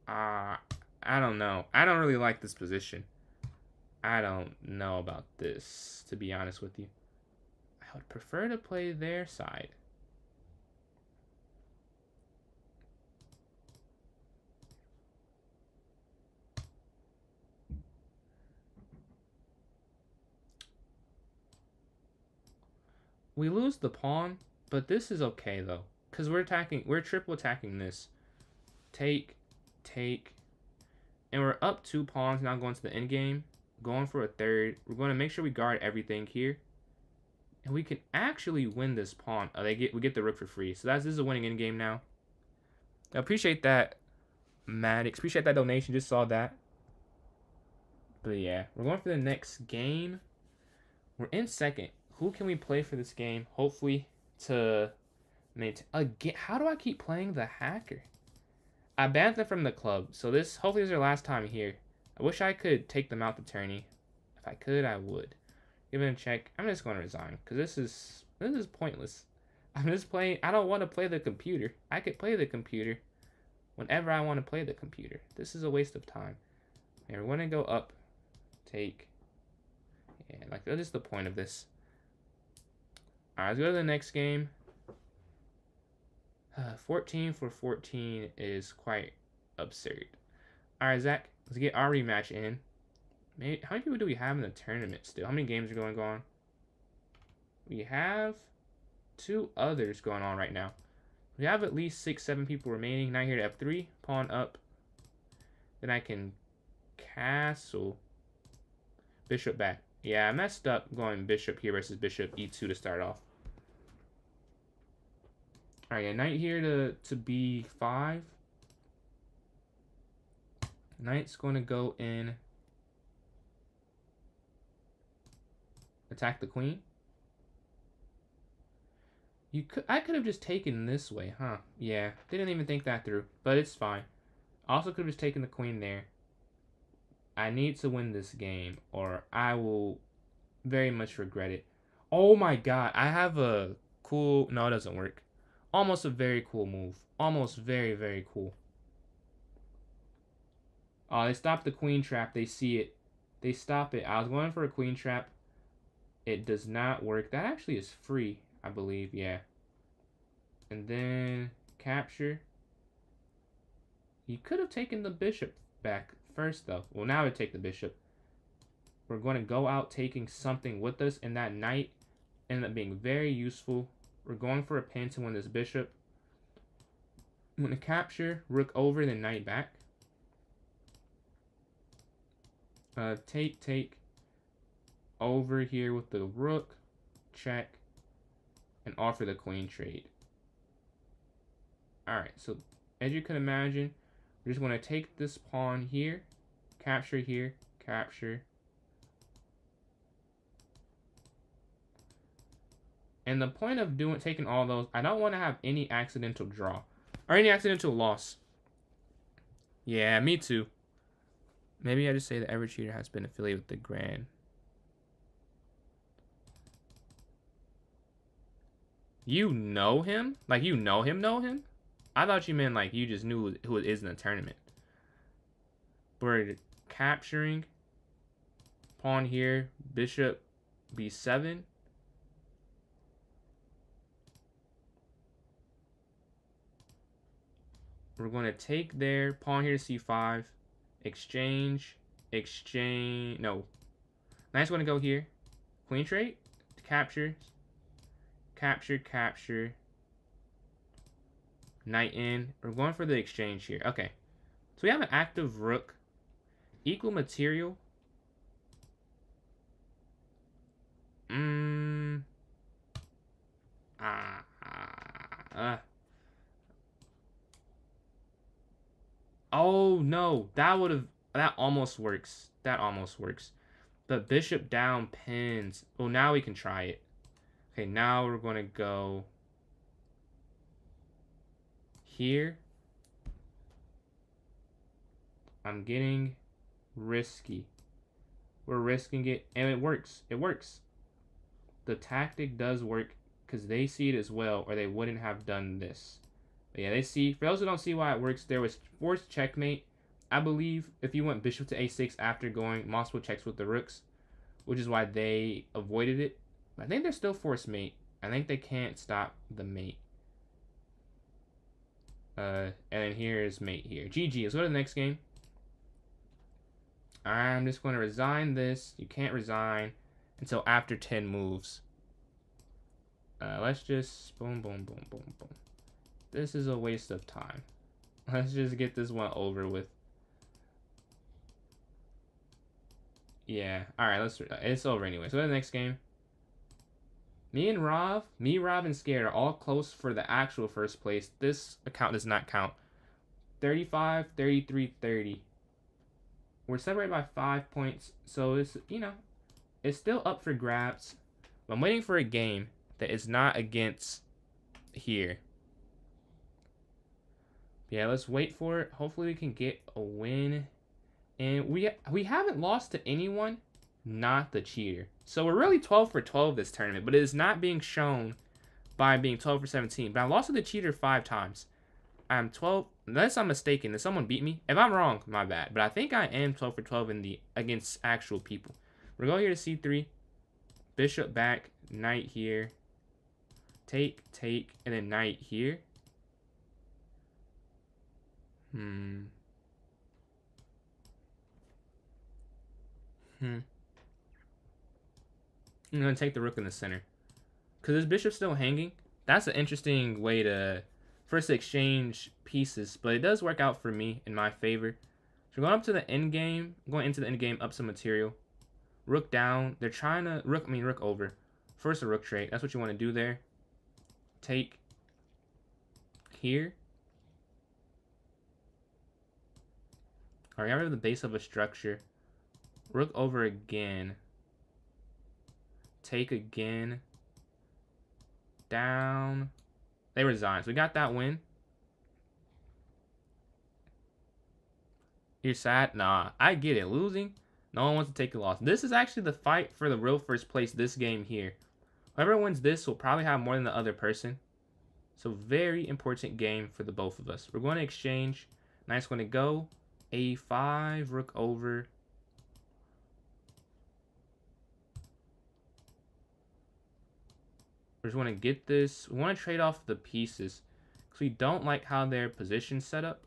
I don't know. I don't really like this position. I don't know about this, to be honest with you. I would prefer to play their side. We lose the pawn, but this is okay though, because we're triple attacking this. Take, and we're up 2 pawns now going to the end game. going for a third. We're going to make sure we guard everything here. And we can actually win this pawn. Oh, we get the rook for free. So this is a winning endgame now. I appreciate that, Maddox. Appreciate that donation. Just saw that. But yeah, we're going for the next game. We're in second. Who can we play for this game? Hopefully to maintain. Again, how do I keep playing the hacker? I banned them from the club. So hopefully this is their last time here. I wish I could take them out the tourney. If I could, I would. Give it a check. I'm just going to resign because this is pointless. I'm just playing. I don't want to play the computer. I could play the computer whenever I want to play the computer. This is a waste of time. Okay, we're going to go up. Take. Yeah, like that is the point of this. Alright, let's go to the next game. 14 for 14 is quite absurd. Alright, Zach, let's get our rematch in. Maybe, how many people do we have in the tournament still? How many games are going on? We have 2 others going on right now. We have at least 6-7 people remaining. Knight here to f3, pawn up. Then I can castle. Bishop back. Yeah, I messed up going bishop here versus bishop e2 to start off. Alright, yeah, knight here to b5. Knight's going to go in. Attack the queen. I could have just taken this way, huh? Yeah, didn't even think that through, but it's fine. Also could have just taken the queen there. I need to win this game, or I will very much regret it. Oh my god, I have a cool... No, it doesn't work. Almost a very cool move. Almost very, very cool. Oh, they stopped the queen trap. They see it. They stop it. I was going for a queen trap. It does not work. That actually is free, I believe. Yeah. And then capture. You could have taken the bishop back first, though. Well, now I take the bishop. We're going to go out taking something with us, and that knight ended up being very useful. We're going for a pin to win this bishop. I'm going to capture, rook over, then knight back. Take over here with the rook, check, and offer the queen trade. Alright, so as you can imagine, we're just going to take this pawn here, capture here, capture. And the point of taking all those, I don't want to have any accidental draw or any accidental loss. Yeah, me too. Maybe I just say that every cheater has been affiliated with the Grand. You know him? Like you know him? I thought you meant like you just knew who it is in the tournament. We're capturing. Pawn here. Bishop b7. We're going to take there. Pawn here to c5. Exchange. Exchange. No. Knight's going to go here. Queen trade. Capture. Capture. Capture. Knight in. We're going for the exchange here. Okay. So we have an active rook. Equal material. Oh no, that almost works. That almost works. But bishop down pins. Oh, now we can try it. Okay, now we're going to go here. I'm getting risky. We're risking it, and it works. It works. The tactic does work because they see it as well, or they wouldn't have done this. But yeah, they see. For those who don't see why it works, there was forced checkmate. I believe if you went bishop to a6 after going multiple checks with the rooks, which is why they avoided it. I think they're still forced mate. I think they can't stop the mate. And then here's mate here. GG. Let's go to the next game. I'm just going to resign this. You can't resign until after 10 moves. Let's just boom, boom, boom, boom, boom. This is a waste of time. Let's just get this one over with. Yeah. All right. It's over anyway. So the next game. Rob, and Scared are all close for the actual first place. This account does not count. 35, 33, 30. We're separated by 5 points, so it's still up for grabs. I'm waiting for a game that is not against here. Yeah, let's wait for it. Hopefully we can get a win. And we haven't lost to anyone, not the cheater. So we're really 12 for 12 this tournament, but it is not being shown by being 12 for 17. But I lost to the cheater 5 times. I'm 12, unless I'm mistaken. Did someone beat me? If I'm wrong, my bad. But I think I am 12 for 12 against actual people. We're going here to C3. Bishop back, knight here. Take, and then knight here. I'm going to take the rook in the center. Because this bishop's still hanging. That's an interesting way to first exchange pieces. But it does work out for me in my favor. So we're going up to the end game. Going into the end game, up some material. Rook down. They're trying to... Rook over. First a rook trade. That's what you want to do there. Take. Here. Alright, I have the base of a structure. Rook over again. Take again. Down. They resign. So we got that win. You're sad? Nah, I get it. Losing, no one wants to take a loss. This is actually the fight for the real first place this game here. Whoever wins this will probably have more than the other person. So very important game for the both of us. We're going to exchange. Knight's going to go. A5, rook over. We just want to get this. We want to trade off the pieces because we don't like how their position set up.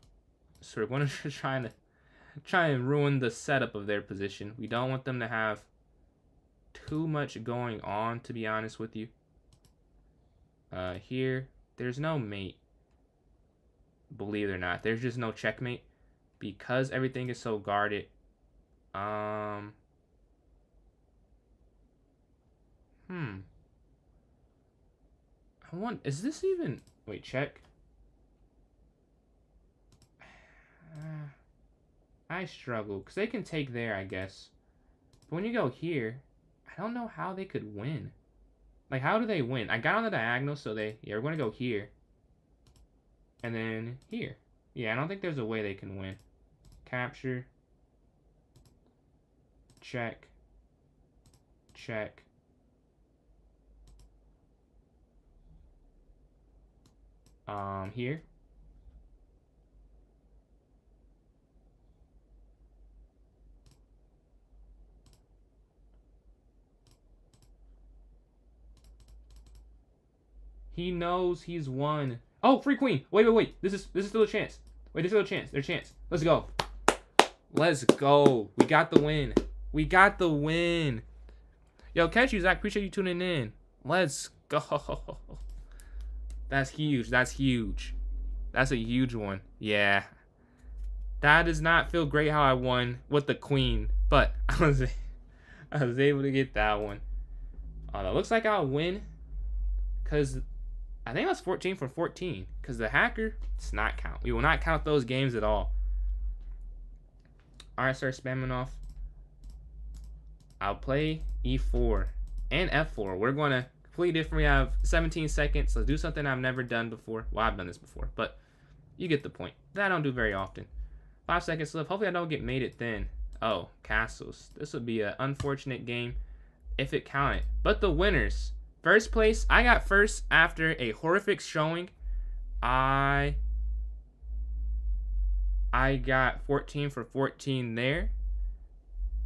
So we're going to try and ruin the setup of their position. We don't want them to have too much going on, to be honest with you. Here, there's no mate. Believe it or not, there's just no checkmate because everything is so guarded. Is this even... Wait, check. I struggle, because they can take there, I guess. But when you go here, I don't know how they could win. Like, how do they win? I got on the diagonal, so yeah, we're going to go here. And then here. Yeah, I don't think there's a way they can win. Capture. Check. Check. Here. He knows he's won. Oh, free queen. Wait. This is still a chance. Wait, there's still a chance. There's a chance. Let's go. Let's go. We got the win. We got the win. Yo, catch you, Zach. Appreciate you tuning in. Let's go. That's huge. That's huge. That's a huge one. Yeah. That does not feel great how I won with the queen, but I was able to get that one. It looks like I'll win because I think I was 14 for 14 because the hacker does not count. We will not count those games at all. All right, start spamming off. I'll play E4 and F4. We're going to completely different. We have 17 seconds. Let's do something I've never done before. Well, I've done this before, but you get the point. That I don't do very often. 5 seconds left. Hopefully I don't get mated thin. Oh, castles. This would be an unfortunate game if it counted. But the winners. First place. I got first after a horrific showing. I got 14 for 14 there.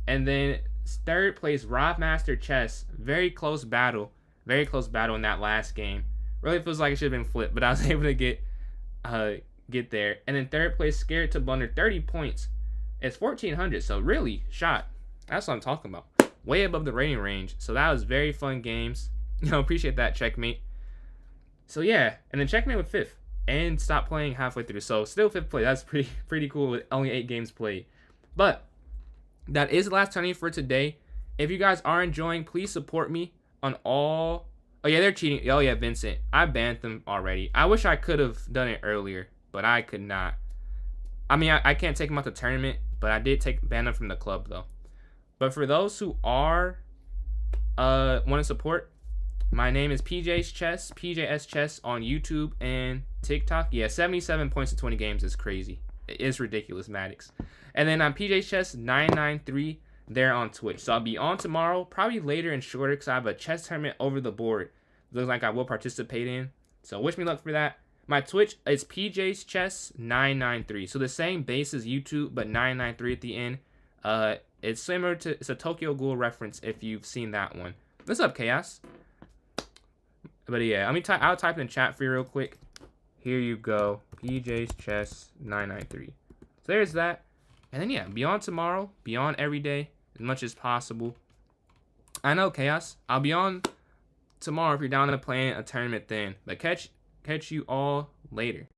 And then third place, Rob Master Chess. Very close battle. Very close battle in that last game. Really feels like it should have been flipped, but I was able to get there. And then third place, Scared to Blunder, 30 points. It's 1,400, so really shot. That's what I'm talking about. Way above the rating range. So that was very fun games. Appreciate that, checkmate. So yeah, and then checkmate with 5th. And stop playing halfway through. So still 5th place. That's pretty cool with only 8 games played. But that is the last tourney for today. If you guys are enjoying, please support me on all. Oh yeah, they're cheating. Oh yeah, Vincent, I banned them already. I wish I could have done it earlier, but I could not. I mean, I can't take them out the tournament, but I did ban them from the club though. But for those who are want to support, my name is PJ's Chess, PJS Chess on YouTube and TikTok. Yeah, 77 points in 20 games is crazy. It is ridiculous, Maddox. And then I'm PJ's Chess 993 there on Twitch. So I'll be on tomorrow, probably later and shorter, because I have a chess tournament over the board. Looks like I will participate in. So wish me luck for that. My Twitch is PJ's Chess 993. So the same base as YouTube, but 993 at the end. It's similar to, it's a Tokyo Ghoul reference if you've seen that one. What's up, Chaos? But yeah, I'll type in chat for you real quick. Here you go, PJ's Chess 993. So there's that. And then yeah, be on tomorrow, be on every day as much as possible. I know, Chaos. I'll be on tomorrow if you're down to playing a tournament then. But catch you all later.